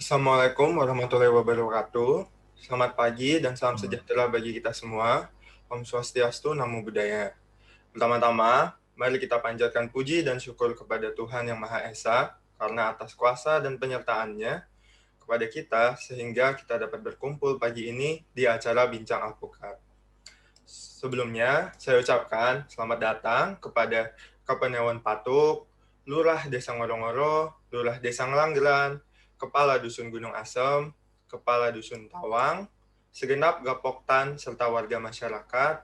Assalamualaikum warahmatullahi wabarakatuh. Selamat pagi dan salam sejahtera bagi kita semua. Om Swastiastu, Namo Buddhaya. Pertama-tama, mari kita panjatkan puji dan syukur kepada Tuhan Yang Maha Esa karena atas kuasa dan penyertaan-Nya kepada kita sehingga kita dapat berkumpul pagi ini di acara Bincang Alpukat. Sebelumnya, saya ucapkan selamat datang kepada Kapanewon Patuk, Lurah Desa Ngorongoro, Lurah Desa Ngelanggeran, Kepala Dusun Gunung Asem, Kepala Dusun Tawang, segenap Gapoktan serta warga masyarakat,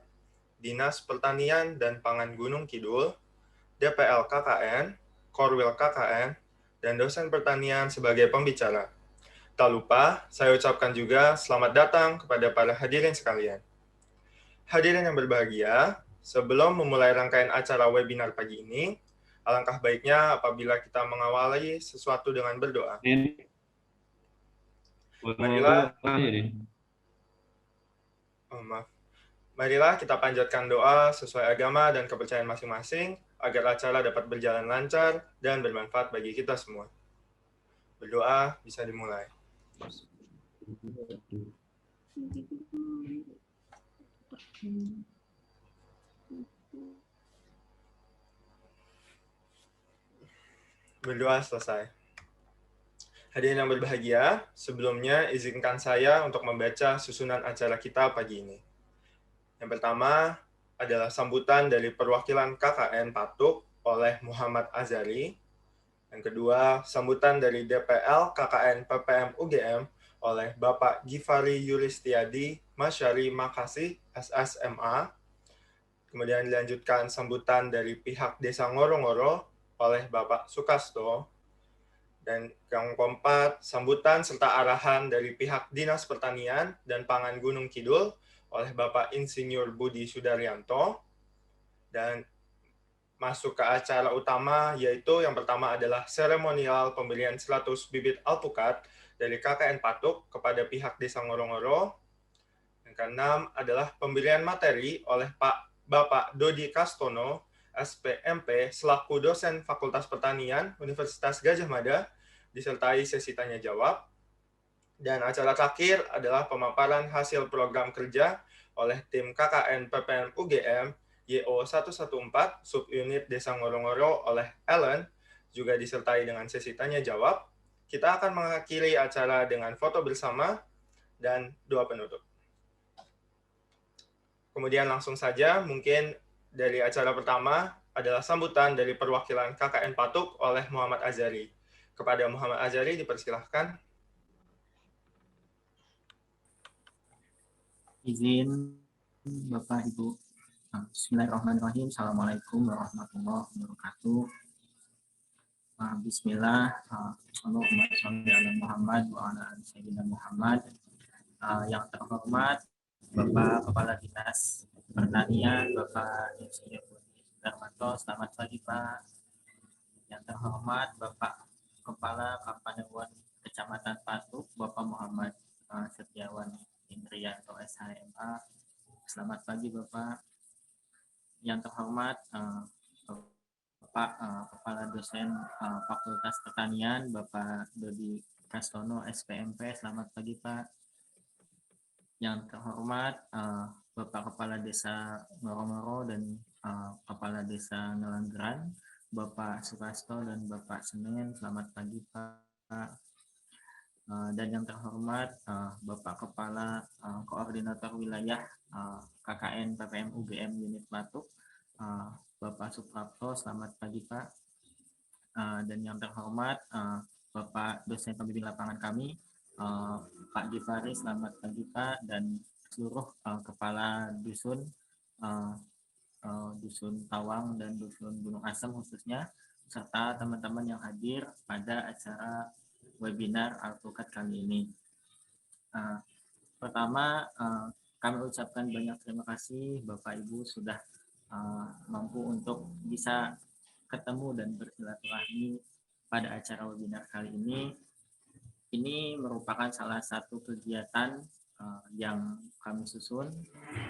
Dinas Pertanian dan Pangan Gunung Kidul, DPL KKN, Korwil KKN, dan dosen pertanian sebagai pembicara. Tak lupa, saya ucapkan juga selamat datang kepada para hadirin sekalian. Hadirin yang berbahagia, sebelum memulai rangkaian acara webinar pagi ini, alangkah baiknya apabila kita mengawali sesuatu dengan berdoa. Marilah kita panjatkan doa sesuai agama dan kepercayaan masing-masing, agar acara dapat berjalan lancar dan bermanfaat bagi kita semua. Berdoa bisa dimulai. Berdoa selesai. Hadirin yang berbahagia, sebelumnya izinkan saya untuk membaca susunan acara kita pagi ini. Yang pertama adalah sambutan dari perwakilan KKN Patuk oleh Muhammad Azari. Yang kedua, sambutan dari DPL KKN PPM UGM oleh Bapak Gifari Yulistiadi Masyari Makasih SSMA. Kemudian dilanjutkan sambutan dari pihak Desa Ngoro-Ngoro oleh Bapak Sukasto. Dan yang keempat, sambutan serta arahan dari pihak Dinas Pertanian dan Pangan Gunung Kidul oleh Bapak Insinyur Budi Sudaryanto. Dan masuk ke acara utama, yaitu yang pertama adalah seremonial pemberian 100 bibit alpukat dari KKN Patuk kepada pihak Desa Ngoro-Ngoro. Yang keenam adalah pemberian materi oleh Bapak Dodi Kastono, SPMP, selaku dosen Fakultas Pertanian Universitas Gajah Mada, disertai sesi tanya-jawab. Dan acara terakhir adalah pemaparan hasil program kerja oleh tim KKN PPM UGM YO 114 Subunit Desa Ngoro-Ngoro oleh Ellen, juga disertai dengan sesi tanya-jawab. Kita akan mengakhiri acara dengan foto bersama dan doa penutup. Kemudian langsung saja, mungkin dari acara pertama adalah sambutan dari perwakilan KKN Patuk oleh Muhammad Azari. Kepada Muhammad Azari dipersilahkan. Izin Bapak Ibu. Bismillahirrahmanirrahim. Assalamualaikum warahmatullahi wabarakatuh. Bismillah. Allahumma sholli ala Muhammad wa ala ali sayyidina Muhammad. Yang terhormat Bapak Kepala Dinas Pertanian, Bapak Insinyur Budi Sudarmanto, selamat pagi Pak. Yang terhormat Bapak Kepala Kapanewon Kecamatan Patuk, Bapak Muhammad Setiawan Indrianto SHMA, selamat pagi Bapak. Yang terhormat Bapak Kepala Dosen Fakultas Pertanian, Bapak Dodi Kastono SPMP, selamat pagi Pak. Yang terhormat Bapak Kepala Desa Ngoro-Ngoro dan Kepala Desa Ngelanggeran, Bapak Sukasto dan Bapak Senen, selamat pagi Pak. Dan yang terhormat Bapak Kepala Koordinator Wilayah KKN PPM UGM Unit Batuk, Bapak Suprapto, selamat pagi Pak. Dan yang terhormat Bapak dosen pembimbing lapangan kami, Pak Gifari, selamat pagi Pak, dan seluruh kepala dusun, dusun Tawang dan dusun Gunung Asem khususnya, serta teman-teman yang hadir pada acara webinar Alpukat kali ini. Pertama, kami ucapkan banyak terima kasih Bapak Ibu sudah mampu untuk bisa ketemu dan bersilaturahmi pada acara webinar kali ini. Ini merupakan salah satu kegiatan yang kami susun,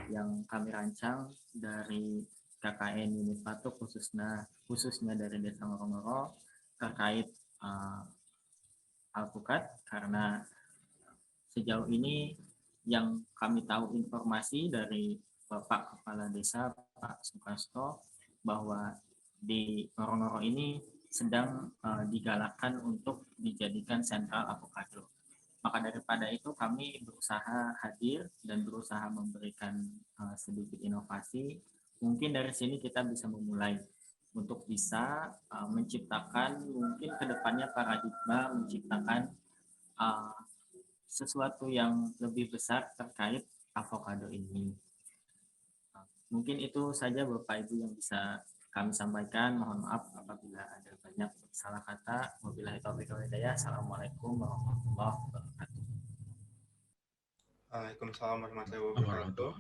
yang kami rancang dari KKN Unit Patuk, khususnya dari Desa Ngoro-Ngoro, terkait alpukat, karena sejauh ini yang kami tahu informasi dari Bapak Kepala Desa Pak Sukasto bahwa di Ngoro-Ngoro ini sedang digalakkan untuk dijadikan sentral avocado. Maka daripada itu kami berusaha hadir dan berusaha memberikan sedikit inovasi. Mungkin dari sini kita bisa memulai untuk bisa menciptakan mungkin kedepannya paradigma menciptakan sesuatu yang lebih besar terkait avocado ini. Mungkin itu saja Bapak Ibu yang bisa kami sampaikan. Mohon maaf apabila ada banyak salah kata. Wabillahi taufiq wal hidayah. Assalamualaikum warahmatullahi wabarakatuh. Waalaikumsalam warahmatullahi wabarakatuh.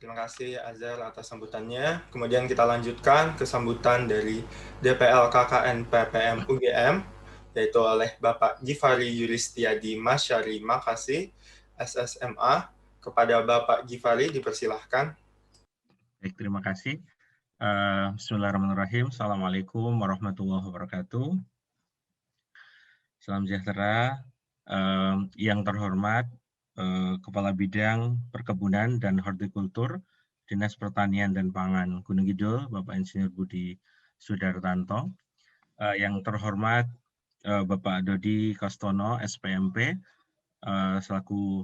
Terima kasih Azhar atas sambutannya. Kemudian kita lanjutkan ke sambutan dari DPL KKN PPM UGM, yaitu oleh Bapak Gifari Yulistiadi Masyari Makasih, SSMA. Kepada Bapak Gifari dipersilahkan. Baik, terima kasih. Bismillahirrahmanirrahim. Assalamualaikum warahmatullahi wabarakatuh. Salam sejahtera. Yang terhormat Kepala Bidang Perkebunan dan Hortikultur Dinas Pertanian dan Pangan Gunung Kidul, Bapak Insinyur Budi Sudartanto. Yang terhormat Bapak Dodi Kastono, SPMP, selaku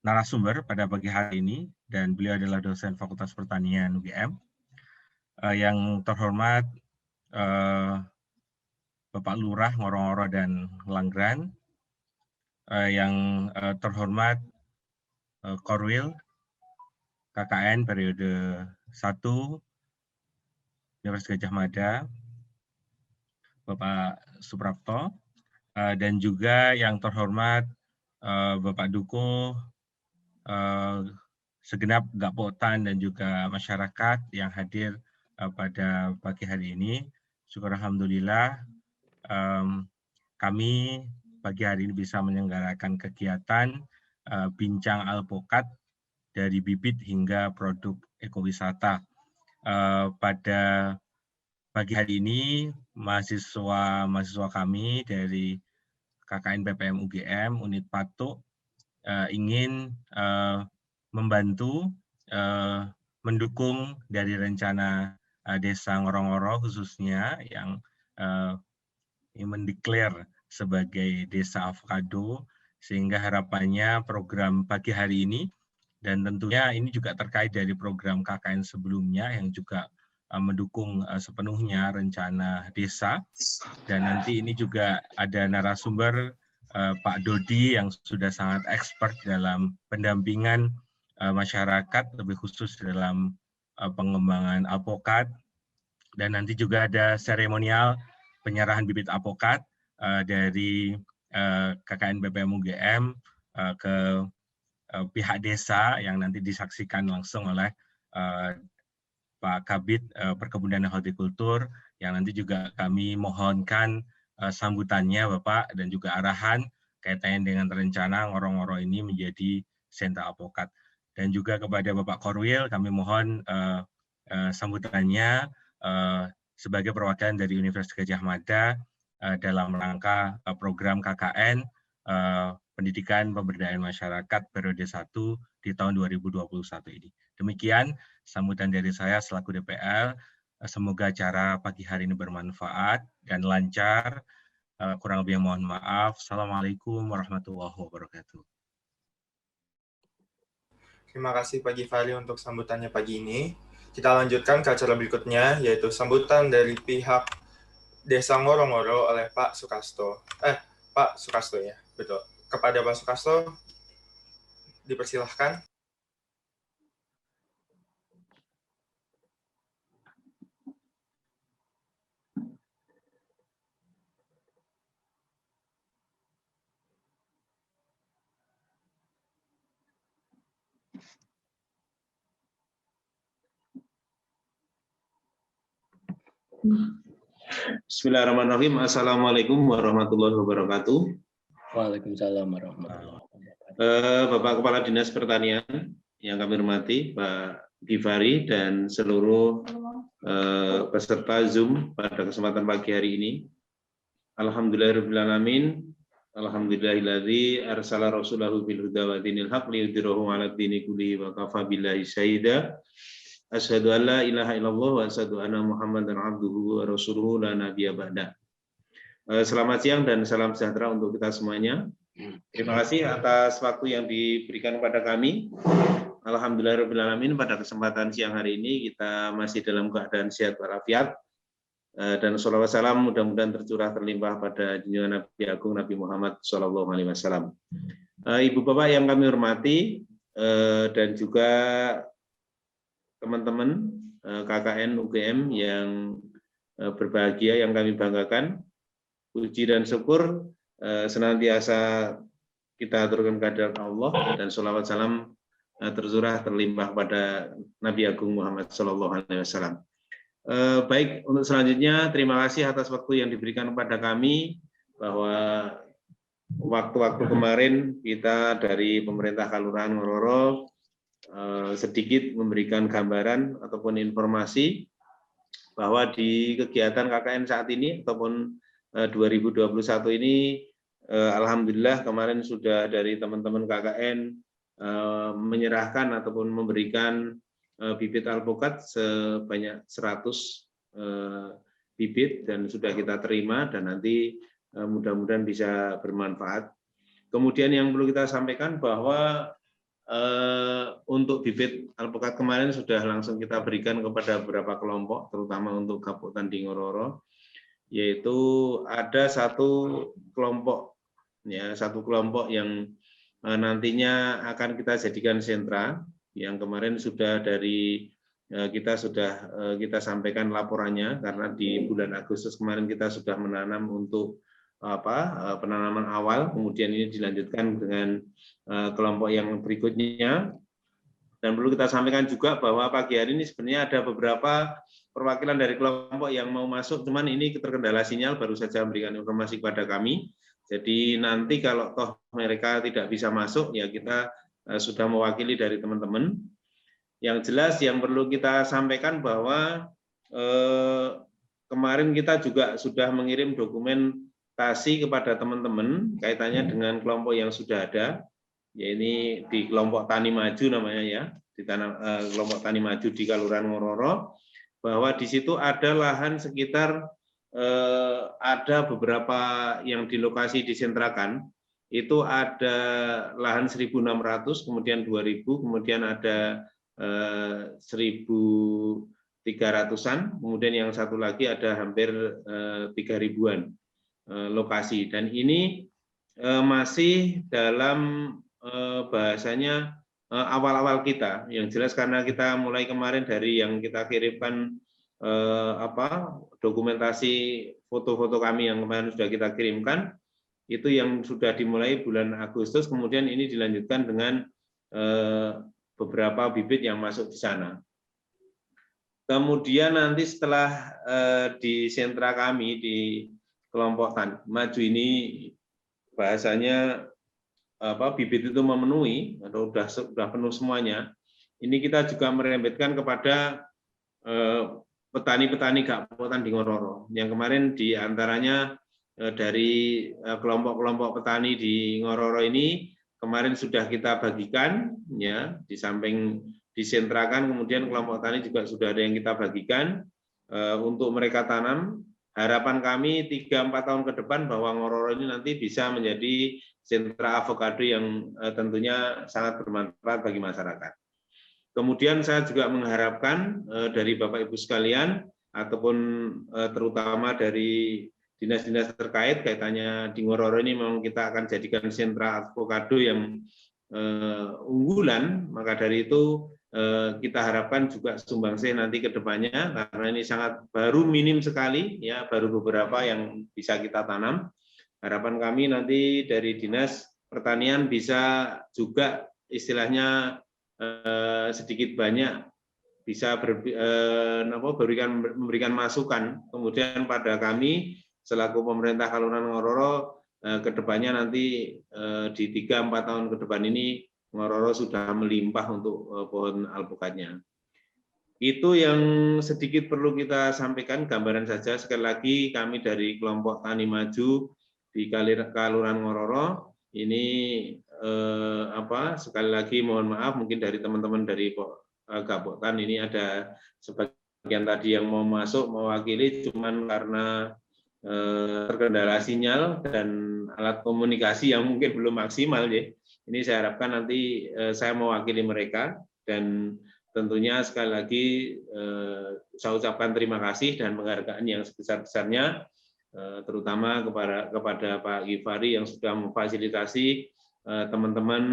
narasumber pada pagi hari ini, dan beliau adalah dosen Fakultas Pertanian UGM. Yang terhormat Bapak Lurah Ngoro-Ngoro dan Langgran, yang terhormat Korwil KKN periode 1 Universitas Gadjah Mada, Bapak Suprapto, dan juga yang terhormat Bapak Duko, segenap Gapotan dan juga masyarakat yang hadir pada pagi hari ini. Syukur alhamdulillah kami pagi hari ini bisa menyelenggarakan kegiatan bincang alpukat dari bibit hingga produk ekowisata. Pada pagi hari ini mahasiswa kami dari KKN PPM UGM Unit Patuk ingin membantu mendukung dari rencana Desa Ngoro-Ngoro khususnya yang mendeklar sebagai desa avocado, sehingga harapannya program pagi hari ini, dan tentunya ini juga terkait dari program KKN sebelumnya yang juga mendukung sepenuhnya rencana desa, dan nanti ini juga ada narasumber Pak Dodi yang sudah sangat expert dalam pendampingan masyarakat, lebih khusus dalam pengembangan alpukat, dan nanti juga ada seremonial penyerahan bibit alpukat dari KKN PPM UGM ke pihak desa yang nanti disaksikan langsung oleh Pak Kabid Perkebunan dan Hortikultur, yang nanti juga kami mohonkan sambutannya Bapak dan juga arahan kaitannya dengan rencana Ngoro-Ngoro ini menjadi sentra alpukat. Dan juga kepada Bapak Korwil kami mohon sambutannya sebagai perwakilan dari Universitas Gadjah Mada dalam rangka program KKN Pendidikan Pemberdayaan Masyarakat periode 1 di tahun 2021 ini. Demikian sambutan dari saya selaku DPL. Semoga acara pagi hari ini bermanfaat dan lancar. Kurang lebih mohon maaf. Assalamualaikum warahmatullahi wabarakatuh. Terima kasih Pak Gifari untuk sambutannya pagi ini. Kita lanjutkan ke acara berikutnya, yaitu sambutan dari pihak Desa Ngoro-Ngoro oleh Pak Sukasto. Pak Sukasto ya, betul. Kepada Pak Sukasto, dipersilahkan. Bismillahirrahmanirrahim. Assalamualaikum warahmatullahi wabarakatuh. Waalaikumsalam warahmatullahi wabarakatuh. Bapak Kepala Dinas Pertanian yang kami hormati, Pak Gifari dan seluruh peserta Zoom pada kesempatan pagi hari ini. Alhamdulillahirabbil alamin. Alhamdulillahilladzi arsala rasulahu bil huda wa dinil haq liyudhhirahu 'alad dini kullihi wa kafa billahi syahida. Asyhadu an la ilaha illallah wa asyhadu anna Muhammadan abduhu wa rasuluhu la nabiyya ba'da. Selamat siang dan salam sejahtera untuk kita semuanya. Terima kasih atas waktu yang diberikan kepada kami. Alhamdulillahirabbil alamin, pada kesempatan siang hari ini kita masih dalam keadaan sehat walafiat. Dan sholawat salam mudah-mudahan tercurah terlimpah pada junjungan Nabi Agung Nabi Muhammad SAW. Ibu Bapak yang kami hormati dan juga teman-teman KKN UGM yang berbahagia, yang kami banggakan, puji dan syukur senantiasa kita aturkan kehadirat Allah dan sholawat salam tercurah terlimpah pada Nabi Agung Muhammad SAW. Baik, untuk selanjutnya terima kasih atas waktu yang diberikan kepada kami, bahwa waktu-waktu kemarin kita dari pemerintah Kelurahan Ngororo sedikit memberikan gambaran ataupun informasi bahwa di kegiatan KKN saat ini ataupun 2021 ini alhamdulillah kemarin sudah dari teman-teman KKN menyerahkan ataupun memberikan bibit alpukat sebanyak 100 bibit dan sudah kita terima dan nanti mudah-mudahan bisa bermanfaat. Kemudian yang perlu kita sampaikan bahwa untuk bibit alpukat kemarin sudah langsung kita berikan kepada beberapa kelompok, terutama untuk Kabupaten di Ngororo, yaitu ada satu kelompok yang nantinya akan kita jadikan sentra. Yang kemarin sudah kita sampaikan laporannya, karena di bulan Agustus kemarin kita sudah menanam untuk penanaman awal, kemudian ini dilanjutkan dengan kelompok yang berikutnya. Dan perlu kita sampaikan juga bahwa pagi hari ini sebenarnya ada beberapa perwakilan dari kelompok yang mau masuk, cuman ini terkendala sinyal, baru saja memberikan informasi kepada kami. Jadi nanti kalau toh mereka tidak bisa masuk, ya kita sudah mewakili dari teman-teman. Yang jelas yang perlu kita sampaikan bahwa kemarin kita juga sudah mengirim dokumentasi kepada teman-teman kaitannya dengan kelompok yang sudah ada, ya ini di kelompok Tani Maju namanya ya, di kelompok Tani Maju di Kelurahan Ngororo, bahwa di situ ada lahan sekitar ada beberapa yang di lokasi disentrakan. Itu ada lahan 1.600, kemudian 2.000, kemudian ada 1.300-an, kemudian yang satu lagi ada hampir 3.000-an lokasi. Dan ini masih dalam bahasanya awal-awal kita, yang jelas karena kita mulai kemarin dari yang kita kirimkan dokumentasi foto-foto kami yang kemarin sudah kita kirimkan, itu yang sudah dimulai bulan Agustus, kemudian ini dilanjutkan dengan beberapa bibit yang masuk di sana. Kemudian nanti setelah di sentra kami di kelompok Tani Maju ini bahasanya bibit itu memenuhi atau sudah penuh semuanya, ini kita juga merembetkan kepada petani-petani Kabupaten di Ngororo, yang kemarin diantaranya dari kelompok-kelompok petani di Ngororo ini kemarin sudah kita bagikan, ya, di samping disentrakan, kemudian kelompok tani juga sudah ada yang kita bagikan untuk mereka tanam. Harapan kami 3-4 tahun ke depan bahwa Ngororo ini nanti bisa menjadi sentra avokado yang tentunya sangat bermanfaat bagi masyarakat. Kemudian saya juga mengharapkan dari Bapak Ibu sekalian ataupun terutama dari dinas-dinas terkait kaitannya di Ngororo ini memang kita akan jadikan sentra avokado yang unggulan, maka dari itu kita harapkan juga sumbangsih nanti ke depannya, karena ini sangat baru minim sekali, ya baru beberapa yang bisa kita tanam. Harapan kami nanti dari Dinas Pertanian bisa juga istilahnya sedikit banyak bisa memberikan masukan, kemudian pada kami selaku pemerintah Kelurahan Ngororo kedepannya nanti di 3-4 tahun ke depan ini Ngororo sudah melimpah untuk pohon alpukatnya. Itu yang sedikit perlu kita sampaikan, gambaran saja. Sekali lagi kami dari kelompok Tani Maju di Kelurahan Ngororo ini sekali lagi mohon maaf mungkin dari teman-teman dari Gapoktan ini ada sebagian tadi yang mau masuk mewakili, cuman karena terkendala sinyal dan alat komunikasi yang mungkin belum maksimal ya. Ini saya harapkan nanti saya mewakili mereka, dan tentunya sekali lagi saya ucapkan terima kasih dan penghargaan yang sebesar-besarnya terutama kepada Pak Gifari yang sudah memfasilitasi teman-teman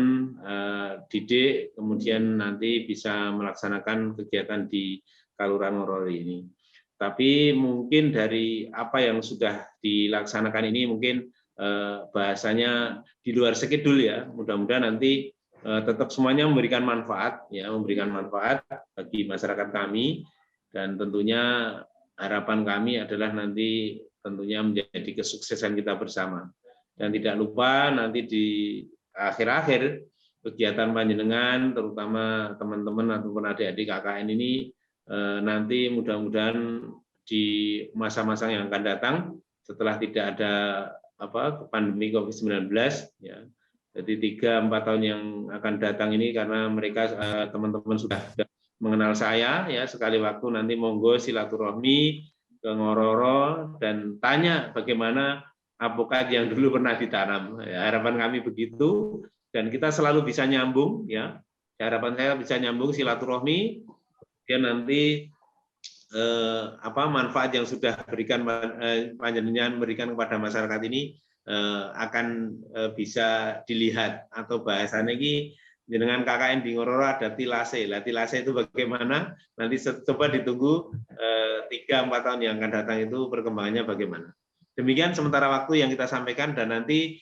didik kemudian nanti bisa melaksanakan kegiatan di Kelurahan Ngororo ini. Tapi mungkin dari apa yang sudah dilaksanakan ini mungkin bahasanya di luar skedul ya. Mudah-mudahan nanti tetap semuanya memberikan manfaat bagi masyarakat kami, dan tentunya harapan kami adalah nanti tentunya menjadi kesuksesan kita bersama. Dan tidak lupa nanti di akhir-akhir kegiatan panjenengan, terutama teman-teman ataupun adik-adik KKN ini nanti mudah-mudahan di masa-masa yang akan datang setelah tidak ada pandemi COVID-19 ya. Jadi 3-4 tahun yang akan datang ini, karena mereka teman-teman sudah mengenal saya ya, sekali waktu nanti monggo silaturahmi ke Ngororo dan tanya bagaimana alpukat yang dulu pernah ditanam. Ya, harapan kami begitu, dan kita selalu bisa nyambung ya. Harapan saya bisa nyambung silaturahmi, dan nanti manfaat yang sudah berikan panjenengan berikan kepada masyarakat ini akan bisa dilihat, atau bahasanya ini dengan KKN di Ngororo ada tilase. Lah tilase itu bagaimana? Nanti coba ditunggu 3-4 tahun yang akan datang itu perkembangannya bagaimana. Demikian sementara waktu yang kita sampaikan, dan nanti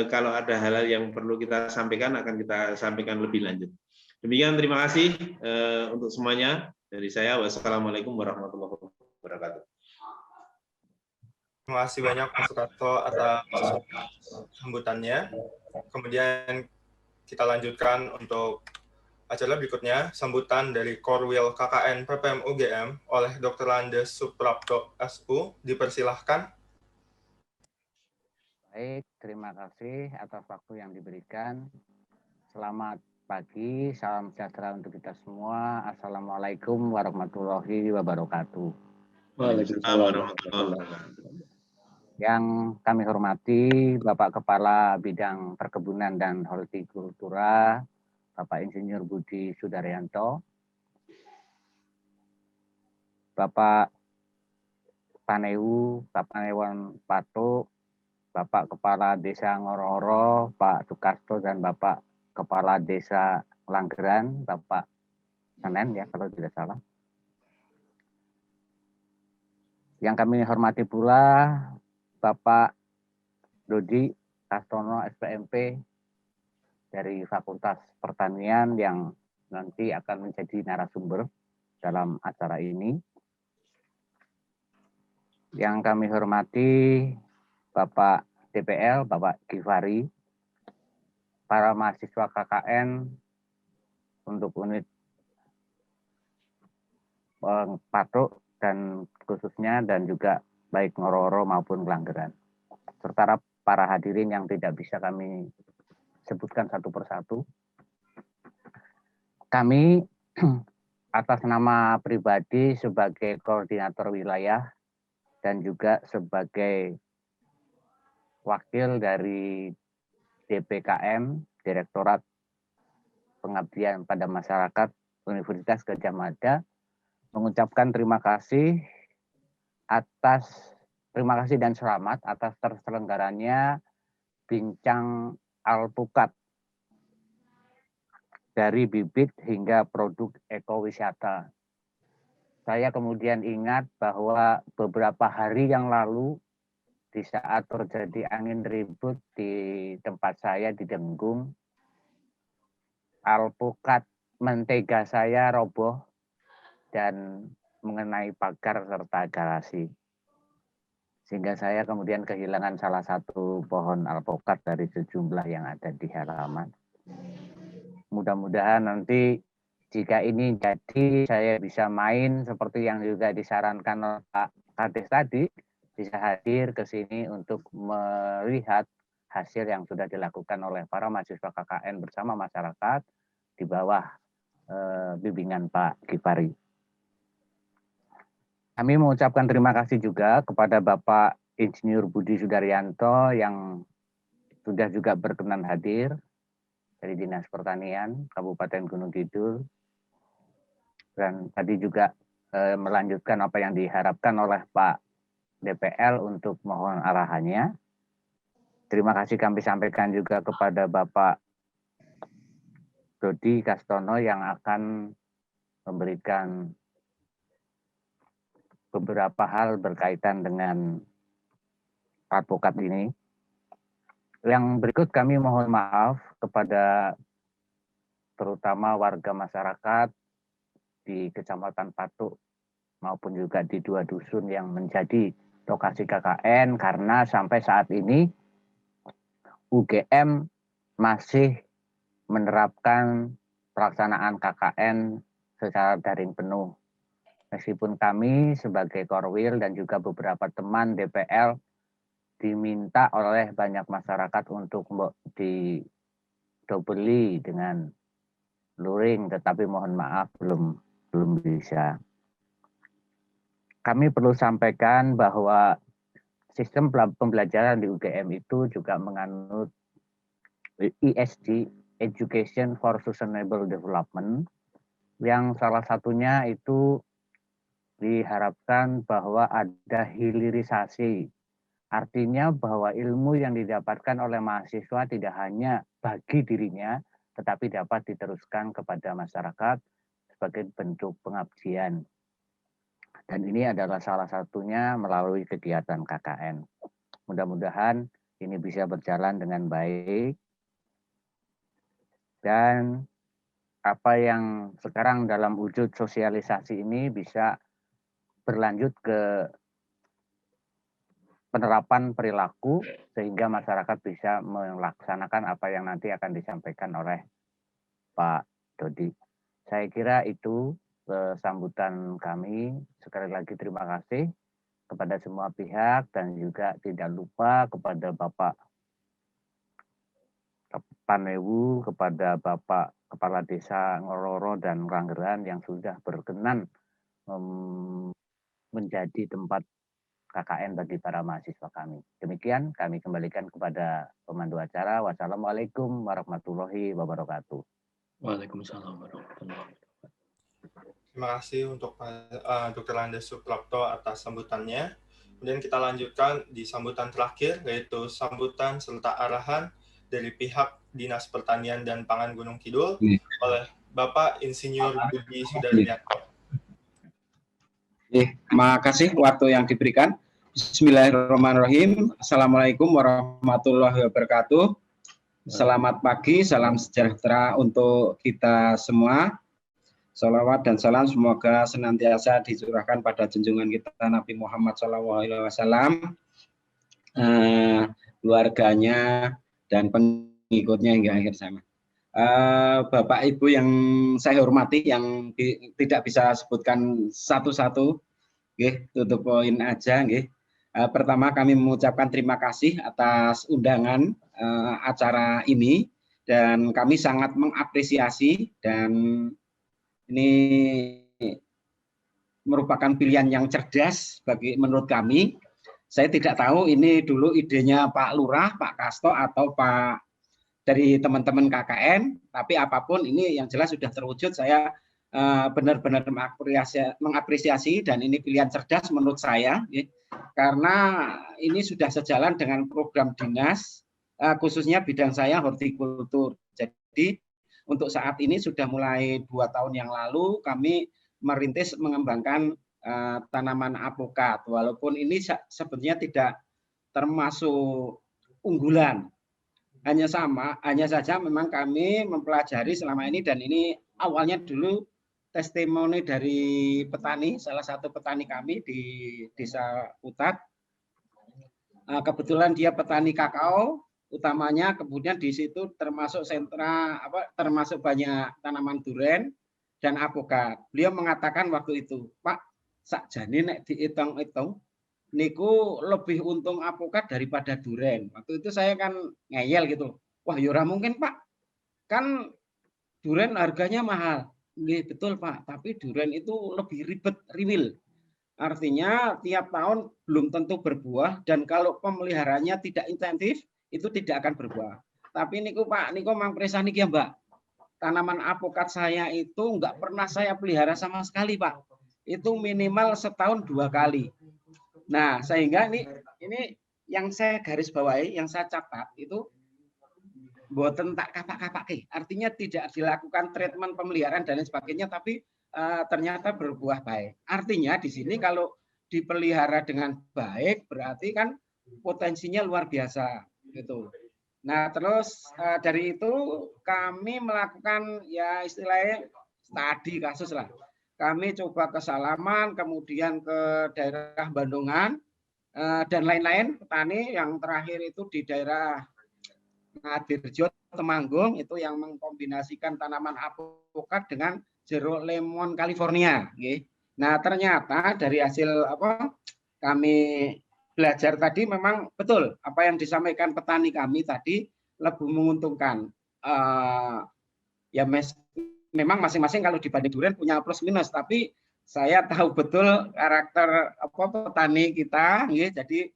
kalau ada hal-hal yang perlu kita sampaikan akan kita sampaikan lebih lanjut. Demikian, terima kasih untuk semuanya dari saya. Wassalamualaikum warahmatullahi wabarakatuh. Terima kasih banyak Mas Sukarto atas sambutannya. Kemudian kita lanjutkan untuk acara berikutnya, sambutan dari Korwil KKN PPM UGM oleh Dr. Landes Suprapto SU. Dipersilahkan. Baik, terima kasih atas waktu yang diberikan. Selamat pagi, salam sejahtera untuk kita semua. Assalamualaikum warahmatullahi wabarakatuh. Waalaikumsalam warahmatullahi wabarakatuh. Yang kami hormati Bapak Kepala Bidang Perkebunan dan Hortikultura, Bapak Insinyur Budi Sudaryanto, Bapak Paneu, Bapak Newan Patuk, Bapak Kepala Desa Ngororo, Pak Sukarto, dan Bapak Kepala Desa Langgeran, Bapak Senen ya kalau tidak salah. Yang kami hormati pula Bapak Dodi Kastono SPMP dari Fakultas Pertanian yang nanti akan menjadi narasumber dalam acara ini. Yang kami hormati Bapak DPL, Bapak Gifari, para mahasiswa KKN untuk unit Patuk dan khususnya, dan juga baik Ngororo maupun Langgeran, serta para hadirin yang tidak bisa kami sebutkan satu persatu. Kami atas nama pribadi sebagai koordinator wilayah dan juga sebagai wakil dari DPKM, Direktorat Pengabdian pada Masyarakat Universitas Gadjah Mada, mengucapkan terima kasih dan selamat atas terselenggaranya bincang alpukat dari bibit hingga produk ekowisata. Saya kemudian ingat bahwa beberapa hari yang lalu di saat terjadi angin ribut di tempat saya di Denggung, alpukat mentega saya roboh dan mengenai pagar serta garasi. Sehingga saya kemudian kehilangan salah satu pohon alpukat dari sejumlah yang ada di halaman. Mudah-mudahan nanti Jika ini jadi, saya bisa main seperti yang juga disarankan oleh Pak Kades tadi, bisa hadir ke sini untuk melihat hasil yang sudah dilakukan oleh para mahasiswa KKN bersama masyarakat di bawah bimbingan Pak Gifari. Kami mengucapkan terima kasih juga kepada Bapak Insinyur Budi Sudaryanto yang sudah juga berkenan hadir dari Dinas Pertanian Kabupaten Gunung Kidul, dan tadi juga melanjutkan apa yang diharapkan oleh Pak DPL untuk mohon arahannya. Terima kasih kami sampaikan juga kepada Bapak Dodi Kastono yang akan memberikan beberapa hal berkaitan dengan advokat ini. Yang berikut kami mohon maaf kepada terutama warga masyarakat di Kecamatan Patuk maupun juga di 2 dusun yang menjadi lokasi KKN, karena sampai saat ini UGM masih menerapkan pelaksanaan KKN secara daring penuh. Meskipun kami sebagai Korwil dan juga beberapa teman DPL diminta oleh banyak masyarakat untuk didobeli dengan luring, tetapi mohon maaf belum bisa. Kami perlu sampaikan bahwa sistem pembelajaran di UGM itu juga menganut ESG, Education for Sustainable Development, yang salah satunya itu diharapkan bahwa ada hilirisasi. Artinya bahwa ilmu yang didapatkan oleh mahasiswa tidak hanya bagi dirinya, tetapi dapat diteruskan kepada masyarakat sebagai bentuk pengabdian. Dan ini adalah salah satunya melalui kegiatan KKN. Mudah-mudahan ini bisa berjalan dengan baik. Dan apa yang sekarang dalam wujud sosialisasi ini bisa berlanjut ke penerapan perilaku sehingga masyarakat bisa melaksanakan apa yang nanti akan disampaikan oleh Pak Dodi. Saya kira itu sambutan kami. Sekali lagi terima kasih kepada semua pihak dan juga tidak lupa kepada Bapak Panewu, kepada Bapak Kepala Desa Ngororo dan Ranggeran yang sudah berkenan menjadi tempat KKN bagi para mahasiswa kami. Demikian kami kembalikan kepada pemandu acara. Wassalamualaikum warahmatullahi wabarakatuh. Waalaikumsalam warahmatullahi wabarakatuh. Terima kasih untuk Dr. Andes Suprapto atas sambutannya. Kemudian kita lanjutkan di sambutan terakhir, yaitu sambutan serta arahan dari pihak Dinas Pertanian dan Pangan Gunung Kidul oleh Bapak Insinyur Budi Sudaryanto. Terima kasih waktu yang diberikan. Bismillahirrahmanirrahim. Assalamualaikum warahmatullahi wabarakatuh. Selamat pagi, salam sejahtera untuk kita semua. Salawat dan salam semoga senantiasa dicurahkan pada junjungan kita Nabi Muhammad SAW, keluarganya dan pengikutnya hingga akhir zaman. Bapak Ibu yang saya hormati, yang tidak bisa sebutkan satu-satu, tutup poin aja. Pertama kami mengucapkan terima kasih atas undangan acara ini, dan kami sangat mengapresiasi, dan ini merupakan pilihan yang cerdas menurut kami. Saya tidak tahu ini dulu idenya Pak Lurah, Pak Kasto, atau Pak dari teman-teman KKN, tapi apapun ini yang jelas sudah terwujud. Saya benar-benar mengapresiasi, dan ini pilihan cerdas menurut saya, karena ini sudah sejalan dengan program dinas, khususnya bidang saya hortikultur. Jadi untuk saat ini sudah mulai 2 tahun yang lalu kami merintis mengembangkan tanaman apokat, walaupun ini sebenarnya tidak termasuk unggulan. Hanya saja memang kami mempelajari selama ini, dan ini awalnya dulu testimoni dari petani, salah satu petani kami di Desa Utat. Kebetulan dia petani kakao utamanya, kemudian di situ termasuk sentra termasuk banyak tanaman duren, dan alpukat. Beliau mengatakan waktu itu, Pak, sakjane nek dihitung-hitung niku lebih untung alpukat daripada duren. Waktu itu saya kan ngeyel gitu. Wah, ya ora mungkin, Pak. Kan duren harganya mahal. Nggih, betul, Pak. Tapi duren itu lebih ribet, riwil. Artinya tiap tahun belum tentu berbuah dan kalau pemeliharanya tidak intensif itu tidak akan berbuah. Tapi niku Pak, niku mang presah niki ya Mbak. Tanaman alpukat saya itu enggak pernah saya pelihara sama sekali, Pak. Itu minimal setahun 2 kali. Nah, sehingga ini yang saya garis bawahi, yang saya catat itu mboten tak kapak-kapake. Artinya tidak dilakukan treatment pemeliharaan dan lain sebagainya, tapi ternyata berbuah baik. Artinya di sini kalau dipelihara dengan baik berarti kan potensinya luar biasa gitu. Nah, terus dari itu kami melakukan ya istilahnya studi kasus lah. Kami coba ke Salaman, kemudian ke daerah Bandungan dan lain-lain petani. Yang terakhir itu di daerah Ngadirjo, Temanggung, itu yang mengkombinasikan tanaman alpukat dengan jeruk lemon California. Nah, ternyata dari hasil kami belajar tadi memang betul apa yang disampaikan petani kami tadi lebih menguntungkan. Ya memang masing-masing kalau dibanding durian punya plus minus, tapi saya tahu betul karakter petani kita, jadi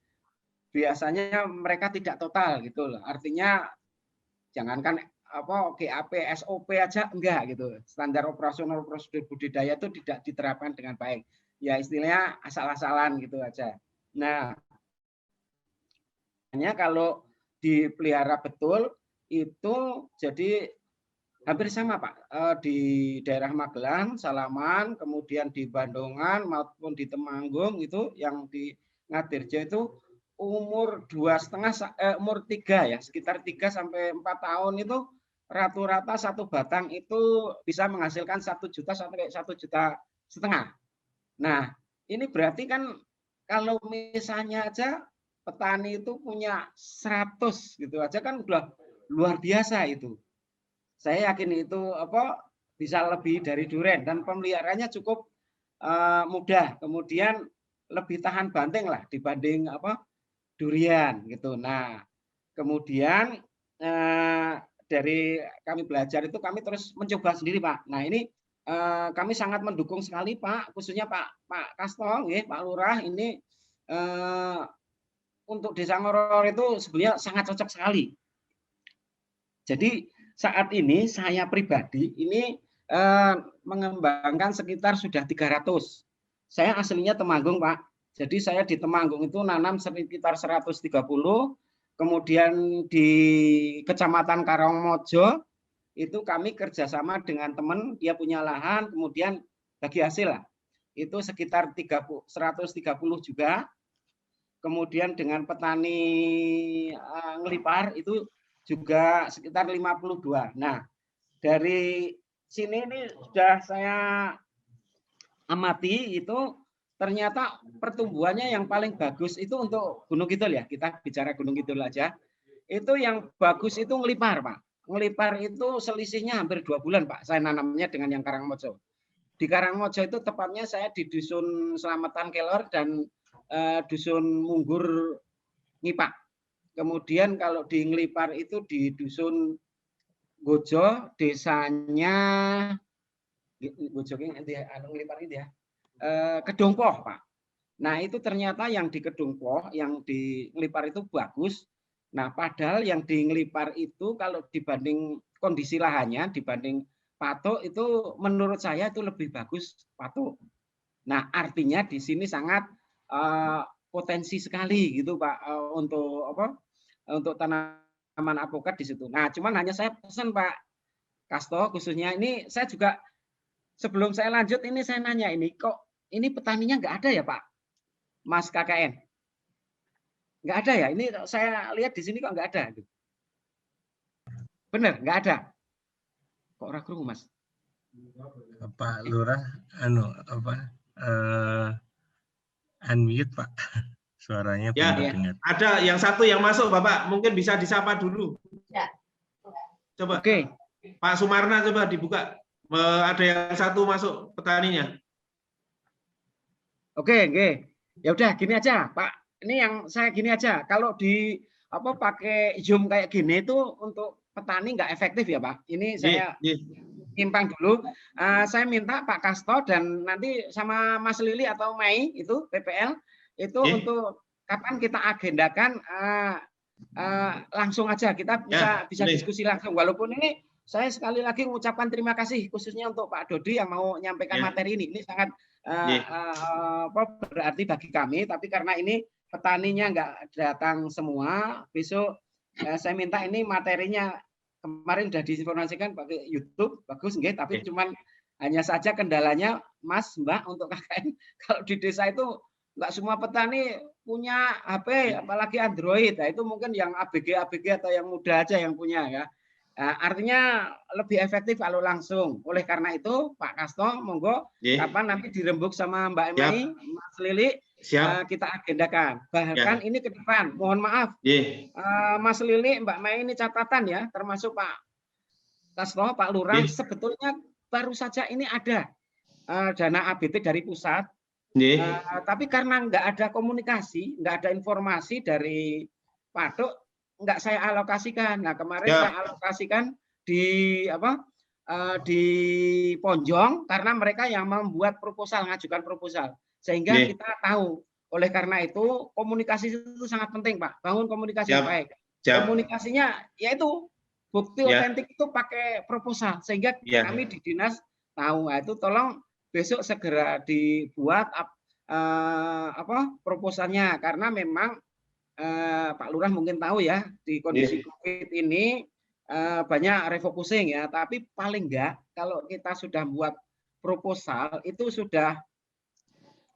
biasanya mereka tidak total gitu loh. Artinya jangankan GAP, SOP aja enggak gitu. Standar operasional prosedur budidaya itu tidak diterapkan dengan baik. Ya istilahnya asal-asalan gitu aja. Nah, hanya kalau dipelihara betul itu jadi hampir sama Pak. Di daerah Magelang, Salaman, kemudian di Bandungan maupun di Temanggung itu yang di Ngadirjo itu umur 2,5 umur 3 ya, sekitar 3 sampai 4 tahun itu rata-rata satu batang itu bisa menghasilkan 1 juta sampai 1,5 juta. Nah, ini berarti kan kalau misalnya aja petani itu punya 100 gitu aja kan udah luar biasa itu. Saya yakin itu bisa lebih dari durian dan pemeliharaannya cukup mudah. Kemudian lebih tahan banting lah dibanding durian gitu. Nah, kemudian dari kami belajar itu kami terus mencoba sendiri Pak. Nah ini kami sangat mendukung sekali Pak, khususnya Pak Kasto, Pak Lurah ini untuk Desa Ngoror itu sebenarnya sangat cocok sekali. Jadi saat ini saya pribadi ini mengembangkan sekitar sudah 300. Saya aslinya Temanggung Pak. Jadi saya di Temanggung itu nanam sekitar 130, kemudian di Kecamatan Karangmojo itu kami kerjasama dengan teman, dia punya lahan, kemudian bagi hasil lah. Itu sekitar 130 juga. Kemudian dengan petani ngelipar itu juga sekitar 52. Nah, dari sini ini sudah saya amati itu ternyata pertumbuhannya yang paling bagus itu untuk Gunung Kidul ya, kita bicara Gunung Kidul aja. Itu yang bagus itu ngelipar Pak. Ngelipar itu selisihnya hampir 2 bulan Pak, saya nanamnya dengan yang Karangmojo. Di Karangmojo itu tepatnya saya di Dusun Selamatan Kelor dan Dusun Munggur Ngipak. Kemudian kalau di ngelipar itu di Dusun Gojo, desanya Gojo ngelipar itu ya. Kedongpoh Pak. Nah itu ternyata yang di Kedongpoh, yang di ngelipar itu bagus. Nah padahal yang di ngelipar itu kalau dibanding kondisi lahannya, dibanding patok itu menurut saya itu lebih bagus patok. Nah artinya di sini sangat potensi sekali gitu Pak untuk tanaman alpukat di situ. Nah cuman hanya saya pesan Pak Kasto khususnya ini saya juga sebelum saya lanjut ini saya nanya ini kok ini petaninya nggak ada ya Pak, Mas KKN? Nggak ada ya? Ini saya lihat di sini kok nggak ada. Bener, nggak ada. Kok ora krungu Mas? Pak Lurah, unmute Pak, suaranya ya, belum terdengar. Ada yang satu yang masuk Bapak, mungkin bisa disapa dulu. Ya. Coba. Oke. Pak Sumarna coba dibuka Ada yang satu masuk petaninya. Oke, oke. Ya udah gini aja, Pak. Ini yang saya gini aja. Kalau di pakai Zoom kayak gini itu untuk petani nggak efektif ya, Pak. Ini saya nyimpang dulu. Saya minta Pak Kasto dan nanti sama Mas Lili atau Mei itu PPL itu untuk kapan kita agendakan langsung aja kita bisa diskusi langsung. Walaupun ini saya sekali lagi mengucapkan terima kasih khususnya untuk Pak Dodi yang mau menyampaikan materi ini. Ini sangat berarti bagi kami. Tapi karena ini petaninya nggak datang semua, besok saya minta ini materinya kemarin sudah diinformasikan pakai YouTube, bagus nggih, tapi cuman hanya saja kendalanya Mas Mbak untuk KKN kalau di desa itu nggak semua petani punya HP, apalagi Android. Nah, itu mungkin yang ABG atau yang muda aja yang punya ya. Artinya lebih efektif kalau langsung. Oleh karena itu Pak Kasto, monggo kapan nanti dirembuk sama Mbak Emai, Mas Lili, kita agendakan. Bahkan ini ke depan, mohon maaf, Mas Lili, Mbak Mai ini catatan ya, termasuk Pak Kasto, Pak Lurah, sebetulnya baru saja ini ada dana ABT dari pusat, tapi karena nggak ada komunikasi, nggak ada informasi dari Pak Dok, nggak saya alokasikan. Nah kemarin saya alokasikan di di Ponjong karena mereka yang membuat proposal, ngajukan proposal, sehingga kita tahu. Oleh karena itu komunikasi itu sangat penting, Pak. Bangun komunikasi yang baik. Komunikasinya yaitu bukti otentik itu pakai proposal, sehingga kami di dinas tahu. Nah, itu tolong besok segera dibuat proposalnya, karena memang Pak Lurah mungkin tahu ya, di kondisi COVID ini banyak refocusing ya, tapi paling enggak kalau kita sudah buat proposal itu sudah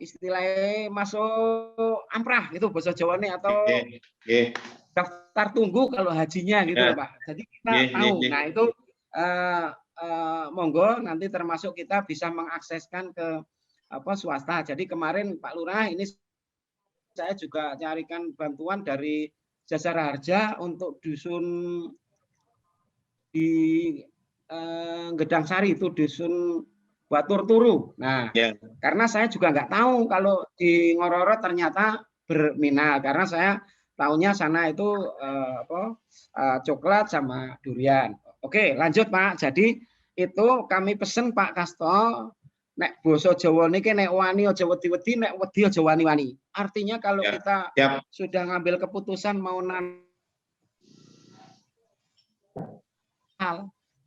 istilahnya masuk amprah gitu bahasa Jawa nih, atau daftar tunggu kalau hajinya gitu ya, Pak. Jadi kita tahu. Nah itu monggo nanti termasuk kita bisa mengakseskan ke swasta. Jadi kemarin Pak Lurah ini saya juga carikan bantuan dari Jasara Harja untuk dusun di Gedang Sari, itu dusun Batur Turu. Nah, karena saya juga nggak tahu kalau di Ngororo ternyata berminat, karena saya tahunya sana itu coklat sama durian. Oke, lanjut Pak. Jadi itu kami pesen Pak Kasto, nek basa Jawa niki nek wani aja wedi-wedi, nek wedi aja wani-wani. Artinya kalau kita sudah ngambil keputusan mau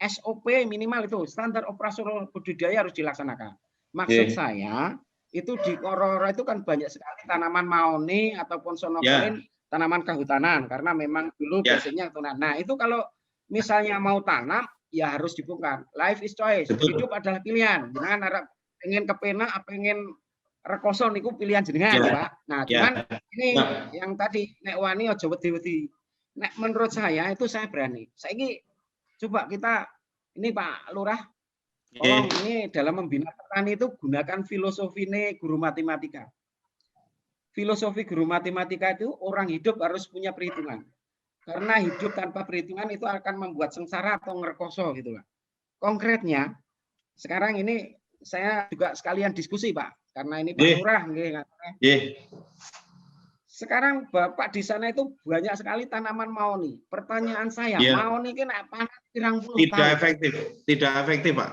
SOP minimal itu standar operasional budidaya harus dilaksanakan. Maksud saya itu di Ngororo itu kan banyak sekali tanaman mahoni ataupun sonokorin, tanaman kehutanan, karena memang dulu biasanya tunan. Nah itu kalau misalnya mau tanam ya harus dibungkam. Life is choice. Hidup adalah pilihan. Jangan harap pengen kepena, pengen rekoso niku pilihan jenengan, Pak. Nah, cuman ini yang tadi nek wani aja wedi-wedi. Nek menurut saya itu saya berani. Saiki coba kita ini Pak Lurah, tolong ini dalam membina petani itu gunakan filosofi ini guru matematika. Filosofi guru matematika itu orang hidup harus punya perhitungan. Karena hidup tanpa perhitungan itu akan membuat sengsara atau ngerekoso gitu Pak. Konkretnya sekarang ini saya juga sekalian diskusi Pak, karena ini Pak Lurah sekarang Bapak di sana itu banyak sekali tanaman mahoni. Pertanyaan saya, mahoni ini apa pirang puluh tahun? Tidak efektif, Pak.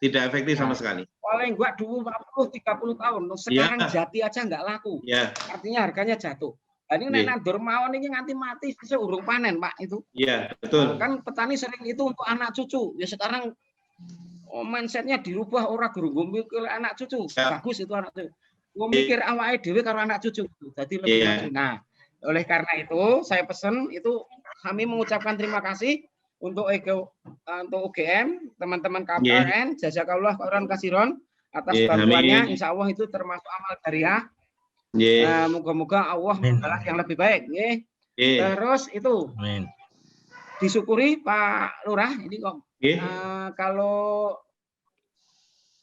Tidak efektif sama sekali. Paling gua dulu 40-30 tahun. Sekarang jati aja nggak laku. Artinya harganya jatuh. Ini nandur mahoni ini nganti mati seurung panen Pak itu. Iya, betul. Kan petani sering itu untuk anak cucu. Ya sekarang mindsetnya dirubah, orang guru mikir anak cucu. Bagus itu anak cucu. Gue mikir awake dhewe karo anak cucu, jadi lebih maju. Nah, oleh karena itu saya pesen itu kami mengucapkan terima kasih untuk UGM, teman-teman KKN, jazakallah khairan kasiron atas bantuannya. Insya Allah itu termasuk amal jariah. Moga-moga Allah membalas yang lebih baik. Terus itu disyukuri Pak Lurah ini kok. Kalau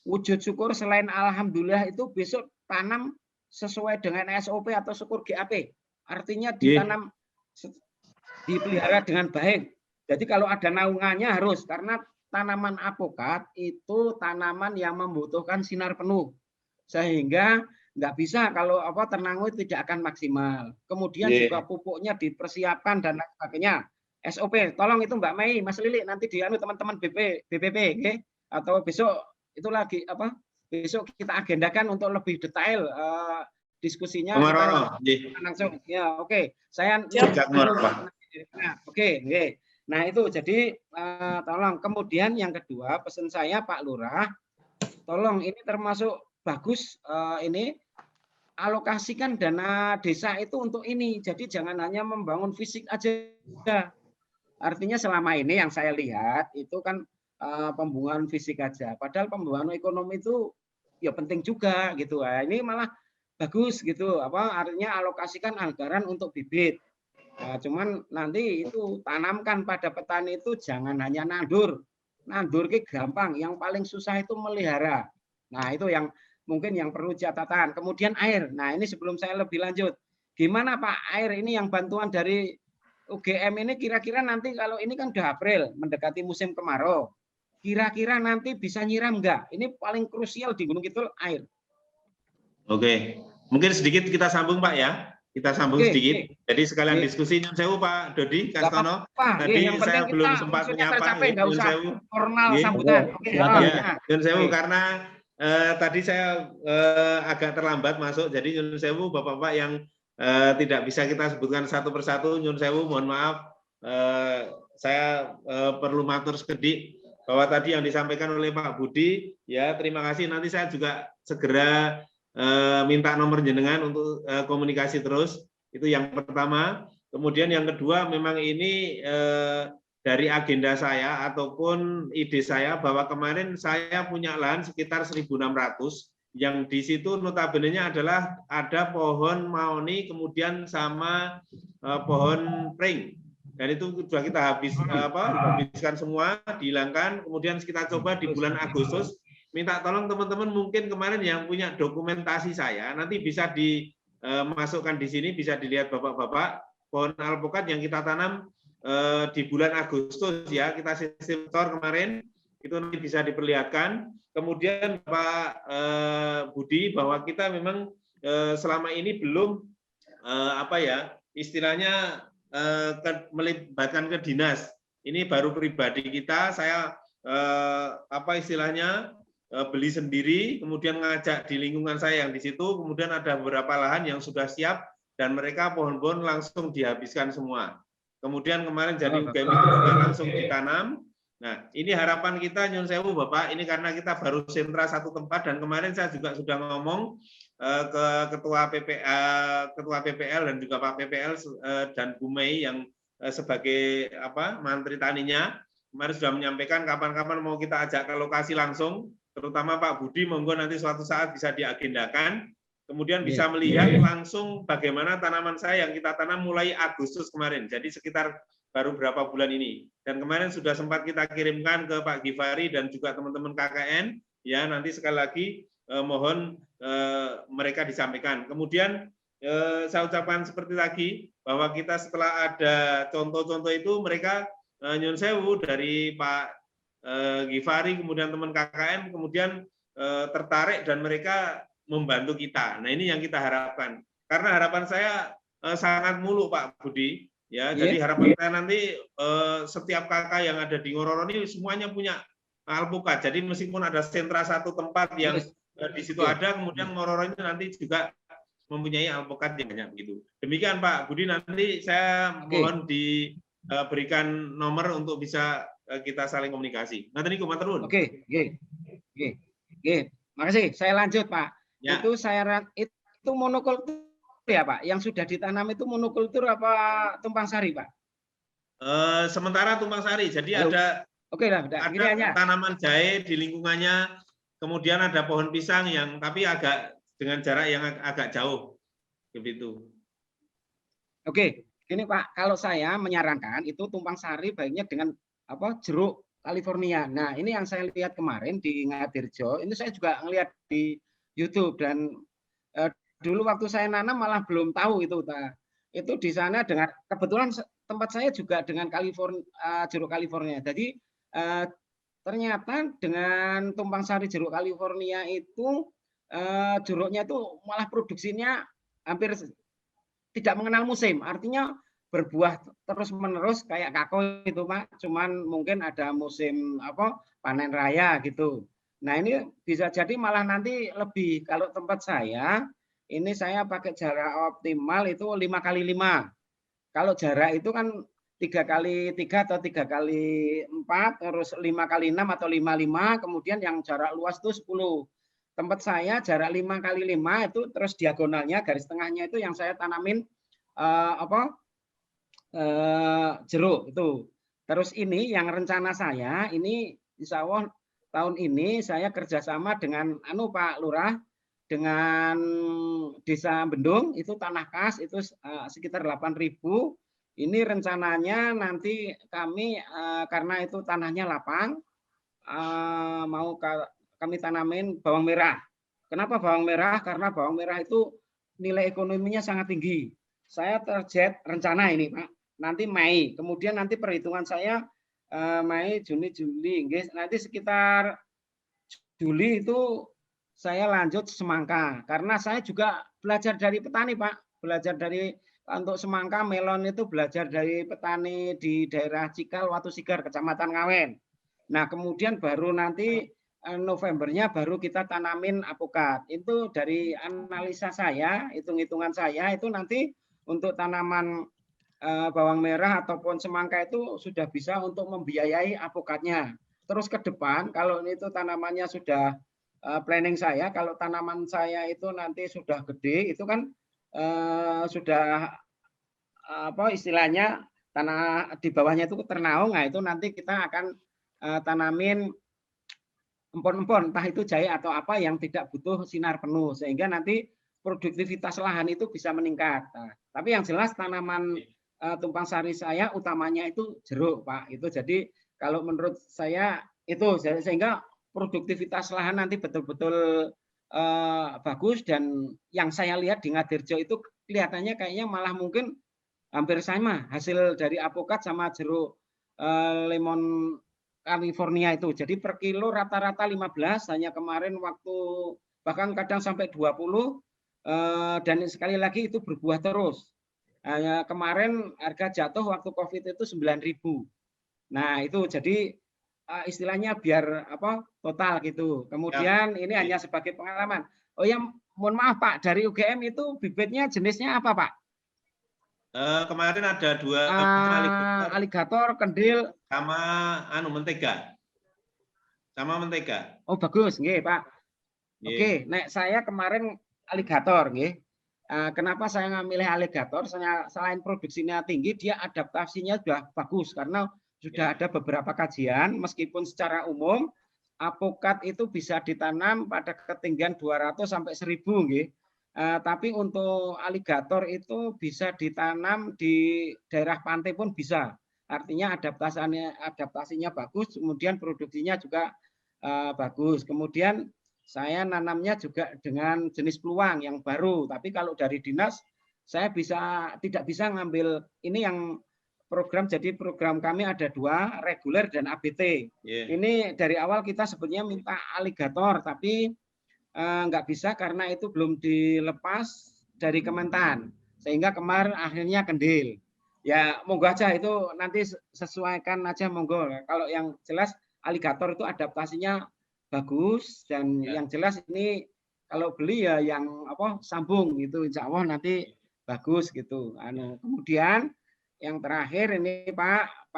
wujud syukur selain alhamdulillah itu besok tanam sesuai dengan SOP atau syukur GAP. Artinya ditanam, dipelihara dengan baik. Jadi kalau ada naungannya harus, karena tanaman apokat itu tanaman yang membutuhkan sinar penuh, sehingga nggak bisa kalau ternangui tidak akan maksimal. Kemudian juga pupuknya dipersiapkan dan lain sebagainya. SOP, tolong itu Mbak Mei, Mas Lili, nanti dianu teman-teman BPP, okay? Atau besok itu lagi besok kita agendakan untuk lebih detail diskusinya. Kita langsung, ya oke. Saya oke. Nah itu jadi tolong. Kemudian yang kedua pesan saya Pak Lurah, tolong ini termasuk bagus ini alokasikan dana desa itu untuk ini. Jadi jangan hanya membangun fisik aja. Artinya selama ini yang saya lihat itu kan pembangunan fisik aja. Padahal pembangunan ekonomi itu ya penting juga gitu. Nah, ini malah bagus gitu. Artinya alokasikan anggaran untuk bibit. Nah, cuman nanti itu tanamkan pada petani itu jangan hanya nandur. Nandur ke gampang. Yang paling susah itu melihara. Nah itu yang mungkin yang perlu catatan. Kemudian air. Nah ini sebelum saya lebih lanjut, gimana Pak air ini yang bantuan dari UGM ini kira-kira nanti kalau ini kan udah April mendekati musim kemarau, kira-kira nanti bisa nyiram enggak? Ini paling krusial di Gunung Kidul air. Oke, mungkin sedikit kita sambung Pak ya. Kita sambung sedikit. Jadi sekalian diskusi Nyun Sewu Pak Dodi Kastono. Tadi saya belum sempat menyapa Nyun Sewu. Formal sambutan. Nyun Sewu karena tadi saya agak terlambat masuk. Jadi Nyun Sewu Bapak-bapak yang tidak bisa kita sebutkan satu persatu, Nyun Sewu mohon maaf. Saya perlu matur sekedik bahwa tadi yang disampaikan oleh Pak Budi ya terima kasih. Nanti saya juga segera minta nomor jenengan untuk komunikasi terus. Itu yang pertama. Kemudian yang kedua memang ini dari agenda saya ataupun ide saya bahwa kemarin saya punya lahan sekitar 1.600 yang di situ notabene-nya adalah ada pohon mahoni kemudian sama pohon pring. Dan itu sudah kita habiskan semua, dihilangkan. Kemudian kita coba di bulan Agustus minta tolong teman-teman mungkin kemarin yang punya dokumentasi saya nanti bisa dimasukkan di sini, bisa dilihat Bapak-bapak pohon alpukat yang kita tanam di bulan Agustus ya, kita sistem kemarin itu nanti bisa diperlihatkan. Kemudian Pak Budi bahwa kita memang selama ini belum istilahnya melibatkan ke dinas. Ini baru pribadi kita, saya istilahnya beli sendiri, kemudian ngajak di lingkungan saya yang di situ, kemudian ada beberapa lahan yang sudah siap dan mereka pohon-pohon langsung dihabiskan semua. Kemudian kemarin jadi UGM itu juga langsung ditanam. Nah, ini harapan kita Nyun Sewu Bapak, ini karena kita baru sentra satu tempat dan kemarin saya juga sudah ngomong ke ketua PPL dan juga Pak PPL dan Bu Mei yang sebagai mantri taninya kemarin sudah menyampaikan kapan-kapan mau kita ajak ke lokasi langsung. Terutama Pak Budi, monggo nanti suatu saat bisa diagendakan, kemudian bisa melihat langsung bagaimana tanaman saya yang kita tanam mulai Agustus kemarin, jadi sekitar baru berapa bulan ini. Dan kemarin sudah sempat kita kirimkan ke Pak Gifari dan juga teman-teman KKN, ya nanti sekali lagi mohon mereka disampaikan. Kemudian saya ucapkan seperti tadi, bahwa kita setelah ada contoh-contoh itu, mereka Nyun Sewu dari Pak Gifari, kemudian teman KKN, kemudian tertarik dan mereka membantu kita. Nah ini yang kita harapkan. Karena harapan saya sangat muluk Pak Budi. Ya, jadi harapan saya nanti setiap kakak yang ada di Ngororo ini semuanya punya alpukat. Jadi meskipun ada sentra satu tempat yang di situ ada, kemudian Ngororo ini nanti juga mempunyai alpukat yang banyak begitu. Demikian Pak Budi, nanti saya mohon diberikan nomor untuk bisa kita saling komunikasi. Nanti niku matur nuwun. Oke. Makasih. Saya lanjut, Pak. Ya. Itu monokultur ya, Pak? Yang sudah ditanam itu monokultur apa tumpang sari, Pak? Sementara tumpang sari. Jadi ada tanaman jahe di lingkungannya, kemudian ada pohon pisang yang tapi agak dengan jarak yang agak jauh. Begitu. Oke. Ini Pak, kalau saya menyarankan itu tumpang sari baiknya dengan jeruk California. Nah, ini yang saya lihat kemarin di Ngadirjo, ini saya juga ngelihat di YouTube dan dulu waktu saya nanam malah belum tahu itu. Itu di sana dengan kebetulan tempat saya juga dengan jeruk California. Jadi ternyata dengan tumpang sari jeruk California itu jeruknya itu malah produksinya hampir tidak mengenal musim, artinya berbuah terus menerus kayak kakao itu Pak, cuman mungkin ada musim panen raya gitu. Nah ini bisa jadi malah nanti lebih, kalau tempat saya ini saya pakai jarak optimal itu 5x5. Kalau jarak itu kan 3x3 atau 3x4, terus 5x6 atau 5x5, kemudian yang jarak luas itu 10. Tempat saya jarak 5x5 itu terus diagonalnya garis tengahnya itu yang saya tanamin jeruk itu. Terus ini yang rencana saya ini insya Allah tahun ini saya kerjasama dengan Pak Lurah, dengan Desa Bendung itu tanah kas itu sekitar 8.000. Ini rencananya nanti kami karena itu tanahnya lapang mau kami tanamin bawang merah. Kenapa bawang merah? Karena bawang merah itu nilai ekonominya sangat tinggi. Saya target rencana ini Pak, nanti Mei. Kemudian nanti perhitungan saya Mei, Juni, Juli. Nanti sekitar Juli itu saya lanjut semangka. Karena saya juga belajar dari petani Pak. Belajar dari untuk semangka, melon itu belajar dari petani di daerah Cikal, Watu Sigar, Kecamatan Ngawen. Nah kemudian baru nanti Novembernya baru kita tanamin apokat. Itu dari analisa saya, hitung-hitungan saya itu nanti untuk tanaman bawang merah ataupun semangka itu sudah bisa untuk membiayai apokatnya. Terus ke depan kalau itu tanamannya sudah planning saya, kalau tanaman saya itu nanti sudah gede, itu kan sudah istilahnya tanah di bawahnya itu ternaung. Nah itu nanti kita akan tanamin empon-empon, entah itu jahe atau apa yang tidak butuh sinar penuh, sehingga nanti produktivitas lahan itu bisa meningkat. Nah, tapi yang jelas tanaman tumpang sari saya utamanya itu jeruk Pak. Itu jadi kalau menurut saya itu sehingga produktivitas lahan nanti betul-betul bagus, dan yang saya lihat di Ngadirjo itu kelihatannya kayaknya malah mungkin hampir sama hasil dari apokat sama jeruk lemon California itu. Jadi per kilo rata-rata 15, hanya kemarin waktu bahkan kadang sampai 20, dan sekali lagi itu berbuah terus. Kemarin harga jatuh waktu Covid itu 9.000. Nah itu jadi istilahnya biar total gitu. Kemudian ini hanya sebagai pengalaman. Oh ya, mohon maaf Pak, dari UGM itu bibitnya jenisnya apa Pak? Kemarin ada 2 aligator, kendil, sama mentega. Sama mentega. Oh bagus, nggih Pak. Oke, nek saya kemarin aligator, nggih. Kenapa saya ngambil aligator? Selain produksinya tinggi, dia adaptasinya sudah bagus karena sudah ada beberapa kajian. Meskipun secara umum apokat itu bisa ditanam pada ketinggian 200 sampai 1000, nggih. Tapi untuk aligator itu bisa ditanam di daerah pantai pun bisa. Artinya adaptasinya bagus, kemudian produksinya juga bagus. Kemudian saya nanamnya juga dengan jenis peluang yang baru. Tapi kalau dari dinas saya tidak bisa ngambil ini yang program. Jadi program kami ada 2, reguler dan ABT. Ini dari awal kita sebetulnya minta aligator, tapi nggak bisa karena itu belum dilepas dari Kementan, sehingga kemarin akhirnya kendil. Ya monggo aja itu nanti sesuaikan aja monggo. Kalau yang jelas aligator itu adaptasinya bagus, dan yang jelas ini kalau beli ya yang sambung gitu, insya Allah nanti bagus gitu. Kemudian yang terakhir ini Pak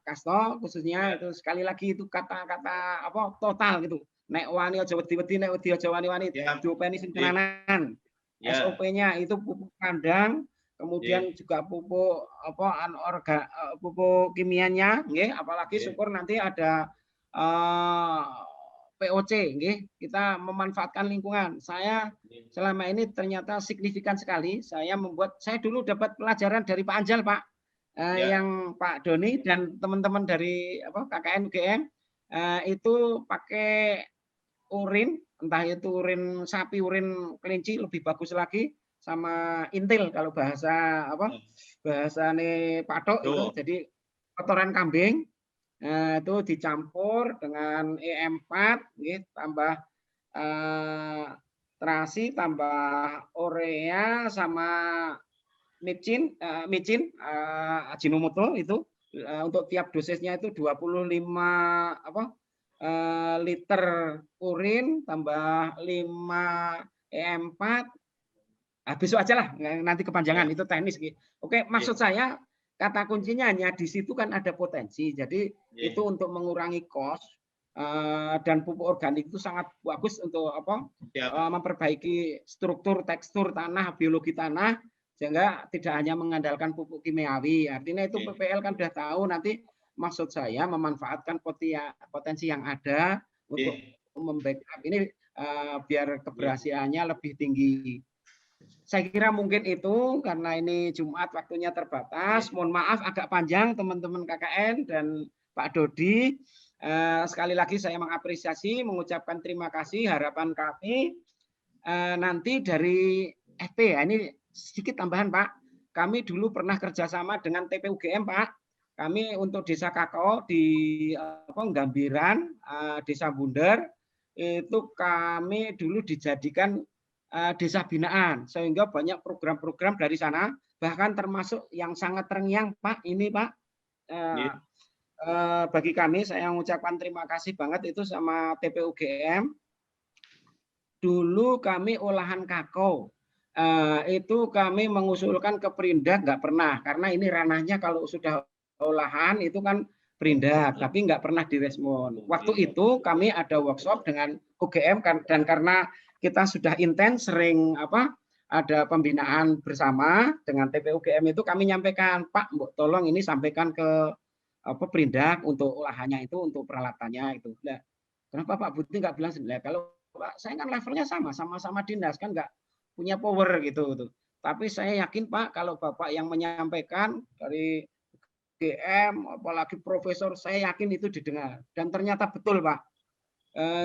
Kasto khususnya itu sekali lagi itu kata-kata total gitu. Nek wani aja wedi-wedi, nek wedi aja wani-wani, diopeni sing tenanan. SOP-nya itu pupuk kandang, kemudian juga pupuk pupuk kimianya, nggih, apalagi syukur nanti ada POC, nggih. Kita memanfaatkan lingkungan. Saya selama ini ternyata signifikan sekali. Saya dulu dapat pelajaran dari Pak Anjal, Pak. Yang Pak Doni dan teman-teman dari KKN UGM itu pakai urin, entah itu urin sapi, urin kelinci lebih bagus lagi, sama intil kalau bahasane Patok itu, jadi kotoran kambing Itu dicampur dengan E4 tambah terasi tambah urea sama micin Ajinomoto itu untuk tiap dosisnya itu 25 liter urin tambah 5 E4. Besok aja lah, nanti kepanjangan itu teknis. Oke, maksud saya kata kuncinya hanya di situ kan ada potensi. Jadi itu untuk mengurangi kos dan pupuk organik itu sangat bagus untuk memperbaiki struktur tekstur tanah, biologi tanah sehingga tidak hanya mengandalkan pupuk kimiawi. Artinya itu PPL kan sudah tahu nanti maksud saya memanfaatkan potensi yang ada untuk membackup ini biar keberhasilannya lebih tinggi. Saya kira mungkin itu karena ini Jumat waktunya terbatas. Mohon maaf agak panjang teman-teman KKN dan Pak Dodi. Sekali lagi saya mengapresiasi, mengucapkan terima kasih. Harapan kami nanti dari FP, ini sedikit tambahan Pak. Kami dulu pernah kerjasama dengan TPUGM Pak. Kami untuk Desa Kakao di Gambiran, Desa Bunder, itu kami dulu dijadikan desa binaan sehingga banyak program-program dari sana bahkan termasuk yang sangat terngiang Pak ini Pak bagi kami saya mengucapkan terima kasih banget itu sama TPUGM. Dulu kami olahan kakao itu kami mengusulkan ke Perindak nggak pernah karena ini ranahnya kalau sudah olahan itu kan Perindak tapi nggak pernah direspon. Waktu itu kami ada workshop dengan UGM dan karena kita sudah intens sering ada pembinaan bersama dengan TPUGM itu kami nyampaikan Pak tolong ini sampaikan ke Perindak untuk olahannya itu untuk peralatannya itu. Nah, kenapa Pak Budi nggak bilang sebenarnya kalau Pak saya kan levelnya sama-sama dinas kan nggak punya power gitu. Tapi saya yakin Pak kalau Bapak yang menyampaikan dari UGM apalagi profesor saya yakin itu didengar dan ternyata betul Pak.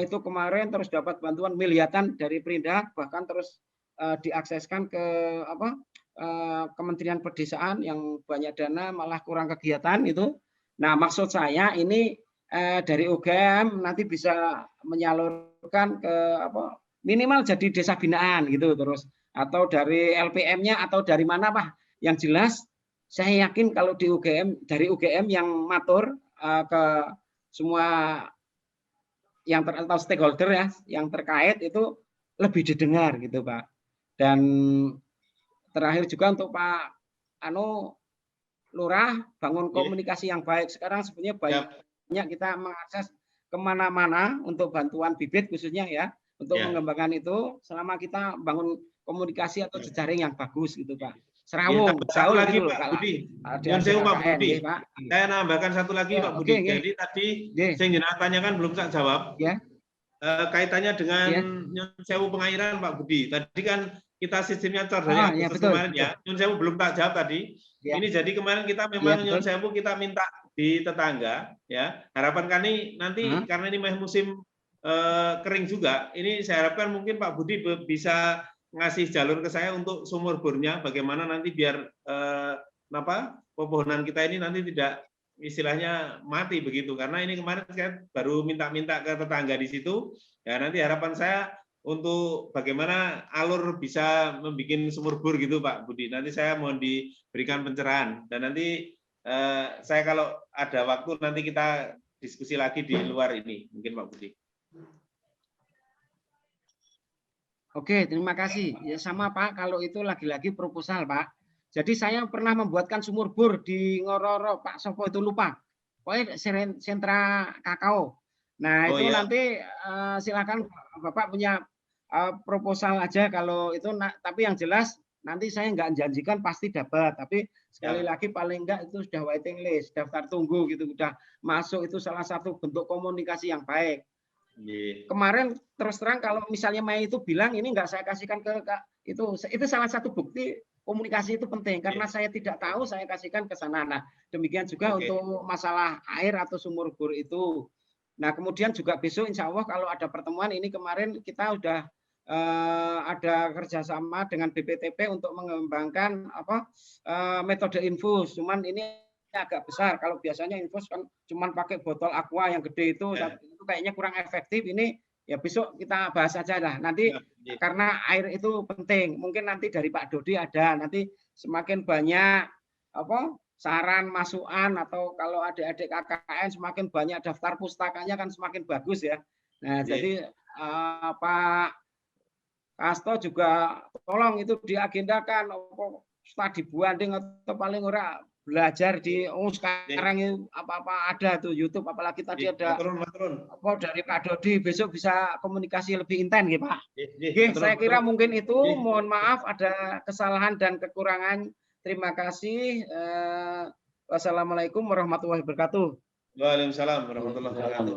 Itu kemarin terus dapat bantuan miliaran dari Perindak bahkan terus diakseskan ke Kementerian Pedesaan yang banyak dana malah kurang kegiatan itu. Nah maksud saya ini dari UGM nanti bisa menyalurkan ke minimal jadi desa binaan gitu terus atau dari LPM-nya atau dari mana Pak yang jelas saya yakin kalau di UGM dari UGM yang matur ke semua yang atau stakeholder ya yang terkait itu lebih didengar gitu Pak. Dan terakhir juga untuk Pak Lurah bangun komunikasi yang baik. Sekarang sebenarnya banyak kita mengakses kemana-mana untuk bantuan bibit khususnya ya untuk mengembangkan itu selama kita bangun komunikasi atau jejaring yang bagus gitu Pak. Serawung jauh lagi gitu, Pak Budi. Pak Budi. Saya nambahkan satu lagi Pak Budi. Jadi tadi saya ingin tanyakan belum saya jawab. Kaitannya dengan Nyun Sewu pengairan Pak Budi. Tadi kan kita sistemnya cordanya kemarin ya. Nyun Sewu belum tak jawab tadi. Ini jadi kemarin kita memang Nyun Sewu kita minta di tetangga ya. Harapan kami nanti karena ini musim kering juga. Ini saya harapkan mungkin Pak Budi bisa ngasih jalur ke saya untuk sumur bornya bagaimana nanti biar pepohonan kita ini nanti tidak istilahnya mati begitu karena ini kemarin saya baru minta ke tetangga di situ ya nanti harapan saya untuk bagaimana alur bisa membuat sumur bor gitu Pak Budi nanti saya mohon diberikan pencerahan dan nanti saya kalau ada waktu nanti kita diskusi lagi di luar ini mungkin Pak Budi. Oke, terima kasih. Ya sama Pak, kalau itu lagi-lagi proposal Pak. Jadi saya pernah membuatkan sumur bor di Ngororo, Pak Sopo itu lupa. Pokoknya sentra kakao. Nah itu nanti silakan Bapak punya proposal aja kalau itu. Tapi yang jelas nanti saya nggak janjikan pasti dapat. Tapi sekali lagi paling enggak itu sudah waiting list, daftar tunggu gitu. Sudah masuk itu salah satu bentuk komunikasi yang baik. Kemarin terus terang kalau misalnya Mei itu bilang ini nggak saya kasihkan ke itu salah satu bukti komunikasi itu penting karena saya tidak tahu saya kasihkan ke sana. Nah demikian juga untuk masalah air atau sumur bor itu. Nah kemudian juga besok insya Allah kalau ada pertemuan ini kemarin kita udah ada kerjasama dengan BPTP untuk mengembangkan metode infus. Cuman ini agak besar. Kalau biasanya infus kan cuma pakai botol aqua yang gede itu, itu kayaknya kurang efektif. Ini ya besok kita bahas aja lah. Nanti karena air itu penting. Mungkin nanti dari Pak Dodi ada. Nanti semakin banyak saran, masukan, atau kalau adik-adik KKN semakin banyak daftar pustakanya kan semakin bagus ya. Nah, jadi Pak Kasto juga tolong itu diagendakan studi banding atau paling ora belajar di sekarang ini apa-apa ada tuh YouTube, apalagi tadi ada dari Pak Dodi, besok bisa komunikasi lebih intens gitu Pak. Saya kira mungkin itu, mohon maaf ada kesalahan dan kekurangan. Terima kasih. Wassalamualaikum warahmatullahi wabarakatuh. Waalaikumsalam warahmatullahi wabarakatuh.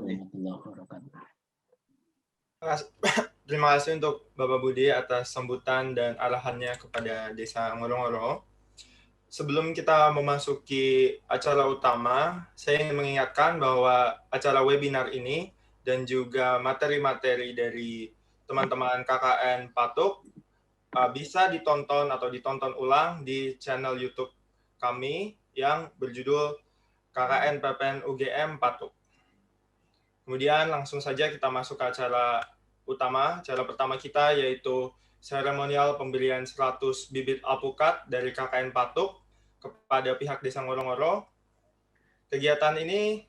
Terima kasih untuk Bapak Budi atas sambutan dan arahannya kepada Desa Ngoro-Ngoro. Sebelum kita memasuki acara utama, saya ingin mengingatkan bahwa acara webinar ini dan juga materi-materi dari teman-teman KKN Patuk bisa ditonton atau ditonton ulang di channel YouTube kami yang berjudul KKN PPN UGM Patuk. Kemudian langsung saja kita masuk ke acara utama. Acara pertama kita yaitu seremonial pemberian 100 bibit alpukat dari KKN Patuk kepada pihak Desa Ngoro-Ngoro. Kegiatan ini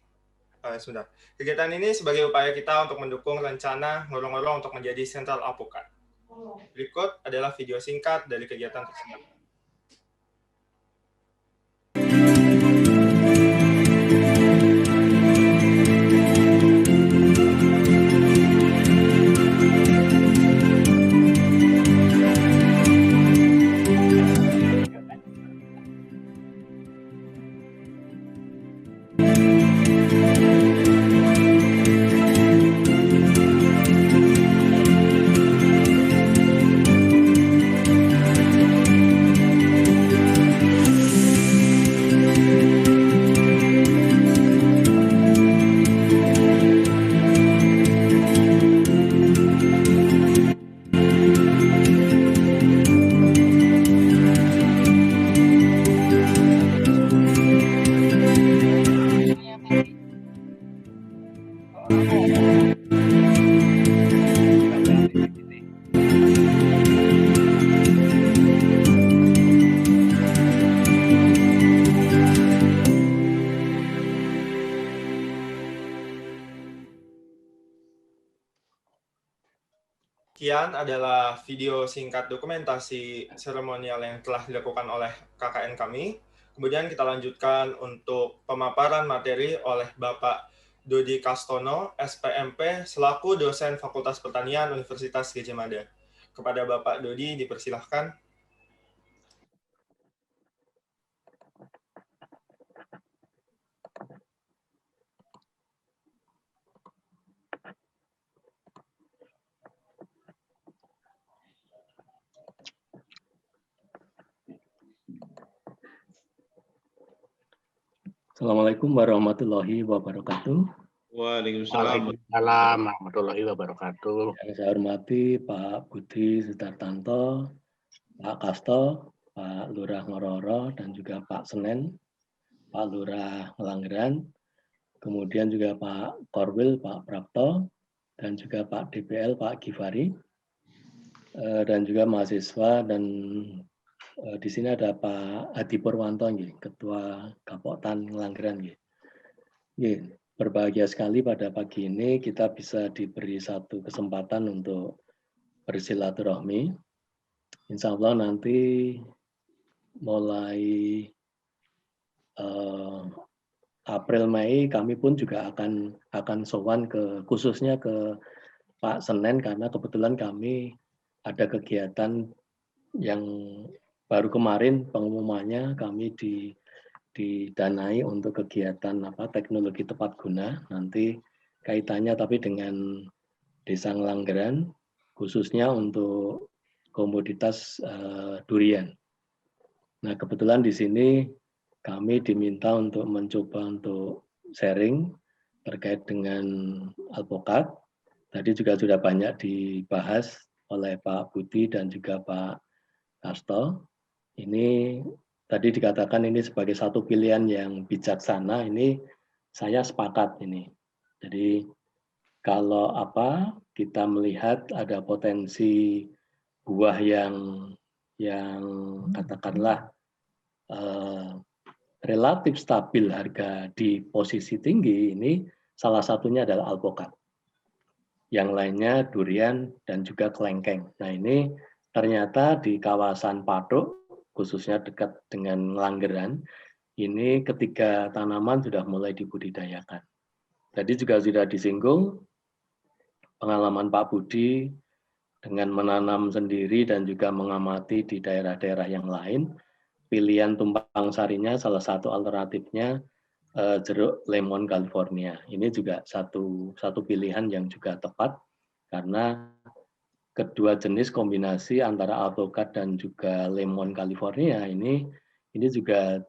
sebagai upaya kita untuk mendukung rencana Ngoro-Ngoro untuk menjadi sentral alpukat. Berikut adalah video singkat dari kegiatan tersebut. Sekian adalah video singkat dokumentasi seremonial yang telah dilakukan oleh KKN kami. Kemudian kita lanjutkan untuk pemaparan materi oleh Bapak Dodi Kastono, SPMP, selaku dosen Fakultas Pertanian Universitas Gadjah Mada. Kepada Bapak Dodi dipersilahkan. Assalamualaikum warahmatullahi wabarakatuh. Waalaikumsalam warahmatullahi wabarakatuh. Yang saya hormati Pak Budi Sudartanto, Pak Kasto, Pak Lurah Ngoro-Ngoro, dan juga Pak Senen, Pak Lurah Ngelanggeran, kemudian juga Pak Korwil, Pak Prapto, dan juga Pak DPL, Pak Givari, dan juga mahasiswa, dan di sini ada Pak Adi Purwanto, Ketua Kapoktan Ngelanggeran. Berbahagia sekali pada pagi ini kita bisa diberi satu kesempatan untuk bersilaturahmi. Insya Allah nanti mulai April Mei kami pun juga akan sowan khususnya ke Pak Senen, karena kebetulan kami ada kegiatan yang baru kemarin pengumumannya, kami didanai untuk kegiatan teknologi tepat guna, nanti kaitannya tapi dengan Desa Ngelanggeran, khususnya untuk komoditas durian. Nah, kebetulan di sini kami diminta untuk mencoba untuk sharing terkait dengan alpukat. Tadi juga sudah banyak dibahas oleh Pak Budi dan juga Pak Kasto. Ini tadi dikatakan ini sebagai satu pilihan yang bijaksana, ini saya sepakat ini. Jadi kalau kita melihat ada potensi buah yang katakanlah relatif stabil harga di posisi tinggi, ini salah satunya adalah alpukat. Yang lainnya durian dan juga kelengkeng. Nah ini ternyata di kawasan Patok, khususnya dekat dengan Langgeran, ini ketiga tanaman sudah mulai dibudidayakan. Tadi juga sudah disinggung pengalaman Pak Budi dengan menanam sendiri dan juga mengamati di daerah-daerah yang lain. Pilihan tumpang sarinya salah satu alternatifnya jeruk lemon California. Ini juga satu pilihan yang juga tepat karena kedua jenis kombinasi antara alpukat dan juga lemon California ini juga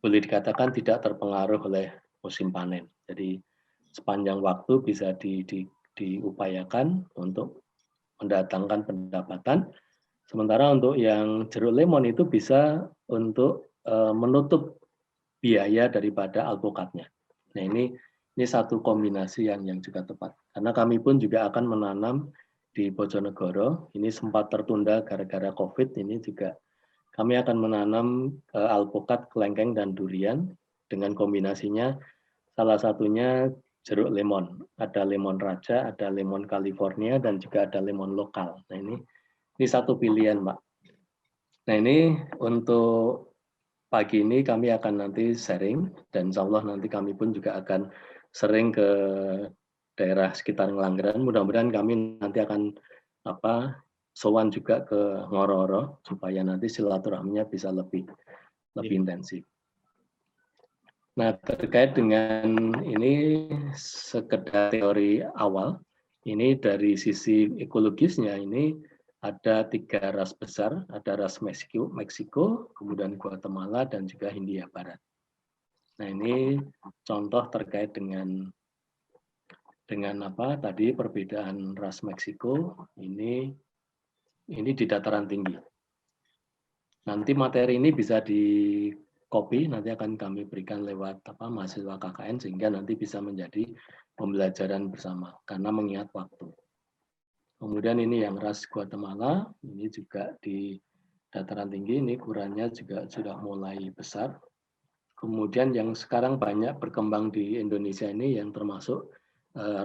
boleh dikatakan tidak terpengaruh oleh musim panen. Jadi sepanjang waktu bisa diupayakan untuk mendatangkan pendapatan. Sementara untuk yang jeruk lemon itu bisa untuk menutup biaya daripada alpukatnya. Nah ini satu kombinasi yang juga tepat. Karena kami pun juga akan menanam di Bojonegoro. Ini sempat tertunda gara-gara COVID. Ini juga kami akan menanam alpukat, kelengkeng, dan durian dengan kombinasinya. Salah satunya jeruk lemon. Ada lemon raja, ada lemon California, dan juga ada lemon lokal. Nah ini satu pilihan, Pak. Nah ini untuk pagi ini kami akan nanti sharing, dan insya Allah nanti kami pun juga akan sering ke daerah sekitar Langgeran. Mudah-mudahan kami nanti akan sowan juga ke Ngoro-Oro supaya nanti silaturahminya bisa lebih intensif. Nah terkait dengan ini sekedar teori awal, ini dari sisi ekologisnya ini ada 3 ras besar, ada ras Meksiko, kemudian Guatemala, dan juga Hindia Barat. Nah ini contoh terkait dengan tadi perbedaan ras Meksiko ini di dataran tinggi. Nanti materi ini bisa di copy, nanti akan kami berikan lewat mahasiswa KKN sehingga nanti bisa menjadi pembelajaran bersama karena mengingat waktu. Kemudian ini yang ras Guatemala, ini juga di dataran tinggi, ini ukurannya juga sudah mulai besar. Kemudian yang sekarang banyak berkembang di Indonesia ini yang termasuk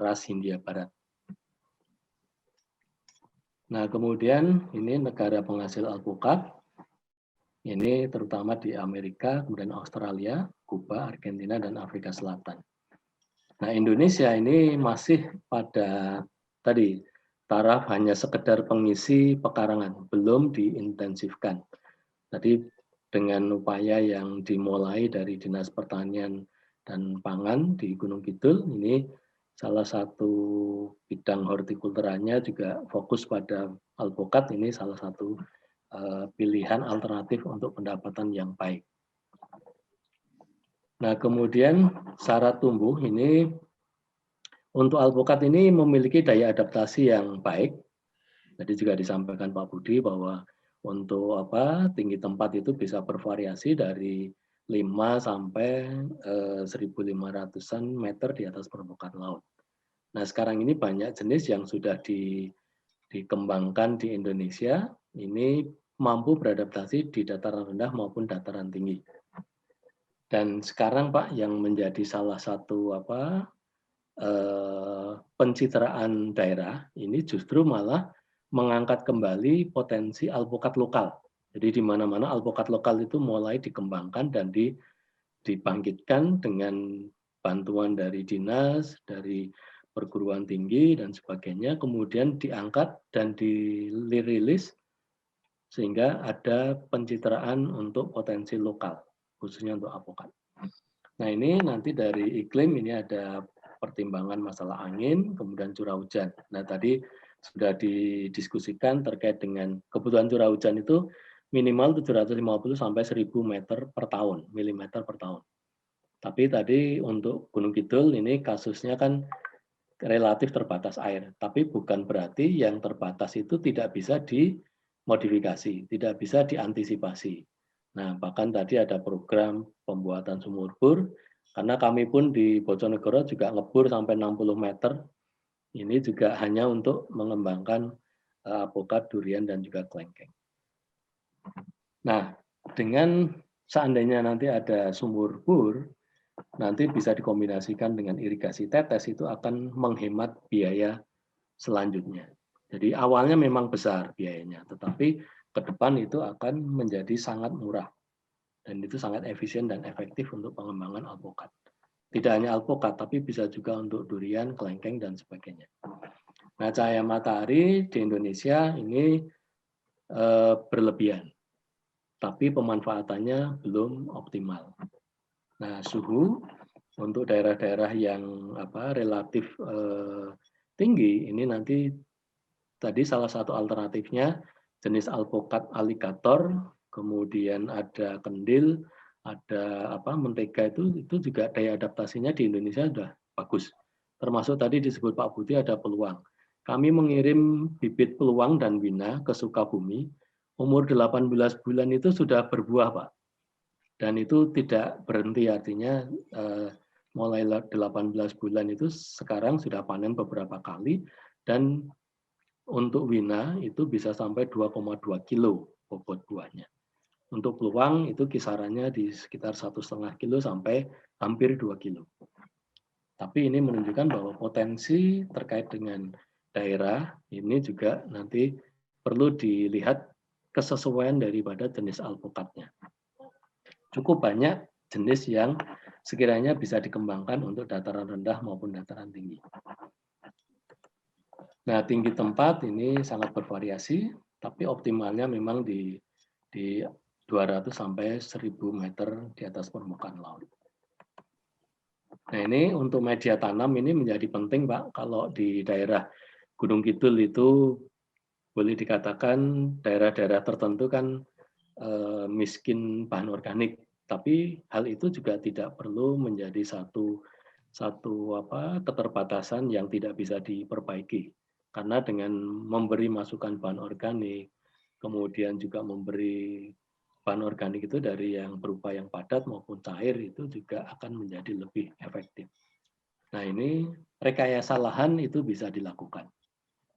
ras Hindia Barat. Nah kemudian ini negara penghasil alpukat, ini terutama di Amerika, kemudian Australia, Kuba, Argentina, dan Afrika Selatan. Nah Indonesia ini masih pada tadi, taraf hanya sekedar pengisi pekarangan, belum diintensifkan. Tadi dengan upaya yang dimulai dari Dinas Pertanian dan Pangan di Gunung Kidul, ini salah satu bidang hortikulturanya juga fokus pada alpukat, ini salah satu pilihan alternatif untuk pendapatan yang baik. Nah kemudian syarat tumbuh ini, untuk alpukat ini memiliki daya adaptasi yang baik. Tadi juga disampaikan Pak Budi bahwa untuk tinggi tempat itu bisa bervariasi dari 5 sampai 1.500-an meter di atas permukaan laut. Nah sekarang ini banyak jenis yang sudah dikembangkan di Indonesia, ini mampu beradaptasi di dataran rendah maupun dataran tinggi. Dan sekarang Pak yang menjadi salah satu pencitraan daerah ini justru malah mengangkat kembali potensi alpukat lokal. Jadi di mana-mana alpukat lokal itu mulai dikembangkan dan dibangkitkan dengan bantuan dari dinas, dari perguruan tinggi dan sebagainya, kemudian diangkat dan dirilis sehingga ada pencitraan untuk potensi lokal, khususnya untuk alpukat. Nah ini nanti dari iklim ini ada pertimbangan masalah angin, kemudian curah hujan. Nah tadi sudah didiskusikan terkait dengan kebutuhan curah hujan itu minimal 750 sampai 1000 meter per tahun, milimeter per tahun. Tapi tadi untuk Gunung Kidul ini kasusnya kan relatif terbatas air, tapi bukan berarti yang terbatas itu tidak bisa dimodifikasi, tidak bisa diantisipasi. Nah, bahkan tadi ada program pembuatan sumur bor, karena kami pun di Bojonegoro juga ngebor sampai 60 meter. Ini juga hanya untuk mengembangkan alpukat, durian, dan juga kelengkeng. Nah, dengan seandainya nanti ada sumur bor, nanti bisa dikombinasikan dengan irigasi tetes, itu akan menghemat biaya selanjutnya. Jadi awalnya memang besar biayanya, tetapi ke depan itu akan menjadi sangat murah. Dan itu sangat efisien dan efektif untuk pengembangan alpukat. Tidak hanya alpukat, tapi bisa juga untuk durian, kelengkeng, dan sebagainya. Nah, cahaya matahari di Indonesia ini berlebihan, tapi pemanfaatannya belum optimal. Nah, suhu untuk daerah-daerah yang relatif tinggi, ini nanti tadi salah satu alternatifnya jenis alpukat alligator, kemudian ada kendil, ada mentega, itu juga daya adaptasinya di Indonesia sudah bagus. Termasuk tadi disebut Pak Budi ada peluang. Kami mengirim bibit peluang dan wina ke Sukabumi, umur 18 bulan itu sudah berbuah, Pak. Dan itu tidak berhenti, artinya mulai 18 bulan itu sekarang sudah panen beberapa kali, dan untuk wina itu bisa sampai 2,2 kilo bobot buahnya. Untuk peluang itu kisarannya di sekitar 1,5 kilo sampai hampir 2 kilo. Tapi ini menunjukkan bahwa potensi terkait dengan daerah ini juga nanti perlu dilihat kesesuaian daripada jenis alpukatnya. Cukup banyak jenis yang sekiranya bisa dikembangkan untuk dataran rendah maupun dataran tinggi. Nah, tinggi tempat ini sangat bervariasi, tapi optimalnya memang di 200 sampai 1000 meter di atas permukaan laut. Nah, ini untuk media tanam ini menjadi penting, Pak. Kalau di daerah Gunung Kidul itu boleh dikatakan daerah-daerah tertentu kan miskin bahan organik, tapi hal itu juga tidak perlu menjadi satu keterbatasan yang tidak bisa diperbaiki. Karena dengan memberi masukan bahan organik, kemudian juga memberi bahan organik itu dari yang berupa yang padat maupun cair, itu juga akan menjadi lebih efektif. Nah, ini rekayasa lahan itu bisa dilakukan.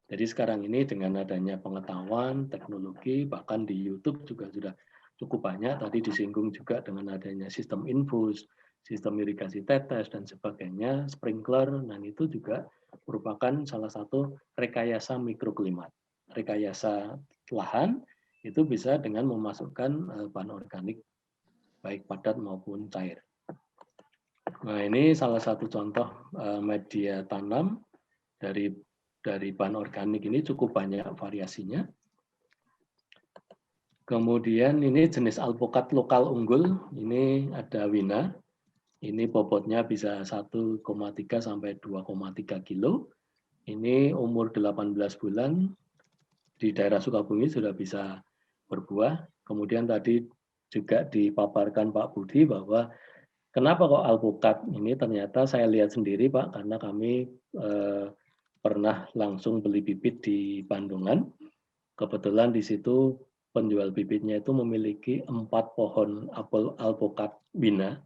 Jadi sekarang ini dengan adanya pengetahuan, teknologi, bahkan di YouTube juga sudah cukup banyak, tadi disinggung juga dengan adanya sistem infus, sistem irigasi tetes, dan sebagainya, sprinkler, dan itu juga merupakan salah satu rekayasa mikroklimat. Rekayasa lahan itu bisa dengan memasukkan bahan organik, baik padat maupun cair. Nah, ini salah satu contoh media tanam dari bahan organik ini cukup banyak variasinya. Kemudian ini jenis alpukat lokal unggul, ini ada wina. Ini bobotnya bisa 1,3 sampai 2,3 kilo. Ini umur 18 bulan, di daerah Sukabumi sudah bisa berbuah. Kemudian tadi juga dipaparkan Pak Budi bahwa kenapa kok alpukat ini, ternyata saya lihat sendiri, Pak, karena kami pernah langsung beli bibit di Bandungan. Kebetulan di situ penjual bibitnya itu memiliki 4 pohon apel alpukat wina.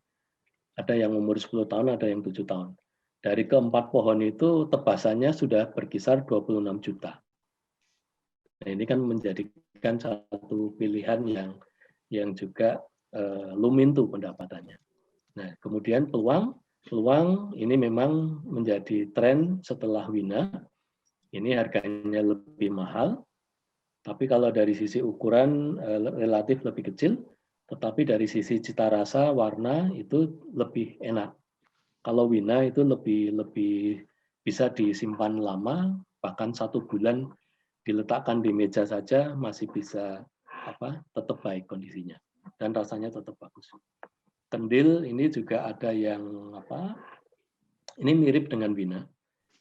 Ada yang umur 10 tahun, ada yang 7 tahun. Dari keempat pohon itu tebasannya sudah berkisar 26 juta. Nah, ini kan menjadikan satu pilihan yang juga lumintu pendapatannya. Nah, kemudian peluang ini memang menjadi tren setelah wina. Ini harganya lebih mahal, tapi kalau dari sisi ukuran relatif lebih kecil, tetapi dari sisi cita rasa, warna itu lebih enak. Kalau wina itu lebih bisa disimpan lama, bahkan 1 bulan diletakkan di meja saja masih bisa tetap baik kondisinya dan rasanya tetap bagus. Kendil ini juga ada yang ini mirip dengan wina.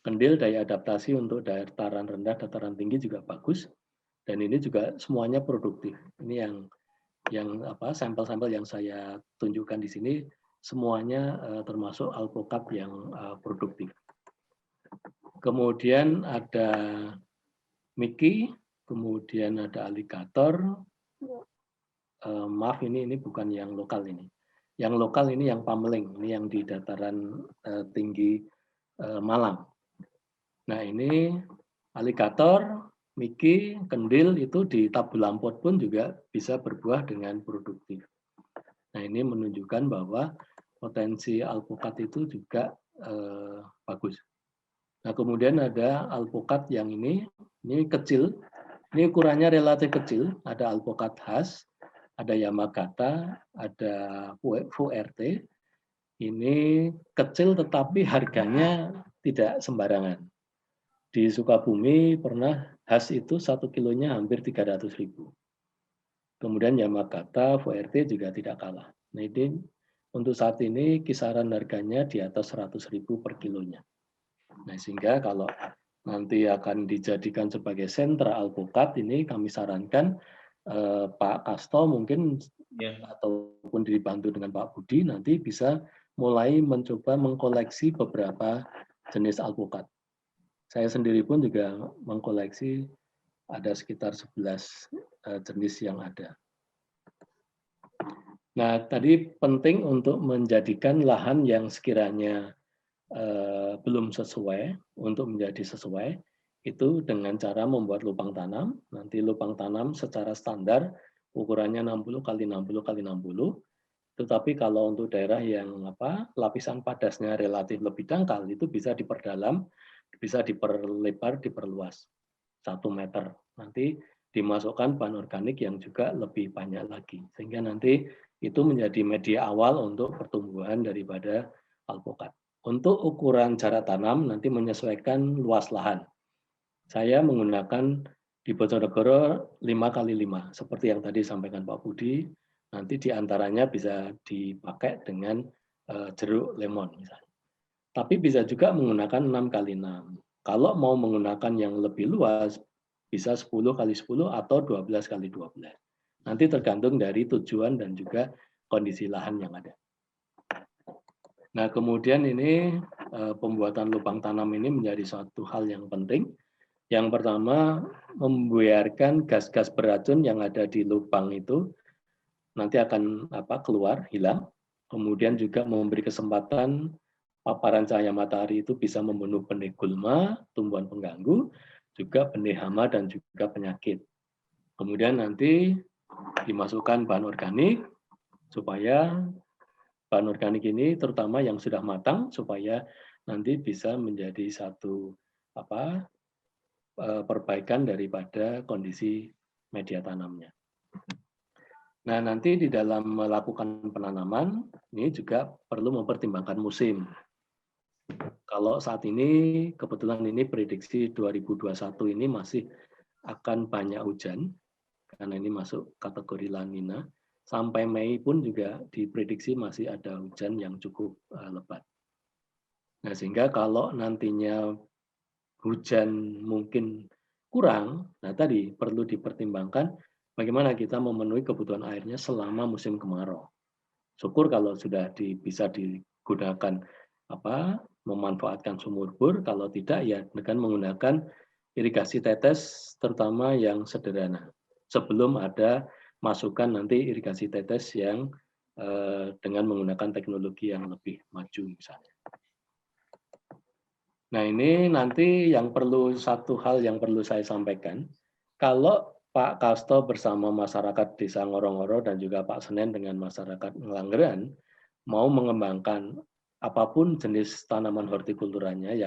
Kendil daya adaptasi untuk dataran rendah, dataran tinggi juga bagus, dan ini juga semuanya produktif. Ini yang sampel-sampel yang saya tunjukkan di sini semuanya termasuk alpukat yang produktif. Kemudian ada Mickey, kemudian ada alligator, maaf ini bukan yang lokal ini. Yang lokal ini yang Pameling, ini yang di dataran tinggi Malang. Nah ini alligator, miki, kendil itu di Tabu Lampot pun juga bisa berbuah dengan produktif. Nah ini menunjukkan bahwa potensi alpukat itu juga bagus. Nah kemudian ada alpukat yang ini kecil, ini ukurannya relatif kecil, ada alpukat khas, ada Yamagata, ada VRT. Ini kecil tetapi harganya tidak sembarangan. Di Sukabumi pernah khas itu 1 kilonya hampir 300.000. Kemudian Yamagata, VRT juga tidak kalah. Nah ini untuk saat ini kisaran harganya di atas 100.000 per kilonya. Nah sehingga kalau nanti akan dijadikan sebagai sentra alpukat ini kami sarankan Pak Kasto mungkin ataupun dibantu dengan Pak Budi nanti bisa mulai mencoba mengkoleksi beberapa jenis alpukat. Saya sendiri pun juga mengkoleksi ada sekitar 11 jenis yang ada. Nah, tadi penting untuk menjadikan lahan yang sekiranya belum sesuai untuk menjadi sesuai itu dengan cara membuat lubang tanam. Nanti lubang tanam secara standar ukurannya 60 kali 60 kali 60. Tetapi kalau untuk daerah yang lapisan padasnya relatif lebih dangkal itu bisa diperdalam, bisa diperlebar, diperluas 1 meter. Nanti dimasukkan bahan organik yang juga lebih banyak lagi. Sehingga nanti itu menjadi media awal untuk pertumbuhan daripada alpukat. Untuk ukuran jarak tanam nanti menyesuaikan luas lahan. Saya menggunakan di Bojonegoro 5 kali 5 seperti yang tadi sampaikan Pak Budi. Nanti diantaranya bisa dipakai dengan jeruk lemon misalnya. Tapi bisa juga menggunakan 6 kali 6. Kalau mau menggunakan yang lebih luas bisa 10 kali 10 atau 12 kali 12. Nanti tergantung dari tujuan dan juga kondisi lahan yang ada. Nah, kemudian ini pembuatan lubang tanam ini menjadi suatu hal yang penting. Yang pertama, membiarkan gas-gas beracun yang ada di lubang itu nanti akan keluar, hilang. Kemudian juga memberi kesempatan paparan cahaya matahari itu bisa membunuh benih gulma, tumbuhan pengganggu, juga benih hama dan juga penyakit. Kemudian nanti dimasukkan bahan organik supaya bahan organik ini terutama yang sudah matang supaya nanti bisa menjadi satu perbaikan daripada kondisi media tanamnya. Nah, nanti di dalam melakukan penanaman ini juga perlu mempertimbangkan musim. Kalau saat ini kebetulan ini prediksi 2021 ini masih akan banyak hujan karena ini masuk kategori La Nina. Sampai Mei pun juga diprediksi masih ada hujan yang cukup lebat. Nah, sehingga kalau nantinya hujan mungkin kurang, nah tadi perlu dipertimbangkan bagaimana kita memenuhi kebutuhan airnya selama musim kemarau. Syukur kalau sudah bisa digunakan memanfaatkan sumur bor, kalau tidak ya dengan menggunakan irigasi tetes terutama yang sederhana. Sebelum ada masukan nanti irigasi tetes yang dengan menggunakan teknologi yang lebih maju misalnya. Nah ini nanti satu hal yang perlu saya sampaikan, kalau Pak Kasto bersama masyarakat Desa Ngoro-Ngoro dan juga Pak Senen dengan masyarakat Ngelanggeran mau mengembangkan apapun jenis tanaman hortikulturanya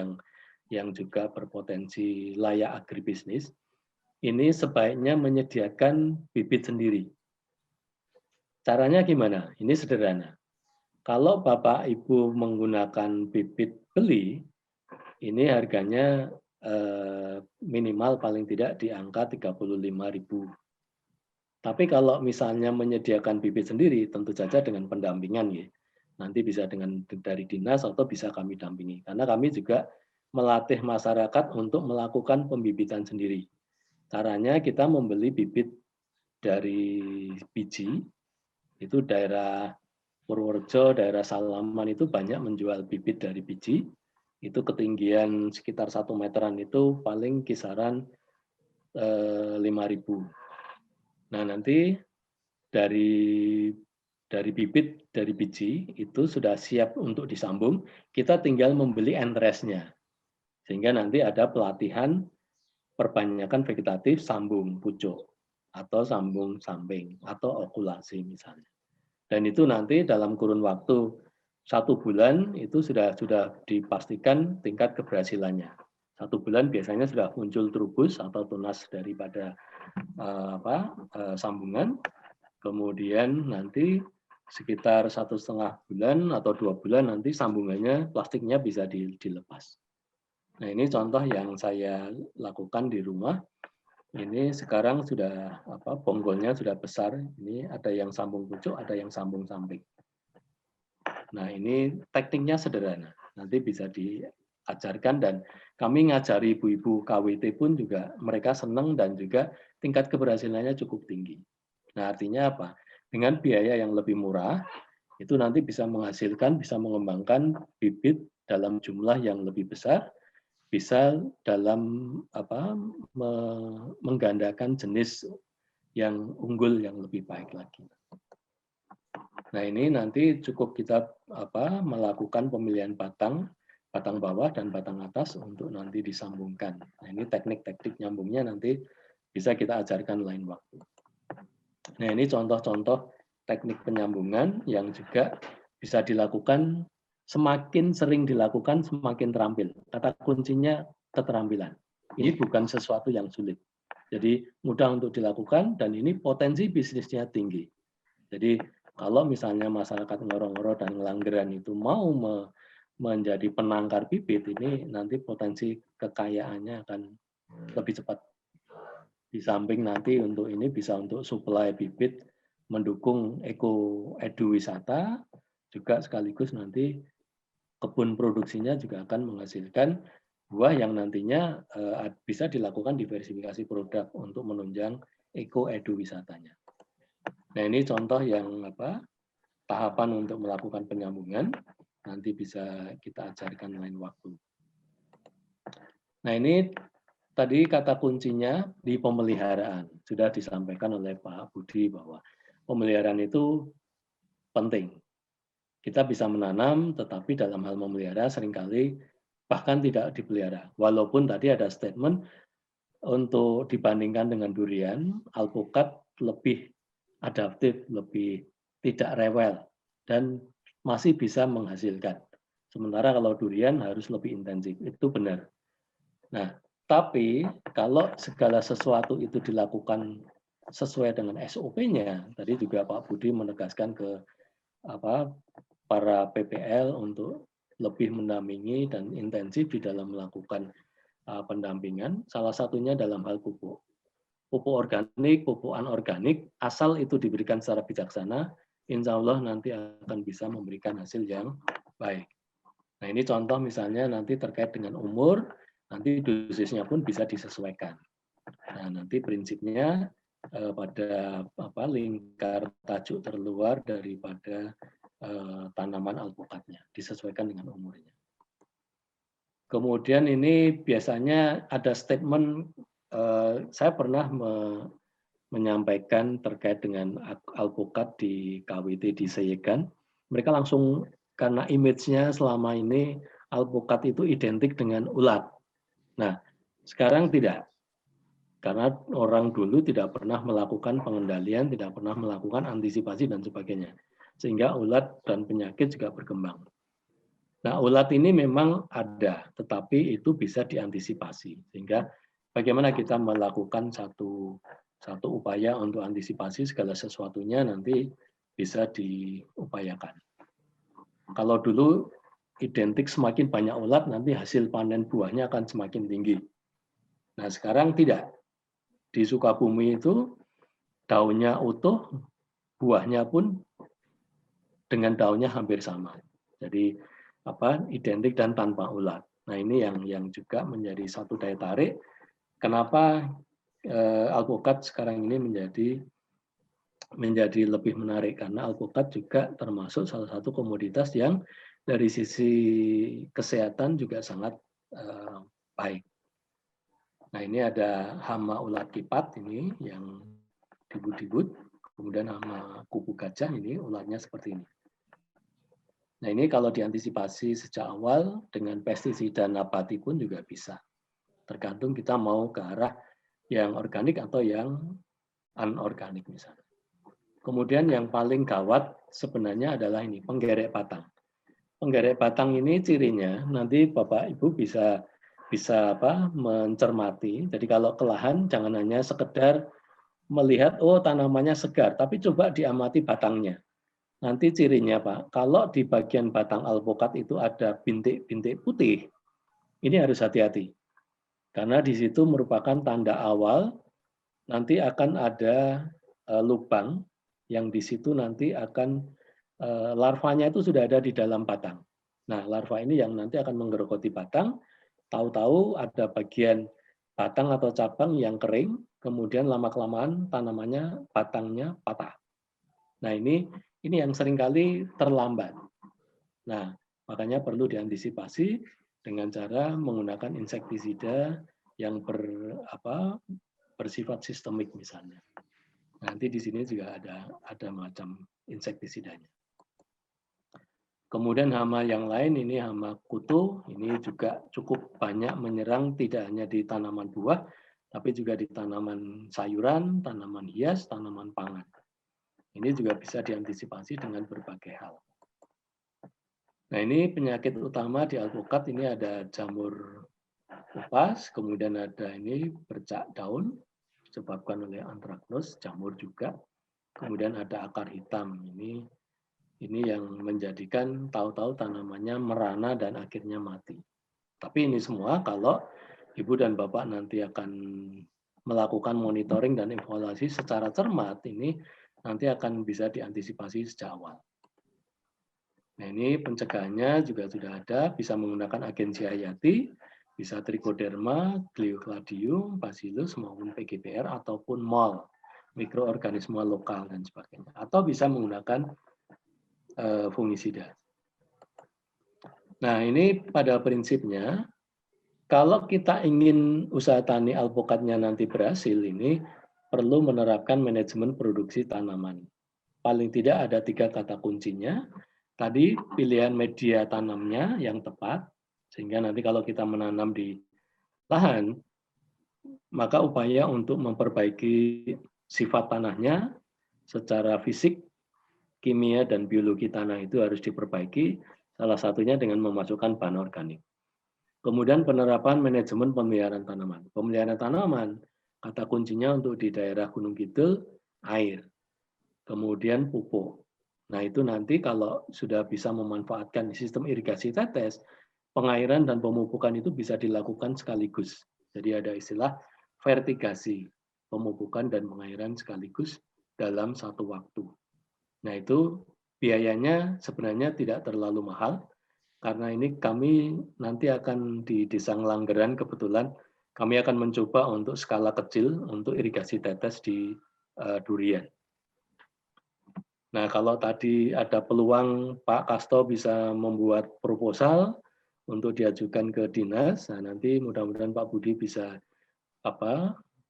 yang juga berpotensi layak agribisnis, ini sebaiknya menyediakan bibit sendiri. Caranya gimana? Ini sederhana. Kalau Bapak Ibu menggunakan bibit beli, ini harganya minimal paling tidak di angka 35.000. Tapi kalau misalnya menyediakan bibit sendiri, tentu saja dengan pendampingan ya. Nanti bisa dari dinas atau bisa kami dampingi. Karena kami juga melatih masyarakat untuk melakukan pembibitan sendiri. Caranya kita membeli bibit dari biji, itu daerah Purworejo, daerah Salaman itu banyak menjual bibit dari biji. Itu ketinggian sekitar 1 meteran itu paling kisaran 5.000. Nah nanti dari bibit, dari biji itu sudah siap untuk disambung, kita tinggal membeli entrestnya. Sehingga nanti ada pelatihan perbanyakan vegetatif sambung pucuk atau sambung samping atau okulasi misalnya. Dan itu nanti dalam kurun waktu 1 bulan itu sudah dipastikan tingkat keberhasilannya. 1 bulan biasanya sudah muncul trubus atau tunas daripada sambungan. Kemudian nanti sekitar 1,5 bulan atau 2 bulan nanti sambungannya, plastiknya bisa dilepas. Nah, ini contoh yang saya lakukan di rumah. Ini sekarang sudah bonggolnya sudah besar. Ini ada yang sambung pucuk, ada yang sambung samping. Nah, ini tekniknya sederhana. Nanti bisa diajarkan dan kami ngajari ibu-ibu KWT pun juga mereka senang dan juga tingkat keberhasilannya cukup tinggi. Nah, artinya apa? Dengan biaya yang lebih murah, itu nanti bisa menghasilkan, bisa mengembangkan bibit dalam jumlah yang lebih besar, bisa dalam menggandakan jenis yang unggul yang lebih baik lagi. Nah, ini nanti cukup kita melakukan pemilihan batang bawah dan batang atas untuk nanti disambungkan. Nah, ini teknik-teknik nyambungnya nanti bisa kita ajarkan lain waktu. Nah, ini contoh-contoh teknik penyambungan yang juga bisa dilakukan, semakin sering dilakukan semakin terampil. Kata kuncinya keterampilan. Ini bukan sesuatu yang sulit. Jadi mudah untuk dilakukan dan ini potensi bisnisnya tinggi. Jadi kalau misalnya masyarakat Ngoro-Ngoro dan Ngelanggeran itu mau menjadi penangkar bibit, ini nanti potensi kekayaannya akan lebih cepat. Di samping nanti untuk ini bisa untuk supply bibit, mendukung edu-wisata, juga sekaligus nanti kebun produksinya juga akan menghasilkan buah yang nantinya bisa dilakukan diversifikasi produk untuk menunjang edu-wisatanya. Nah, ini contoh yang tahapan untuk melakukan penyambungan, nanti bisa kita ajarkan lain waktu. Nah, ini tadi kata kuncinya di pemeliharaan. Sudah disampaikan oleh Pak Budi bahwa pemeliharaan itu penting. Kita bisa menanam, tetapi dalam hal memelihara seringkali bahkan tidak dipelihara. Walaupun tadi ada statement untuk dibandingkan dengan durian, alpukat lebih adaptif, lebih tidak rewel, dan masih bisa menghasilkan. Sementara kalau durian harus lebih intensif, itu benar. Nah, tapi kalau segala sesuatu itu dilakukan sesuai dengan SOP-nya, tadi juga Pak Budi menegaskan ke para PPL untuk lebih mendampingi dan intensif di dalam melakukan pendampingan, salah satunya dalam hal pupuk. Pupuk organik, pupuk anorganik, asal itu diberikan secara bijaksana, insya Allah nanti akan bisa memberikan hasil yang baik. Nah, ini contoh misalnya nanti terkait dengan umur, nanti dosisnya pun bisa disesuaikan. Nah, nanti prinsipnya pada lingkar tajuk terluar daripada tanaman alpukatnya, disesuaikan dengan umurnya. Kemudian ini biasanya ada statement, saya pernah menyampaikan terkait dengan alpukat di KWT di Seyegan, mereka langsung karena image-nya selama ini alpukat itu identik dengan ulat. Nah, sekarang tidak. Karena orang dulu tidak pernah melakukan pengendalian, tidak pernah melakukan antisipasi dan sebagainya. Sehingga ulat dan penyakit juga berkembang. Nah, ulat ini memang ada, tetapi itu bisa diantisipasi. Sehingga bagaimana kita melakukan satu upaya untuk antisipasi segala sesuatunya nanti bisa diupayakan. Kalau dulu identik semakin banyak ulat, nanti hasil panen buahnya akan semakin tinggi. Nah, sekarang tidak. Di Sukabumi itu daunnya utuh, buahnya pun dengan daunnya hampir sama. Jadi identik dan tanpa ulat. Nah, ini yang juga menjadi satu daya tarik. Kenapa alpukat sekarang ini menjadi lebih menarik, karena alpukat juga termasuk salah satu komoditas yang dari sisi kesehatan juga sangat baik. Nah, ini ada hama ulat kipat ini yang dibut-dibut. Kemudian hama kuku gajah ini ularnya seperti ini. Nah ini kalau diantisipasi sejak awal dengan pestisida nabati pun juga bisa. Tergantung kita mau ke arah yang organik atau yang anorganik misalnya. Kemudian yang paling gawat sebenarnya adalah ini, penggerek batang. Penggerek batang ini cirinya nanti Bapak Ibu bisa mencermati. Jadi kalau ke lahan jangan hanya sekedar melihat oh tanamannya segar, tapi coba diamati batangnya. Nanti cirinya Pak, kalau di bagian batang alpukat itu ada bintik-bintik putih, ini harus hati-hati. Karena di situ merupakan tanda awal nanti akan ada lubang yang di situ nanti akan larvanya itu sudah ada di dalam batang. Nah, larva ini yang nanti akan menggerogoti batang, tahu-tahu ada bagian batang atau cabang yang kering, kemudian lama-kelamaan tanamannya, batangnya patah. Nah, ini yang seringkali terlambat. Nah, makanya perlu diantisipasi dengan cara menggunakan insektisida yang bersifat sistemik misalnya. Nanti di sini juga ada macam insektisidanya. Kemudian hama yang lain ini hama kutu, ini juga cukup banyak menyerang tidak hanya di tanaman buah, tapi juga di tanaman sayuran, tanaman hias, tanaman pangan. Ini juga bisa diantisipasi dengan berbagai hal. Nah ini penyakit utama di alpukat, ini ada jamur upas, kemudian ada ini bercak daun, disebabkan oleh antraknus, jamur juga. Kemudian ada akar hitam, ini yang menjadikan tahu-tahu tanamannya merana dan akhirnya mati. Tapi ini semua kalau Ibu dan Bapak nanti akan melakukan monitoring dan evaluasi secara cermat, ini nanti akan bisa diantisipasi sejak awal. Nah ini pencegahannya juga sudah ada, bisa menggunakan agensi hayati, bisa Trichoderma, Gliocladium, Bacillus maupun PGPR ataupun MOL, mikroorganisme lokal dan sebagainya. Atau bisa menggunakan fungisida. Nah ini pada prinsipnya, kalau kita ingin usaha tani alpukatnya nanti berhasil, ini perlu menerapkan manajemen produksi tanaman. Paling tidak ada 3 kata kuncinya. Tadi pilihan media tanamnya yang tepat, sehingga nanti kalau kita menanam di lahan, maka upaya untuk memperbaiki sifat tanahnya secara fisik, kimia, dan biologi tanah itu harus diperbaiki, salah satunya dengan memasukkan bahan organik. Kemudian penerapan manajemen pemeliharaan tanaman. Pemeliharaan tanaman, kata kuncinya untuk di daerah Gunung Kidul, air. Kemudian pupuk. Nah itu nanti kalau sudah bisa memanfaatkan sistem irigasi tetes, pengairan dan pemupukan itu bisa dilakukan sekaligus. Jadi ada istilah vertigasi, pemupukan dan pengairan sekaligus dalam satu waktu. Nah itu biayanya sebenarnya tidak terlalu mahal, karena ini kami nanti akan di Desa Ngelanggeran kebetulan kami akan mencoba untuk skala kecil untuk irigasi tetes di durian. Nah kalau tadi ada peluang Pak Kasto bisa membuat proposal untuk diajukan ke dinas, nah nanti mudah-mudahan Pak Budi bisa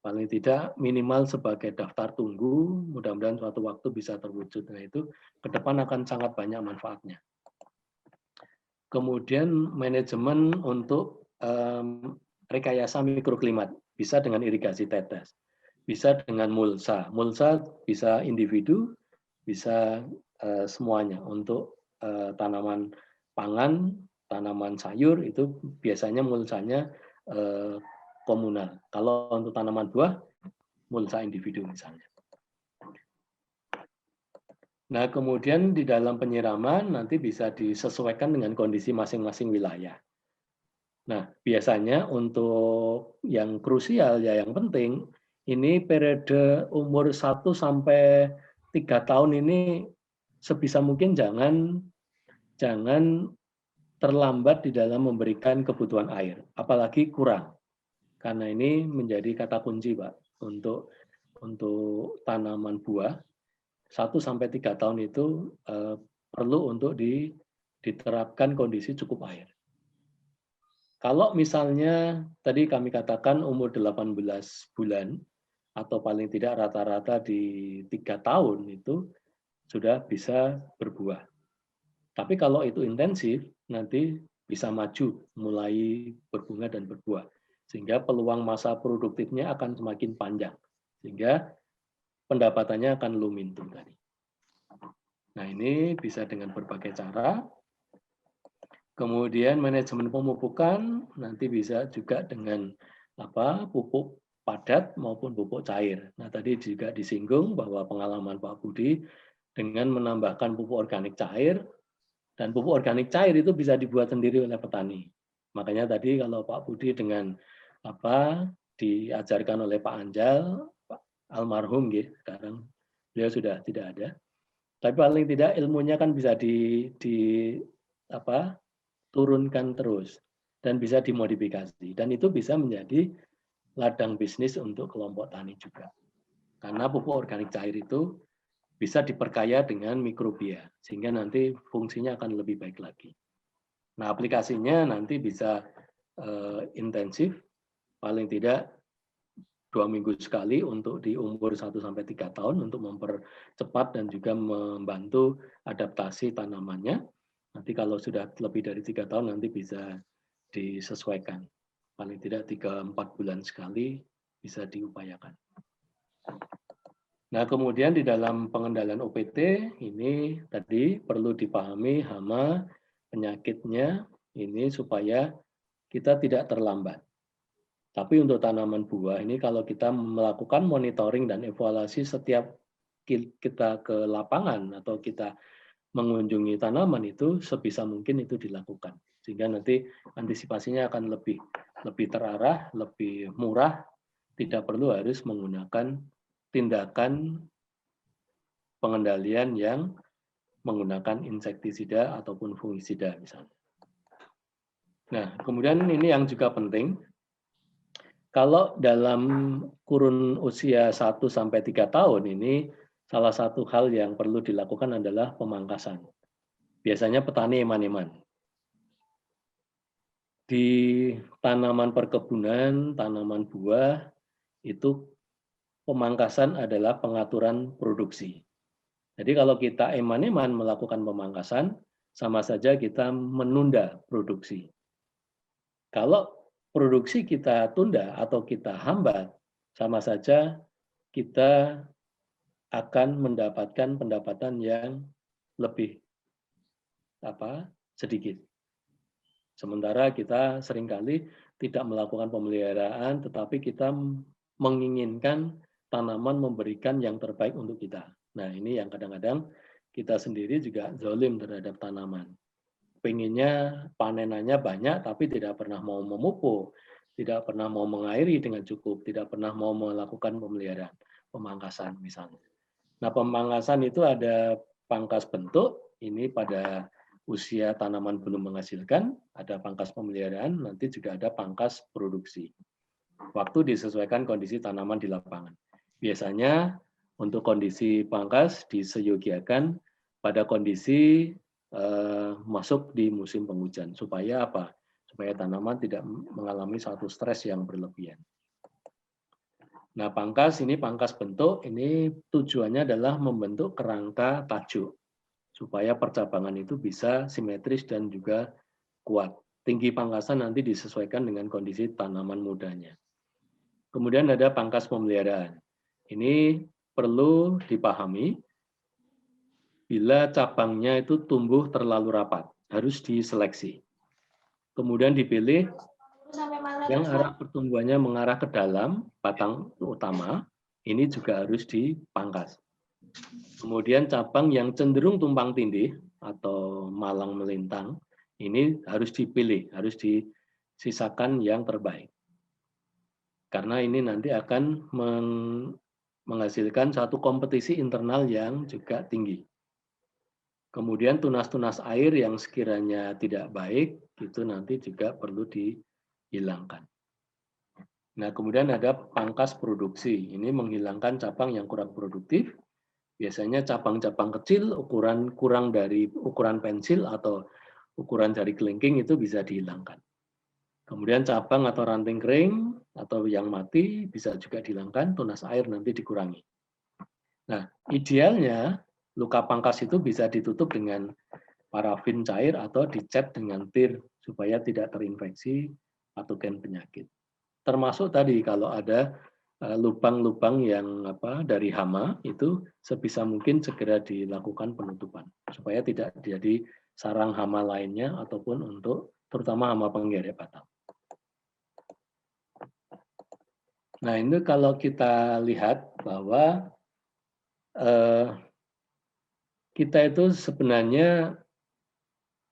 paling tidak minimal sebagai daftar tunggu, mudah-mudahan suatu waktu bisa terwujud. Nah itu ke depan akan sangat banyak manfaatnya. Kemudian manajemen untuk rekayasa mikroklimat, bisa dengan irigasi tetes, bisa dengan mulsa. Mulsa bisa individu, bisa semuanya. Untuk tanaman pangan, tanaman sayur, itu biasanya mulsanya komunal. Kalau untuk tanaman buah, mulsa individu misalnya. Nah, kemudian di dalam penyiraman nanti bisa disesuaikan dengan kondisi masing-masing wilayah. Nah, biasanya untuk yang krusial, ya yang penting, ini periode umur 1 sampai 3 tahun ini sebisa mungkin jangan terlambat di dalam memberikan kebutuhan air, apalagi kurang. Karena ini menjadi kata kunci, Pak, untuk tanaman buah. 1 sampai 3 tahun itu perlu untuk diterapkan kondisi cukup air. Kalau misalnya tadi kami katakan umur 18 bulan atau paling tidak rata-rata di 3 tahun itu sudah bisa berbuah. Tapi kalau itu intensif, nanti bisa maju, mulai berbunga dan berbuah. Sehingga peluang masa produktifnya akan semakin panjang. Sehingga pendapatannya akan lumintum tadi. Nah, ini bisa dengan berbagai cara. Kemudian manajemen pemupukan nanti bisa juga dengan pupuk padat maupun pupuk cair. Nah, tadi juga disinggung bahwa pengalaman Pak Budi dengan menambahkan pupuk organik cair, dan pupuk organik cair itu bisa dibuat sendiri oleh petani. Makanya tadi kalau Pak Budi dengan diajarkan oleh Pak Anjal, Pak almarhum gitu, sekarang beliau sudah tidak ada. Tapi paling tidak ilmunya kan bisa turunkan terus dan bisa dimodifikasi, dan itu bisa menjadi ladang bisnis untuk kelompok tani juga. Karena pupuk organik cair itu bisa diperkaya dengan mikrobia, sehingga nanti fungsinya akan lebih baik lagi. Nah, aplikasinya nanti bisa intensif, paling tidak 2 minggu sekali untuk di umur 1-3 tahun untuk mempercepat dan juga membantu adaptasi tanamannya. Nanti kalau sudah lebih dari 3 tahun nanti bisa disesuaikan. Paling tidak 3-4 bulan sekali bisa diupayakan. Nah, kemudian di dalam pengendalian OPT ini tadi perlu dipahami hama, penyakitnya ini supaya kita tidak terlambat. Tapi untuk tanaman buah ini kalau kita melakukan monitoring dan evaluasi setiap kita ke lapangan atau kita mengunjungi tanaman itu sebisa mungkin itu dilakukan. Sehingga nanti antisipasinya akan lebih terarah, lebih murah, tidak perlu harus menggunakan tindakan pengendalian yang menggunakan insektisida ataupun fungisida misalnya. Nah, kemudian ini yang juga penting, kalau dalam kurun usia 1-3 tahun ini, salah satu hal yang perlu dilakukan adalah pemangkasan. Biasanya petani eman-eman. Di tanaman perkebunan, tanaman buah, itu pemangkasan adalah pengaturan produksi. Jadi kalau kita eman-eman melakukan pemangkasan, sama saja kita menunda produksi. Kalau produksi kita tunda atau kita hambat, sama saja kita akan mendapatkan pendapatan yang lebih sedikit. Sementara kita seringkali tidak melakukan pemeliharaan, tetapi kita menginginkan tanaman memberikan yang terbaik untuk kita. Nah, ini yang kadang-kadang kita sendiri juga zalim terhadap tanaman. Pengennya panenannya banyak, tapi tidak pernah mau memupuk, tidak pernah mau mengairi dengan cukup, tidak pernah mau melakukan pemeliharaan, pemangkasan misalnya. Nah, pemangkasan itu ada pangkas bentuk, ini pada usia tanaman belum menghasilkan, ada pangkas pemeliharaan, nanti juga ada pangkas produksi. Waktu disesuaikan kondisi tanaman di lapangan. Biasanya untuk kondisi pangkas diseyogiakan pada kondisi masuk di musim penghujan. Supaya apa? Supaya tanaman tidak mengalami suatu stres yang berlebihan. Nah, pangkas ini pangkas bentuk, ini tujuannya adalah membentuk kerangka tajuk. Supaya percabangan itu bisa simetris dan juga kuat. Tinggi pangkasan nanti disesuaikan dengan kondisi tanaman mudanya. Kemudian ada pangkas pemeliharaan. Ini perlu dipahami, bila cabangnya itu tumbuh terlalu rapat, harus diseleksi. Kemudian dipilih yang arah pertumbuhannya mengarah ke dalam, batang utama, ini juga harus dipangkas. Kemudian cabang yang cenderung tumpang tindih atau malang melintang, ini harus dipilih, harus disisakan yang terbaik. Karena ini nanti akan menghasilkan satu kompetisi internal yang juga tinggi. Kemudian tunas-tunas air yang sekiranya tidak baik, itu nanti juga perlu dihilangkan. Nah, kemudian ada pangkas produksi. Ini menghilangkan cabang yang kurang produktif. Biasanya cabang-cabang kecil, ukuran kurang dari ukuran pensil atau ukuran jari kelingking itu bisa dihilangkan. Kemudian cabang atau ranting kering atau yang mati bisa juga dihilangkan, tunas air nanti dikurangi. Nah, idealnya luka pangkas itu bisa ditutup dengan parafin cair atau dicat dengan tir supaya tidak terinfeksi patogen penyakit. Termasuk tadi kalau ada lubang-lubang yang dari hama itu sebisa mungkin segera dilakukan penutupan supaya tidak jadi sarang hama lainnya ataupun untuk terutama hama penggeret batang. Nah, ini kalau kita lihat bahwa kita itu sebenarnya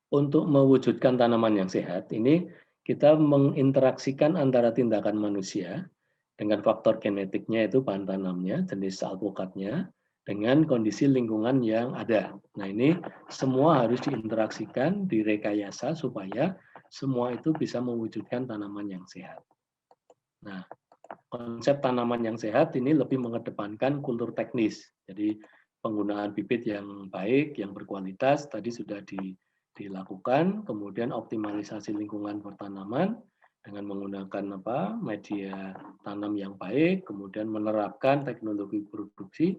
untuk mewujudkan tanaman yang sehat, ini kita menginteraksikan antara tindakan manusia dengan faktor genetiknya itu bahan tanamnya, jenis alpukatnya, dengan kondisi lingkungan yang ada. Nah, ini semua harus diinteraksikan, direkayasa supaya semua itu bisa mewujudkan tanaman yang sehat. Nah, konsep tanaman yang sehat ini lebih mengedepankan kultur teknis. Jadi penggunaan bibit yang baik, yang berkualitas tadi sudah dilakukan, kemudian optimalisasi lingkungan pertanaman dengan menggunakan media tanam yang baik, kemudian menerapkan teknologi produksi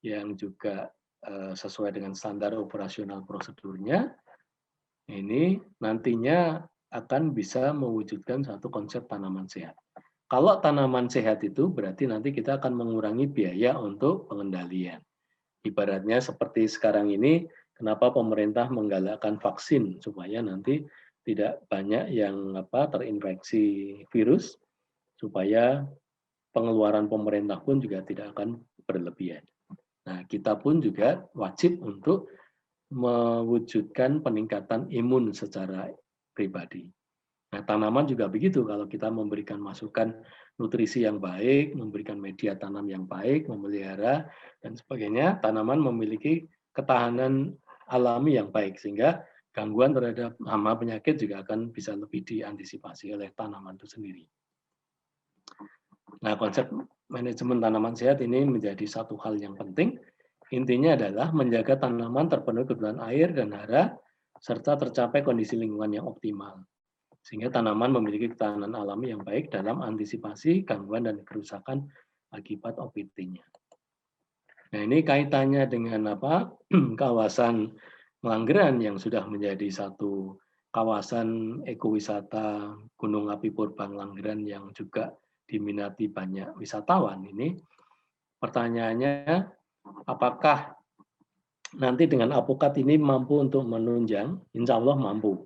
yang juga sesuai dengan standar operasional prosedurnya. Ini nantinya akan bisa mewujudkan satu konsep tanaman sehat. Kalau tanaman sehat itu berarti nanti kita akan mengurangi biaya untuk pengendalian. Ibaratnya seperti sekarang ini, kenapa pemerintah menggalakkan vaksin supaya nanti tidak banyak yang terinfeksi virus, supaya pengeluaran pemerintah pun juga tidak akan berlebihan. Nah, kita pun juga wajib untuk mewujudkan peningkatan imun secara pribadi. Nah, tanaman juga begitu, kalau kita memberikan masukan nutrisi yang baik, memberikan media tanam yang baik, memelihara, dan sebagainya, tanaman memiliki ketahanan alami yang baik, sehingga gangguan terhadap hama penyakit juga akan bisa lebih diantisipasi oleh tanaman itu sendiri. Nah, konsep manajemen tanaman sehat ini menjadi satu hal yang penting. Intinya adalah menjaga tanaman terpenuhi kebutuhan air dan hara, serta tercapai kondisi lingkungan yang optimal. Sehingga tanaman memiliki ketahanan alami yang baik dalam antisipasi gangguan dan kerusakan akibat OPT-nya. Nah, ini kaitannya dengan kawasan Melanggeran yang sudah menjadi satu kawasan ekowisata Gunung Api Purba Langgeran yang juga diminati banyak wisatawan. Ini pertanyaannya, apakah nanti dengan alpukat ini mampu untuk menunjang? Insya Allah mampu.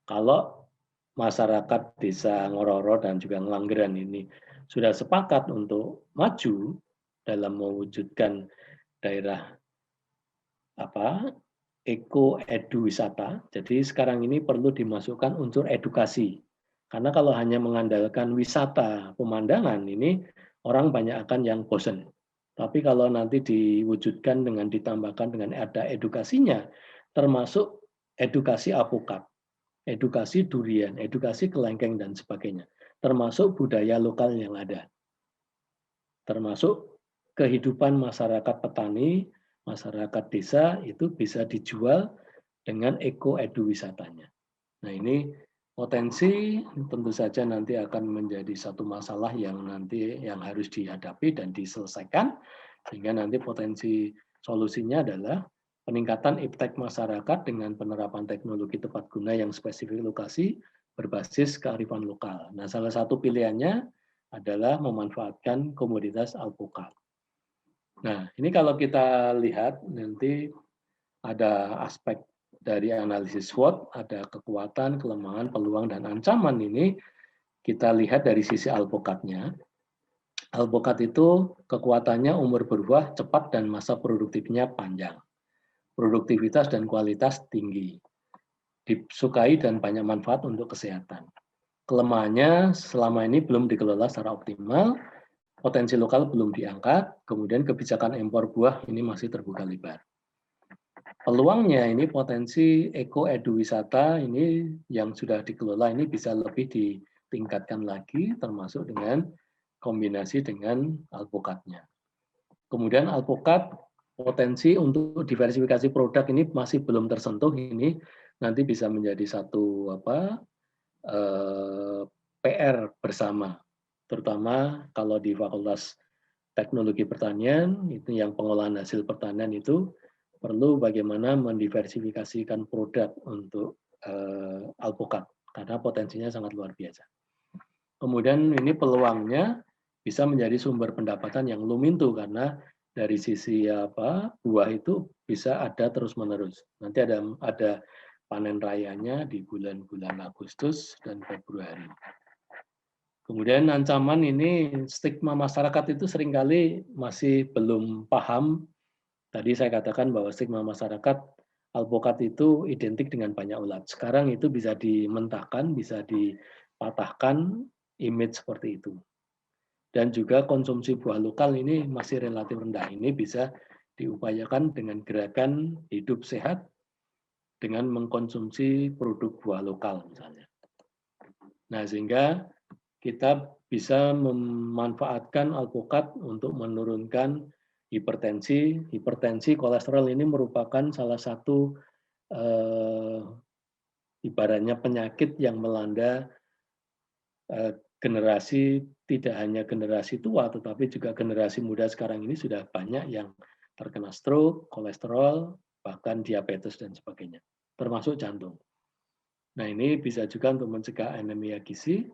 Kalau masyarakat desa Ngororo dan juga Ngelanggeran ini sudah sepakat untuk maju dalam mewujudkan daerah eko-edu wisata. Jadi sekarang ini perlu dimasukkan unsur edukasi. Karena kalau hanya mengandalkan wisata pemandangan ini orang banyak akan yang bosan. Tapi kalau nanti diwujudkan dengan ditambahkan dengan ada edukasinya, termasuk edukasi alpukat, edukasi durian, edukasi kelengkeng, dan sebagainya. Termasuk budaya lokal yang ada. Termasuk kehidupan masyarakat petani, masyarakat desa itu bisa dijual dengan eko-edu wisatanya. Nah, ini potensi tentu saja nanti akan menjadi satu masalah yang harus dihadapi dan diselesaikan, sehingga nanti potensi solusinya adalah peningkatan iptek masyarakat dengan penerapan teknologi tepat guna yang spesifik lokasi berbasis kearifan lokal. Nah, salah satu pilihannya adalah memanfaatkan komoditas alpukat. Nah, ini kalau kita lihat nanti ada aspek dari analisis SWOT, ada kekuatan, kelemahan, peluang, dan ancaman. Ini kita lihat dari sisi alpukatnya. Alpukat itu kekuatannya umur berbuah cepat dan masa produktifnya panjang. Produktivitas dan kualitas tinggi, disukai dan banyak manfaat untuk kesehatan. Kelemahannya selama ini belum dikelola secara optimal, potensi lokal belum diangkat, kemudian kebijakan impor buah ini masih terbuka lebar. Peluangnya ini potensi eko-edu wisata ini yang sudah dikelola ini bisa lebih ditingkatkan lagi, termasuk dengan kombinasi dengan alpukatnya. Kemudian alpukat potensi untuk diversifikasi produk ini masih belum tersentuh, ini nanti bisa menjadi satu PR bersama, terutama kalau di Fakultas Teknologi Pertanian, itu yang pengolahan hasil pertanian itu perlu bagaimana mendiversifikasikan produk untuk alpukat, karena potensinya sangat luar biasa. Kemudian ini peluangnya bisa menjadi sumber pendapatan yang lumintu, karena dari sisi buah itu bisa ada terus-menerus. Nanti ada panen rayanya di bulan-bulan Agustus dan Februari. Kemudian ancaman ini, stigma masyarakat itu seringkali masih belum paham. Tadi saya katakan bahwa stigma masyarakat alpukat itu identik dengan banyak ulat. Sekarang itu bisa dimentahkan, bisa dipatahkan image seperti itu. Dan juga konsumsi buah lokal ini masih relatif rendah. Ini bisa diupayakan dengan gerakan hidup sehat dengan mengkonsumsi produk buah lokal misalnya. Nah, sehingga kita bisa memanfaatkan alpukat untuk menurunkan hipertensi. Hipertensi, kolesterol ini merupakan salah satu ibaratnya penyakit yang melanda generasi, tidak hanya generasi tua, tetapi juga generasi muda sekarang ini sudah banyak yang terkena stroke, kolesterol, bahkan diabetes dan sebagainya, termasuk jantung. Nah, ini bisa juga untuk mencegah anemia gizi,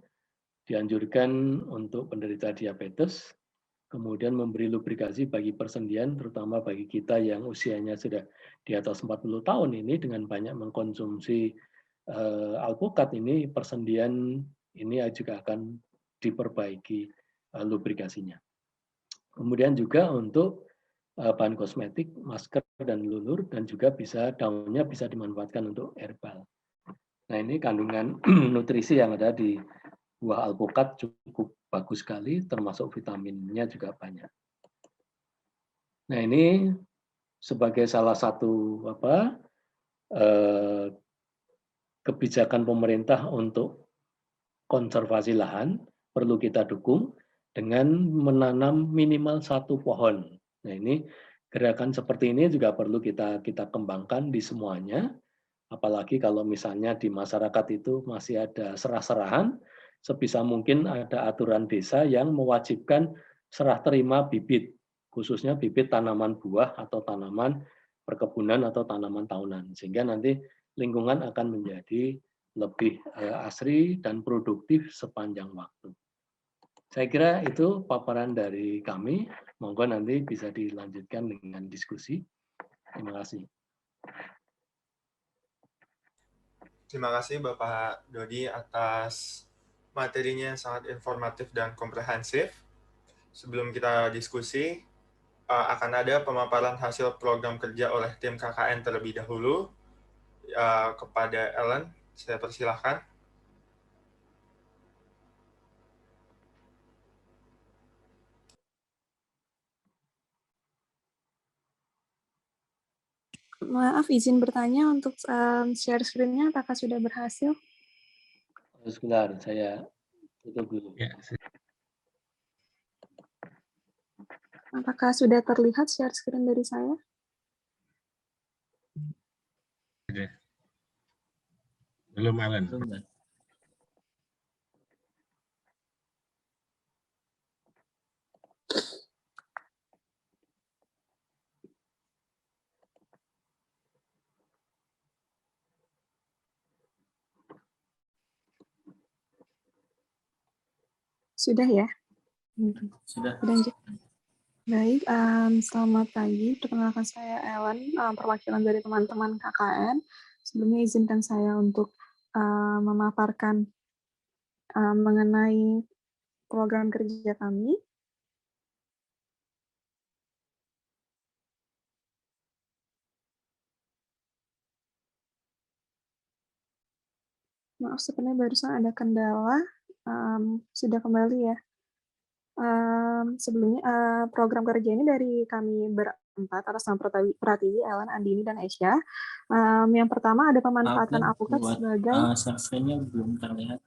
dianjurkan untuk penderita diabetes, kemudian memberi lubrikasi bagi persendian, terutama bagi kita yang usianya sudah di atas 40 tahun ini, dengan banyak mengkonsumsi alpukat ini, persendian ini juga akan diperbaiki lubrikasinya. Kemudian juga untuk bahan kosmetik, masker dan lulur, dan juga daunnya bisa dimanfaatkan untuk herbal. Nah, ini kandungan nutrisi yang ada di buah alpukat cukup bagus sekali, termasuk vitaminnya juga banyak. Nah, ini sebagai salah satu kebijakan pemerintah untuk konservasi lahan, perlu kita dukung dengan menanam minimal 1 pohon. Nah, ini gerakan seperti ini juga perlu kita kembangkan di semuanya, apalagi kalau misalnya di masyarakat itu masih ada serah-serahan, sebisa mungkin ada aturan desa yang mewajibkan serah terima bibit, khususnya bibit tanaman buah atau tanaman perkebunan atau tanaman tahunan, sehingga nanti lingkungan akan menjadi lebih asri dan produktif sepanjang waktu. Saya kira itu paparan dari kami, monggo nanti bisa dilanjutkan dengan diskusi. Terima kasih. Terima kasih Bapak Dodi atas materinya yang sangat informatif dan komprehensif. Sebelum kita diskusi, akan ada pemaparan hasil program kerja oleh tim KKN terlebih dahulu. Kepada Ellen, saya persilahkan. Maaf, izin bertanya untuk share screen-nya apakah sudah berhasil? Sebentar, saya tutup dulu. Ya, Apakah sudah terlihat share screen dari saya? belum, Alan. Sudah ya? Sudah. Baik, selamat pagi. Perkenalkan saya Ellen, perwakilan dari teman-teman KKN. Sebelumnya izinkan saya untuk memaparkan mengenai program kerja kami. Maaf, sebenarnya barusan ada kendala. Sudah kembali ya. Sebelumnya program kerja ini dari kami berempat atas nama Pratiwi, Ellen, Andini, dan Esya. Yang pertama ada pemanfaatan alpukat sebagai Servernya belum terlihat.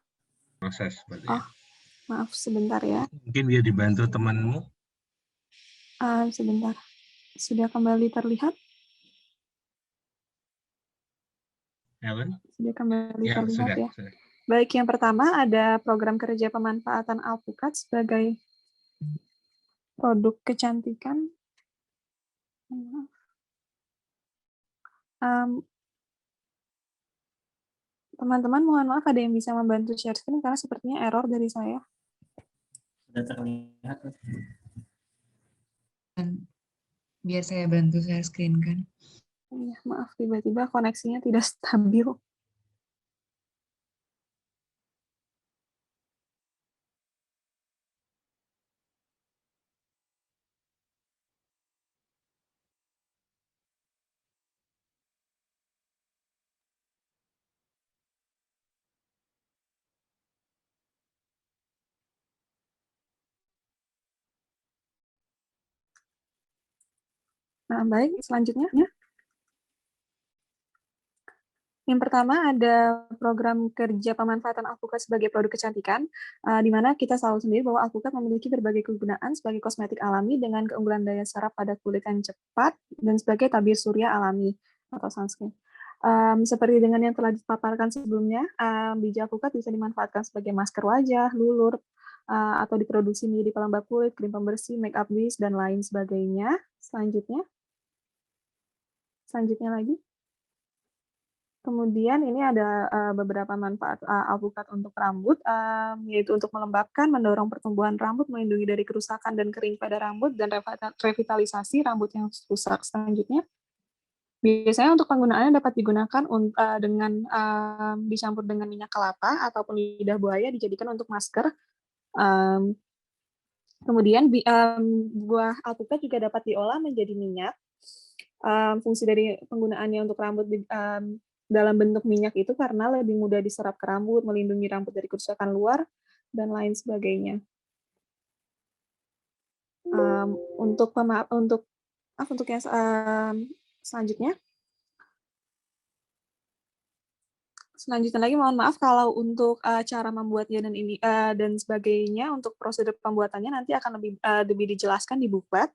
Proses. Oh, maaf sebentar ya. Mungkin dia dibantu temanmu. Sebentar. Sudah kembali terlihat? Ellen? Sudah kembali Ya, terlihat sudah. ya. Baik, yang pertama ada program kerja pemanfaatan alpukat sebagai produk kecantikan. Teman-teman, mohon maaf ada yang bisa membantu share screen karena sepertinya error dari saya. Sudah terlihat. Biar saya bantu share screen kan. Iya, maaf tiba-tiba koneksinya tidak stabil. Nah, baik, selanjutnya. Yang pertama ada program kerja pemanfaatan alpukat sebagai produk kecantikan, di mana kita tahu sendiri bahwa alpukat memiliki berbagai kegunaan sebagai kosmetik alami dengan keunggulan daya serap pada kulit yang cepat dan sebagai tabir surya alami atau sunscreen. Seperti dengan yang telah dipaparkan sebelumnya, biji alpukat bisa dimanfaatkan sebagai masker wajah, lulur, atau diproduksi menjadi pelembab kulit, krim pembersih, make up base, dan lain sebagainya. Selanjutnya lagi. Kemudian ini ada beberapa manfaat alpukat untuk rambut, yaitu untuk melembabkan, mendorong pertumbuhan rambut, melindungi dari kerusakan dan kering pada rambut, dan revitalisasi rambut yang rusak. Selanjutnya, biasanya untuk penggunaannya dapat digunakan dengan dicampur dengan minyak kelapa ataupun lidah buaya dijadikan untuk masker. Kemudian buah alpukat juga dapat diolah menjadi minyak. Fungsi dari penggunaannya untuk rambut dalam bentuk minyak itu karena lebih mudah diserap ke rambut, melindungi rambut dari kerusakan luar, dan lain sebagainya. Untuk yang selanjutnya lagi, mohon maaf kalau untuk cara membuatnya dan sebagainya, untuk prosedur pembuatannya nanti akan lebih dijelaskan di buklet.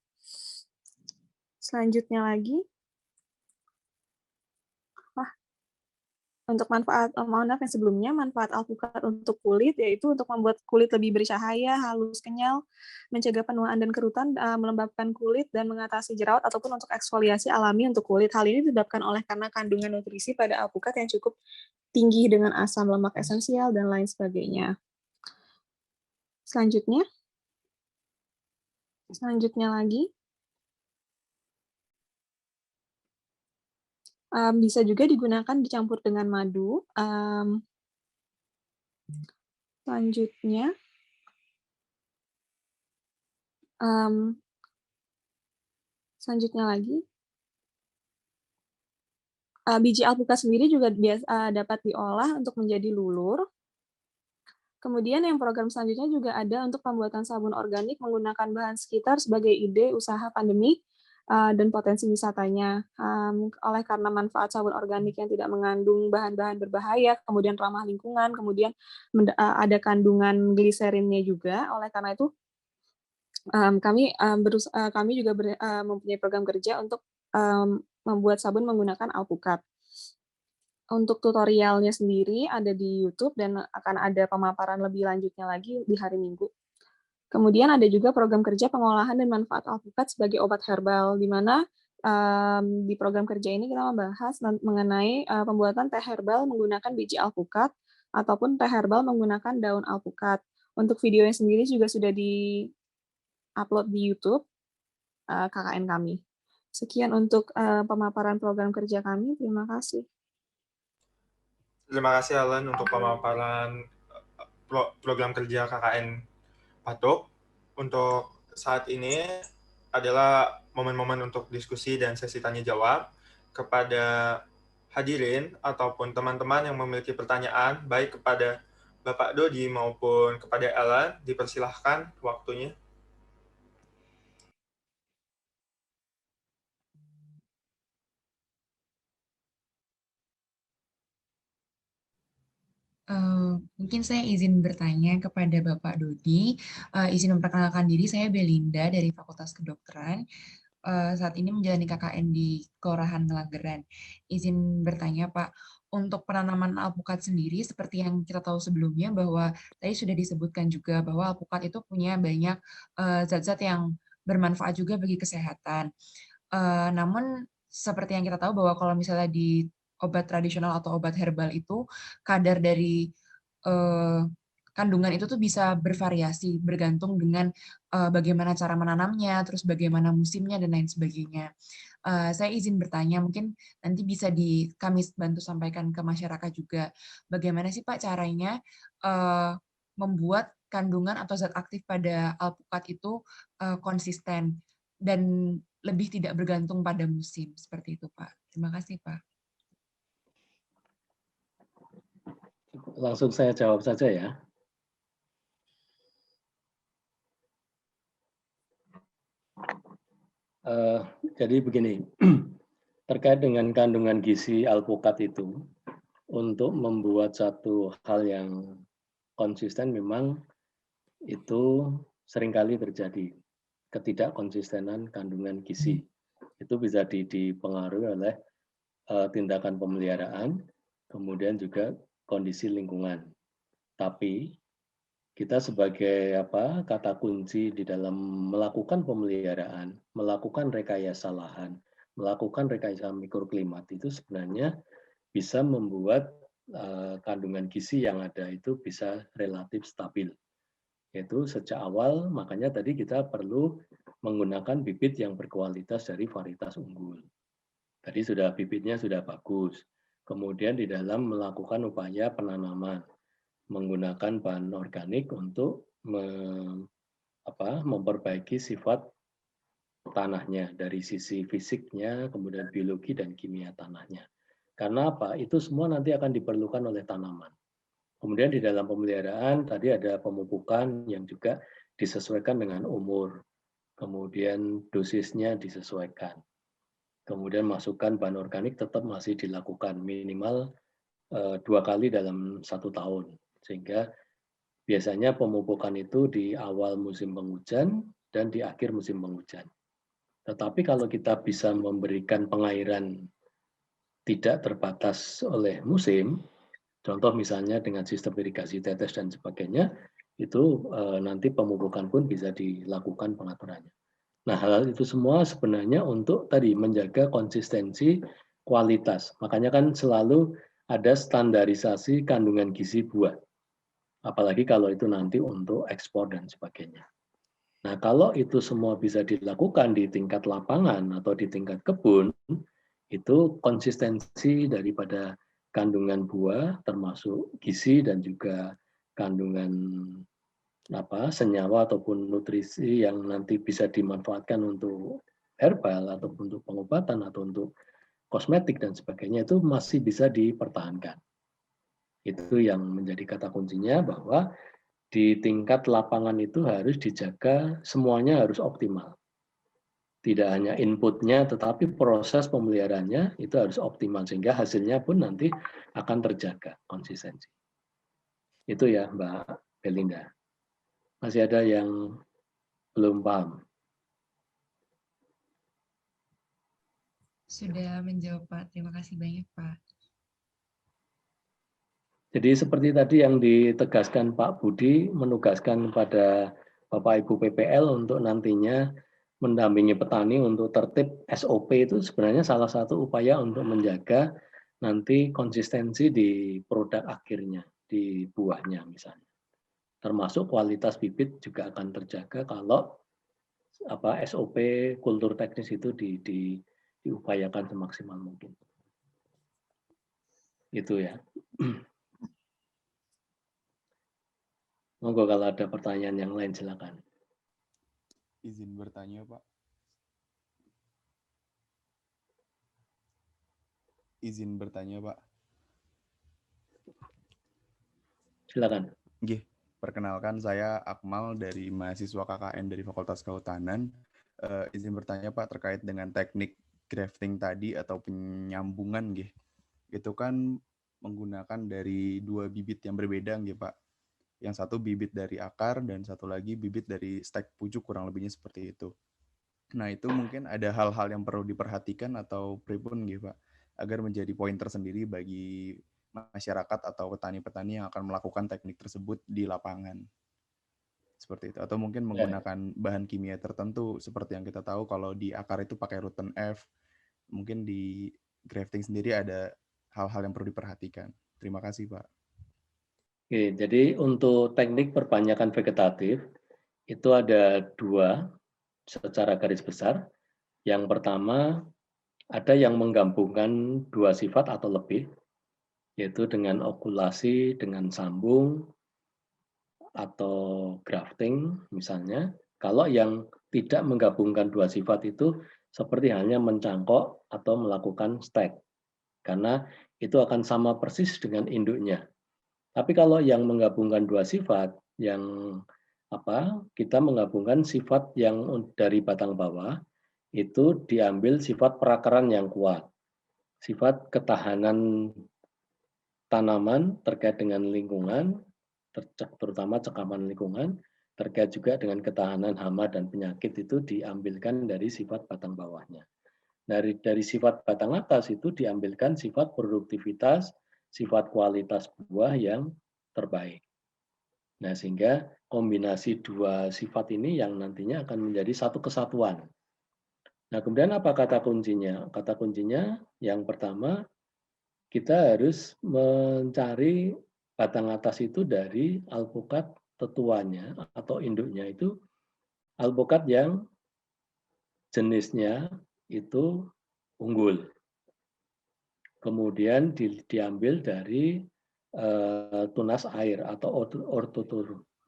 Selanjutnya lagi, untuk manfaat, mohon maaf yang sebelumnya, manfaat alpukat untuk kulit, yaitu untuk membuat kulit lebih bercahaya, halus, kenyal, mencegah penuaan dan kerutan, melembabkan kulit, dan mengatasi jerawat, ataupun untuk eksfoliasi alami untuk kulit. Hal ini disebabkan oleh karena kandungan nutrisi pada alpukat yang cukup tinggi dengan asam lemak esensial, dan lain sebagainya. Selanjutnya lagi, bisa juga digunakan dicampur dengan madu. Selanjutnya, lagi, biji alpukat sendiri juga dapat diolah untuk menjadi lulur. Kemudian yang program selanjutnya juga ada untuk pembuatan sabun organik menggunakan bahan sekitar sebagai ide usaha pandemik dan potensi wisatanya. Oleh karena manfaat sabun organik yang tidak mengandung bahan-bahan berbahaya, kemudian ramah lingkungan, kemudian ada kandungan gliserinnya juga. Oleh karena itu, kami juga mempunyai program kerja untuk membuat sabun menggunakan alpukat. Untuk tutorialnya sendiri ada di YouTube dan akan ada pemaparan lebih lanjutnya lagi di hari Minggu. Kemudian ada juga program kerja pengolahan dan manfaat alpukat sebagai obat herbal, di mana di program kerja ini kita membahas mengenai pembuatan teh herbal menggunakan biji alpukat ataupun teh herbal menggunakan daun alpukat. Untuk videonya sendiri juga sudah di-upload di YouTube KKN kami. Sekian untuk pemaparan program kerja kami. Terima kasih. Terima kasih Alan untuk pemaparan program kerja KKN Patok. Untuk saat ini adalah momen-momen untuk diskusi dan sesi tanya jawab. Kepada hadirin ataupun teman-teman yang memiliki pertanyaan, baik kepada Bapak Dodi maupun kepada Alan, dipersilahkan waktunya. Mungkin saya izin bertanya kepada Bapak Dodi. Izin memperkenalkan diri, saya Belinda dari Fakultas Kedokteran. Saat ini menjalani KKN di Kelurahan Ngelanggeran. Izin bertanya, Pak, untuk penanaman alpukat sendiri, seperti yang kita tahu sebelumnya, bahwa tadi sudah disebutkan juga bahwa alpukat itu punya banyak zat-zat yang bermanfaat juga bagi kesehatan. Namun seperti yang kita tahu bahwa kalau misalnya di obat tradisional atau obat herbal itu kadar dari kandungan itu tuh bisa bervariasi bergantung dengan bagaimana cara menanamnya, terus bagaimana musimnya dan lain sebagainya. Saya izin bertanya, mungkin nanti bisa kami bantu sampaikan ke masyarakat juga. Bagaimana sih Pak caranya membuat kandungan atau zat aktif pada alpukat itu konsisten dan lebih tidak bergantung pada musim, seperti itu Pak. Terima kasih Pak. Langsung saya jawab saja ya. Jadi begini, terkait dengan kandungan gizi alpukat itu, untuk membuat satu hal yang konsisten memang itu seringkali terjadi ketidakkonsistenan kandungan gizi. Itu bisa dipengaruhi oleh tindakan pemeliharaan, kemudian juga kondisi lingkungan. Tapi kita sebagai kata kunci di dalam melakukan pemeliharaan, melakukan rekayasa lahan, melakukan rekayasa mikroklimat itu sebenarnya bisa membuat kandungan gizi yang ada itu bisa relatif stabil. Yaitu sejak awal, makanya tadi kita perlu menggunakan bibit yang berkualitas dari varietas unggul. Tadi bibitnya sudah bagus. Kemudian di dalam melakukan upaya penanaman, menggunakan bahan organik untuk memperbaiki sifat tanahnya dari sisi fisiknya, kemudian biologi dan kimia tanahnya. Karena apa? Itu semua nanti akan diperlukan oleh tanaman. Kemudian di dalam pemeliharaan tadi ada pemupukan yang juga disesuaikan dengan umur. Kemudian dosisnya disesuaikan. Kemudian masukkan bahan organik tetap masih dilakukan minimal 2 kali dalam 1 tahun. Sehingga biasanya pemupukan itu di awal musim penghujan dan di akhir musim penghujan. Tetapi kalau kita bisa memberikan pengairan tidak terbatas oleh musim, contoh misalnya dengan sistem irigasi tetes dan sebagainya, itu nanti pemupukan pun bisa dilakukan pengaturannya. Nah, hal itu semua sebenarnya untuk tadi menjaga konsistensi kualitas. Makanya kan selalu ada standarisasi kandungan gizi buah. Apalagi kalau itu nanti untuk ekspor dan sebagainya. Nah, kalau itu semua bisa dilakukan di tingkat lapangan atau di tingkat kebun, itu konsistensi daripada kandungan buah termasuk gizi dan juga kandungan senyawa ataupun nutrisi yang nanti bisa dimanfaatkan untuk herbal ataupun untuk pengobatan atau untuk kosmetik dan sebagainya itu masih bisa dipertahankan. Itu yang menjadi kata kuncinya bahwa di tingkat lapangan itu harus dijaga semuanya harus optimal. Tidak hanya inputnya tetapi proses pemeliharaannya itu harus optimal sehingga hasilnya pun nanti akan terjaga konsistensi. Itu ya Mbak Belinda. Masih ada yang belum paham? Sudah menjawab Pak, terima kasih banyak Pak. Jadi seperti tadi yang ditegaskan Pak Budi, menugaskan kepada Bapak Ibu PPL untuk nantinya mendampingi petani untuk tertib SOP itu sebenarnya salah satu upaya untuk menjaga nanti konsistensi di produk akhirnya, di buahnya misalnya. Termasuk kualitas bibit juga akan terjaga kalau SOP kultur teknis itu diupayakan semaksimal mungkin. Itu ya. Monggo kalau ada pertanyaan yang lain silakan. Izin bertanya, Pak. Izin bertanya, Pak. Silakan. Nggih, perkenalkan saya Akmal dari mahasiswa KKN dari Fakultas Kehutanan. Izin bertanya, Pak, terkait dengan teknik grafting tadi atau penyambungan, nggih. Itu kan menggunakan dari 2 bibit yang berbeda, nggih, Pak. Yang satu bibit dari akar dan satu lagi bibit dari stek pucuk, kurang lebihnya seperti itu. Nah, itu mungkin ada hal-hal yang perlu diperhatikan atau pripun nggih, Pak? agar menjadi poin tersendiri bagi masyarakat atau petani-petani yang akan melakukan teknik tersebut di lapangan. Seperti itu. Atau mungkin menggunakan bahan kimia tertentu, seperti yang kita tahu kalau di akar itu pakai rutan F, mungkin di grafting sendiri ada hal-hal yang perlu diperhatikan. Terima kasih, Pak. Oke, jadi untuk teknik perbanyakan vegetatif, itu ada 2 secara garis besar. Yang pertama, ada yang menggabungkan 2 sifat atau lebih, yaitu dengan okulasi, dengan sambung, atau grafting misalnya. Kalau yang tidak menggabungkan 2 sifat itu seperti hanya mencangkok atau melakukan stack, karena itu akan sama persis dengan induknya. Tapi kalau yang menggabungkan 2 sifat, yang kita menggabungkan sifat yang dari batang bawah, itu diambil sifat perakaran yang kuat, sifat ketahanan tanaman terkait dengan lingkungan, terutama cekaman lingkungan, terkait juga dengan ketahanan hama dan penyakit itu diambilkan dari sifat batang bawahnya. Dari sifat batang atas itu diambilkan sifat produktivitas, sifat kualitas buah yang terbaik. Nah, sehingga kombinasi 2 sifat ini yang nantinya akan menjadi satu kesatuan. Nah, kemudian apa kata kuncinya? Kata kuncinya yang pertama, kita harus mencari batang atas itu dari alpukat tetuanya atau induknya itu alpukat yang jenisnya itu unggul. Kemudian diambil dari tunas air atau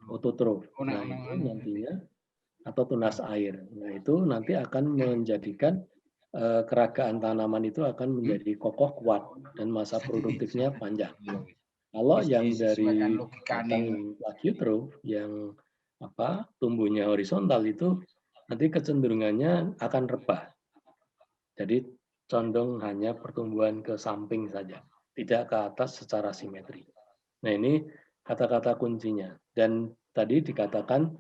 autotrof. Nah, itu nantinya atau tunas air. Nah, itu nanti akan menjadikan keragaan tanaman itu akan menjadi kokoh, kuat, dan masa produktifnya panjang. Kalau yang dari batang plagiotrof yang tumbuhnya horizontal itu nanti kecenderungannya akan rebah. Jadi condong hanya pertumbuhan ke samping saja, tidak ke atas secara simetri. Nah, ini kata-kata kuncinya. Dan tadi dikatakan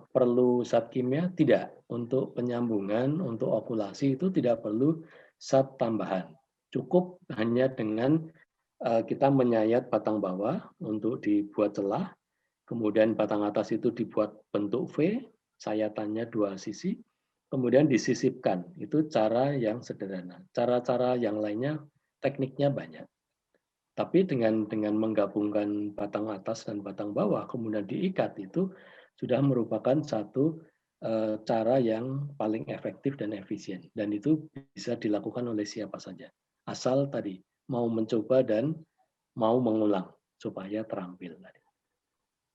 perlu zat kimia? Tidak. Untuk penyambungan, untuk okulasi itu tidak perlu zat tambahan. Cukup hanya dengan kita menyayat batang bawah untuk dibuat celah, kemudian batang atas itu dibuat bentuk V, sayatannya 2 sisi, kemudian disisipkan. Itu cara yang sederhana. Cara-cara yang lainnya, tekniknya banyak. Tapi dengan menggabungkan batang atas dan batang bawah, kemudian diikat, itu sudah merupakan satu cara yang paling efektif dan efisien. Dan itu bisa dilakukan oleh siapa saja. Asal tadi mau mencoba dan mau mengulang supaya terampil.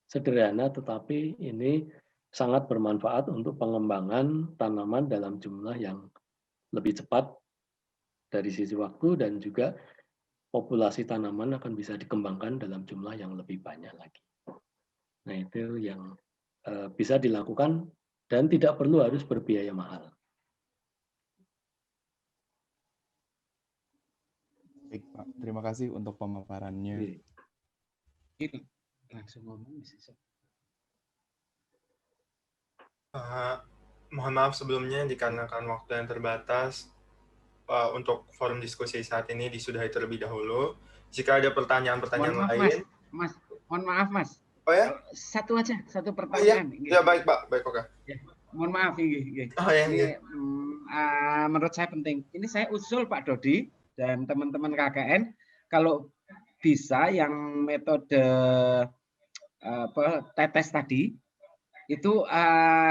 Sederhana, tetapi ini sangat bermanfaat untuk pengembangan tanaman dalam jumlah yang lebih cepat dari sisi waktu, dan juga populasi tanaman akan bisa dikembangkan dalam jumlah yang lebih banyak lagi. Nah, itu yang bisa dilakukan dan tidak perlu harus berbiaya mahal. Baik, Pak. Terima kasih untuk pemaparannya. Langsung ngomong. Mohon maaf sebelumnya dikarenakan waktu yang terbatas. Untuk forum diskusi saat ini disudahi terlebih dahulu. Jika ada pertanyaan-pertanyaan lain, Mas, mohon maaf, Mas. Oh ya? Satu pertanyaan. Ya, baik, Pak. Baik, oke. Ya, mohon maaf ini. Ini menurut saya penting. Ini saya usul Pak Dodi dan teman-teman KKN, kalau bisa yang metode tetes tadi itu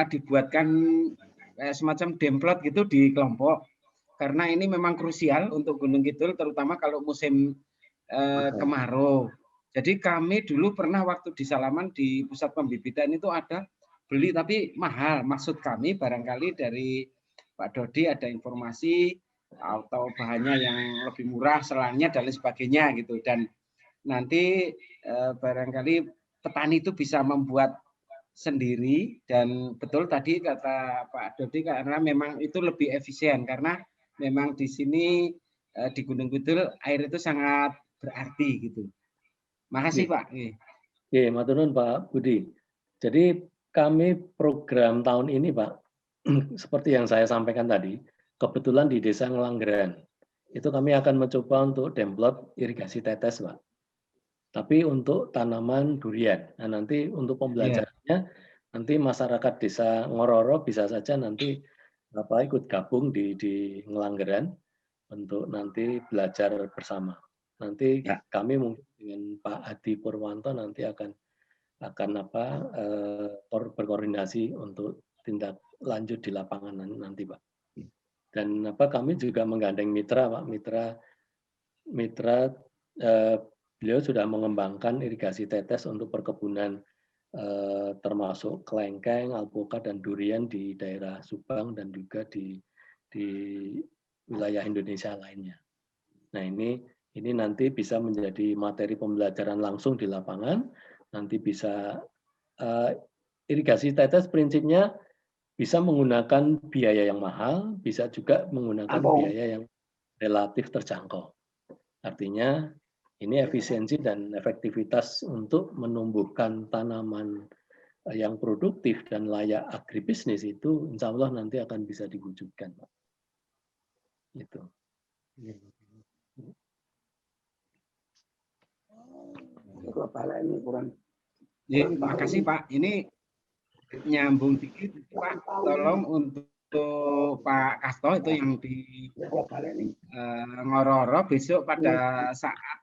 dibuatkan semacam demplot gitu di kelompok. Karena ini memang krusial untuk Gunung Kidul, terutama kalau musim kemarau. Jadi kami dulu pernah waktu di Salaman di pusat pembibitan itu ada beli, tapi mahal. Maksud kami barangkali dari Pak Dodi ada informasi atau bahannya yang lebih murah, selangnya dan lain sebagainya gitu. Dan nanti barangkali petani itu bisa membuat sendiri, dan betul tadi kata Pak Dodi karena memang itu lebih efisien, karena memang di sini di Gunung Kidul air itu sangat berarti gitu. Makasih Pak. Oke, matur nuwun Pak Budi. Jadi kami program tahun ini Pak, seperti yang saya sampaikan tadi, kebetulan di Desa Ngelanggeran itu kami akan mencoba untuk demplot irigasi tetes, Pak. Tapi untuk tanaman durian. Nah, nanti untuk pembelajarannya, nanti masyarakat desa Ngororo bisa saja nanti ikut gabung di Ngelanggeran untuk nanti belajar bersama. Nanti kami mungkin dengan Pak Adi Purwanto nanti akan berkoordinasi untuk tindak lanjut di lapangan nanti, Pak. Dan kami juga menggandeng mitra, Pak. Mitra beliau sudah mengembangkan irigasi tetes untuk perkebunan termasuk kelengkeng, alpukat, dan durian di daerah Subang dan juga di wilayah Indonesia lainnya. Nah, ini nanti bisa menjadi materi pembelajaran langsung di lapangan. Nanti bisa irigasi tetes prinsipnya bisa menggunakan biaya yang mahal, bisa juga menggunakan biaya yang relatif terjangkau. Artinya ini efisiensi dan efektivitas untuk menumbuhkan tanaman yang produktif dan layak agribisnis itu insya Allah nanti akan bisa diwujudkan, Pak. Gitu. Terima kasih Pak. Ini nyambung dikit Pak. Tolong untuk Pak Kasto itu yang di Ngororo besok pada saat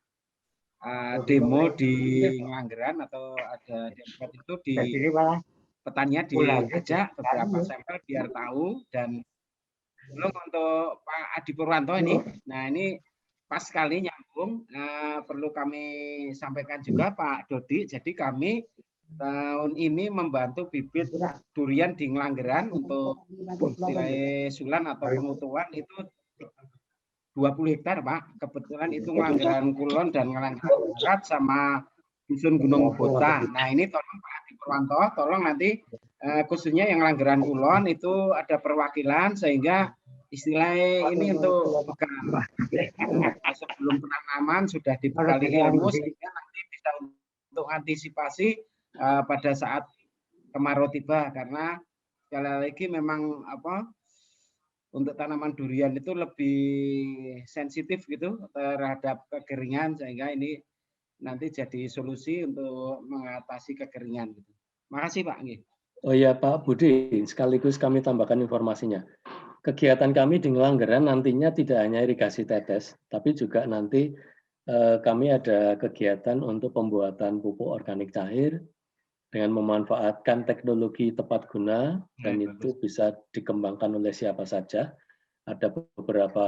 demo di Ngelanggeran atau ada tempat itu di petaninya diajak beberapa sampel biar tahu. Dan belum untuk Pak Adi Purwanto ini. Nah, ini pas sekali nyambung, perlu kami sampaikan juga Pak Dodi. Jadi kami tahun ini membantu bibit durian di Ngelanggeran untuk nilai sulan atau pengutuan itu 20 hektar Pak. Kebetulan itu Ngelanggeran Kulon dan Ngelanggeran Barat sama Dusun Gunung Bota. Nah, ini tolong Pak Adi Purwanto, tolong nanti khususnya yang Ngelanggeran Kulon itu ada perwakilan sehingga istilah ini untuk bekal sebelum penanaman sudah dibekali ilmu sehingga nanti bisa untuk antisipasi pada saat kemarau tiba, karena sekali lagi memang untuk tanaman durian itu lebih sensitif gitu terhadap kekeringan, sehingga ini nanti jadi solusi untuk mengatasi kekeringan gitu. Makasih Pak. Oh iya Pak Budi, sekaligus kami tambahkan informasinya. Kegiatan kami di Ngelanggeran nantinya tidak hanya irigasi tetes, tapi juga nanti kami ada kegiatan untuk pembuatan pupuk organik cair dengan memanfaatkan teknologi tepat guna, dan itu bisa dikembangkan oleh siapa saja. Ada beberapa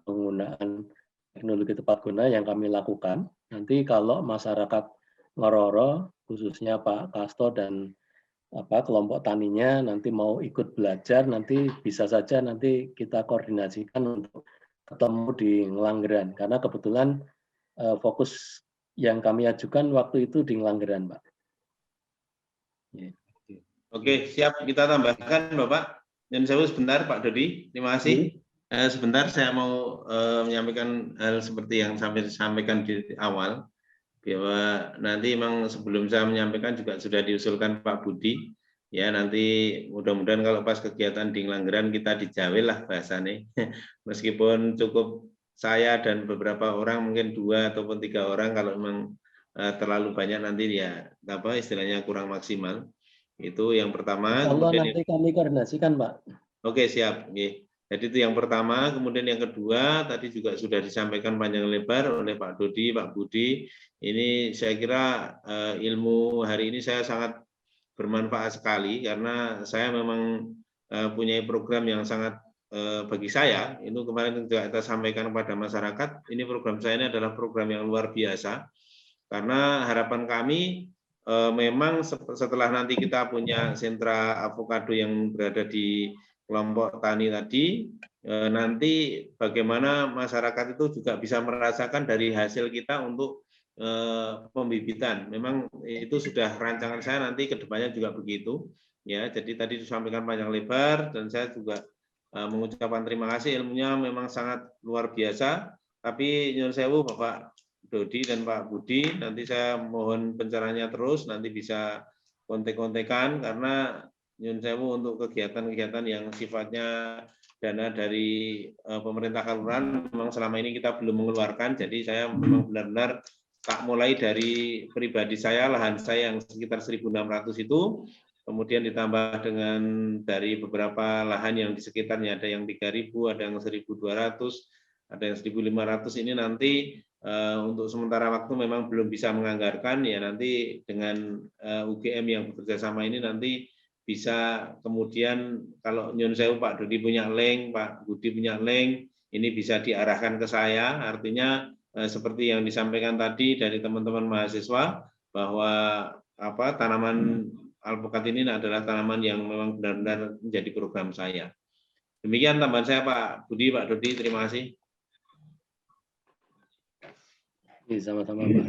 penggunaan teknologi tepat guna yang kami lakukan. Nanti kalau masyarakat Ngororo, khususnya Pak Kasto dan kelompok taninya nanti mau ikut belajar, nanti bisa saja nanti kita koordinasikan untuk ketemu di Ngelanggeran, karena kebetulan fokus yang kami ajukan waktu itu di Ngelanggeran, Pak. Oke, siap, kita tambahkan Bapak. Dan saya sebentar Pak Dodi, terima kasih. Sebentar saya mau menyampaikan hal seperti yang sampaikan di awal. Bahwa nanti memang sebelum saya menyampaikan juga sudah diusulkan Pak Budi, ya nanti mudah-mudahan kalau pas kegiatan di Ngelanggeran kita dijawil lah bahasanya, meskipun cukup saya dan beberapa orang, mungkin 2 ataupun 3 orang, kalau memang terlalu banyak nanti ya istilahnya kurang maksimal. Itu yang pertama. Allah nanti kami koordinasikan Pak. Oke siap. Jadi itu yang pertama, kemudian yang kedua tadi juga sudah disampaikan panjang lebar oleh Pak Dodi, Pak Budi. Ini saya kira ilmu hari ini saya sangat bermanfaat sekali, karena saya memang punya program yang sangat bagi saya, itu kemarin juga kita sampaikan kepada masyarakat, ini program saya ini adalah program yang luar biasa, karena harapan kami memang setelah nanti kita punya sentra avokado yang berada di kelompok tani tadi, nanti bagaimana masyarakat itu juga bisa merasakan dari hasil kita untuk pembibitan. Memang itu sudah rancangan saya nanti ke depannya juga begitu. Ya, jadi tadi disampaikan panjang lebar dan saya juga mengucapkan terima kasih, ilmunya memang sangat luar biasa. Tapi nyuwun sewu Bapak Dodi dan Pak Budi, nanti saya mohon pencerahannya terus, nanti bisa kontek-kontekan, karena nyuwun sewu untuk kegiatan-kegiatan yang sifatnya dana dari pemerintah kelurahan memang selama ini kita belum mengeluarkan, jadi saya memang benar-benar tak mulai dari pribadi saya, lahan saya yang sekitar 1.600 itu, kemudian ditambah dengan dari beberapa lahan yang di sekitarnya, ada yang 3.000, ada yang 1.200, ada yang 1.500, ini nanti untuk sementara waktu memang belum bisa menganggarkan, ya nanti dengan UGM yang bekerja sama ini nanti bisa kemudian kalau nyun sewu Pak Dodi punya link, Pak Budi punya link, ini bisa diarahkan ke saya, artinya seperti yang disampaikan tadi dari teman-teman mahasiswa bahwa tanaman alpukat ini adalah tanaman yang memang benar-benar menjadi program saya. Demikian tambahan saya Pak Budi, Pak Dodi, terima kasih. Sama-sama Pak.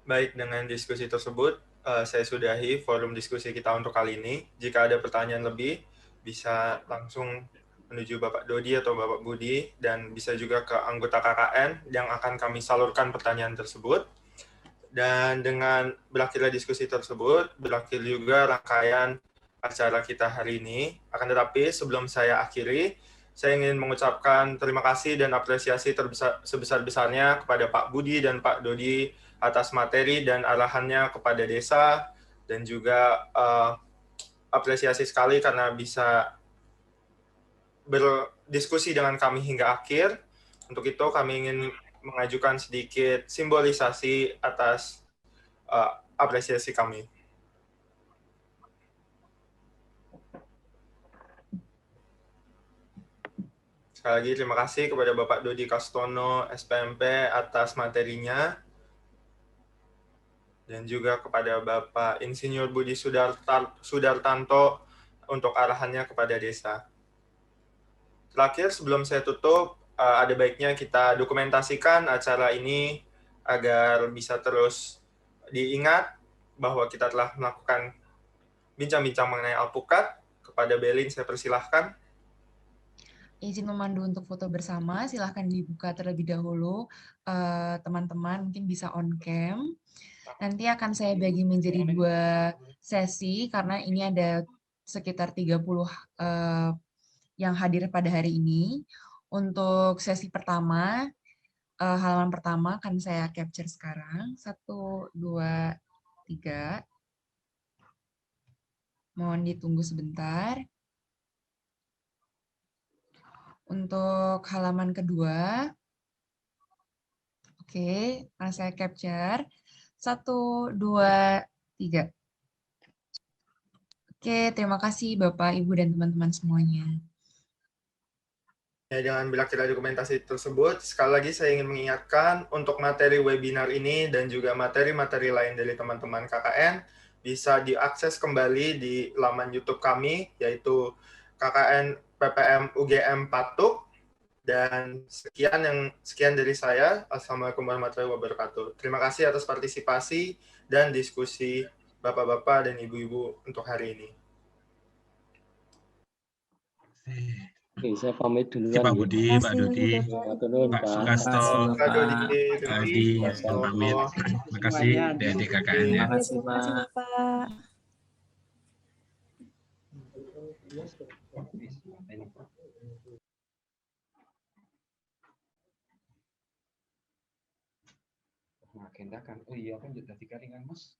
Baik, dengan diskusi tersebut, saya sudahi forum diskusi kita untuk kali ini. Jika ada pertanyaan lebih, bisa langsung menuju Bapak Dodi atau Bapak Budi, dan bisa juga ke anggota KKN yang akan kami salurkan pertanyaan tersebut. Dan dengan berakhirnya diskusi tersebut, berakhir juga rangkaian acara kita hari ini. Akan tetapi, sebelum saya akhiri, saya ingin mengucapkan terima kasih dan apresiasi sebesar-besarnya kepada Pak Budi dan Pak Dodi atas materi dan arahannya kepada desa, dan juga apresiasi sekali karena bisa berdiskusi dengan kami hingga akhir. Untuk itu kami ingin mengajukan sedikit simbolisasi atas apresiasi kami. Sekali lagi terima kasih kepada Bapak Dodi Kastono, SPMP, atas materinya, dan juga kepada Bapak Insinyur Budi Sudartanto untuk arahannya kepada desa. Terakhir, sebelum saya tutup, ada baiknya kita dokumentasikan acara ini agar bisa terus diingat bahwa kita telah melakukan bincang-bincang mengenai alpukat. Kepada Belin, saya persilahkan. Izin memandu untuk foto bersama, silahkan dibuka terlebih dahulu. Teman-teman mungkin bisa on cam. Nanti akan saya bagi menjadi 2 sesi, karena ini ada sekitar 30 yang hadir pada hari ini. Untuk sesi pertama, halaman pertama akan saya capture sekarang. 1, 2, 3. Mohon ditunggu sebentar. Untuk halaman kedua, oke, akan saya capture. 1, 2, 3. Oke, terima kasih Bapak, Ibu, dan teman-teman semuanya. Ya, dengan berakhirnya dokumentasi tersebut, sekali lagi saya ingin mengingatkan untuk materi webinar ini dan juga materi-materi lain dari teman-teman KKN bisa diakses kembali di laman YouTube kami, yaitu KKN PPM UGM Patuk. Dan sekian dari saya. Assalamualaikum warahmatullahi wabarakatuh. Terima kasih atas partisipasi dan diskusi Bapak-bapak dan Ibu-ibu untuk hari ini. Oke, saya pamit duluan. Pak Budi, Pak Dodi, Pak Sukasto, Pak Adi, yang pamit. Terima kasih dari KKN ya. Terima kasih Bapak. Agenda kan, oh iya kan jadi karingan Mas.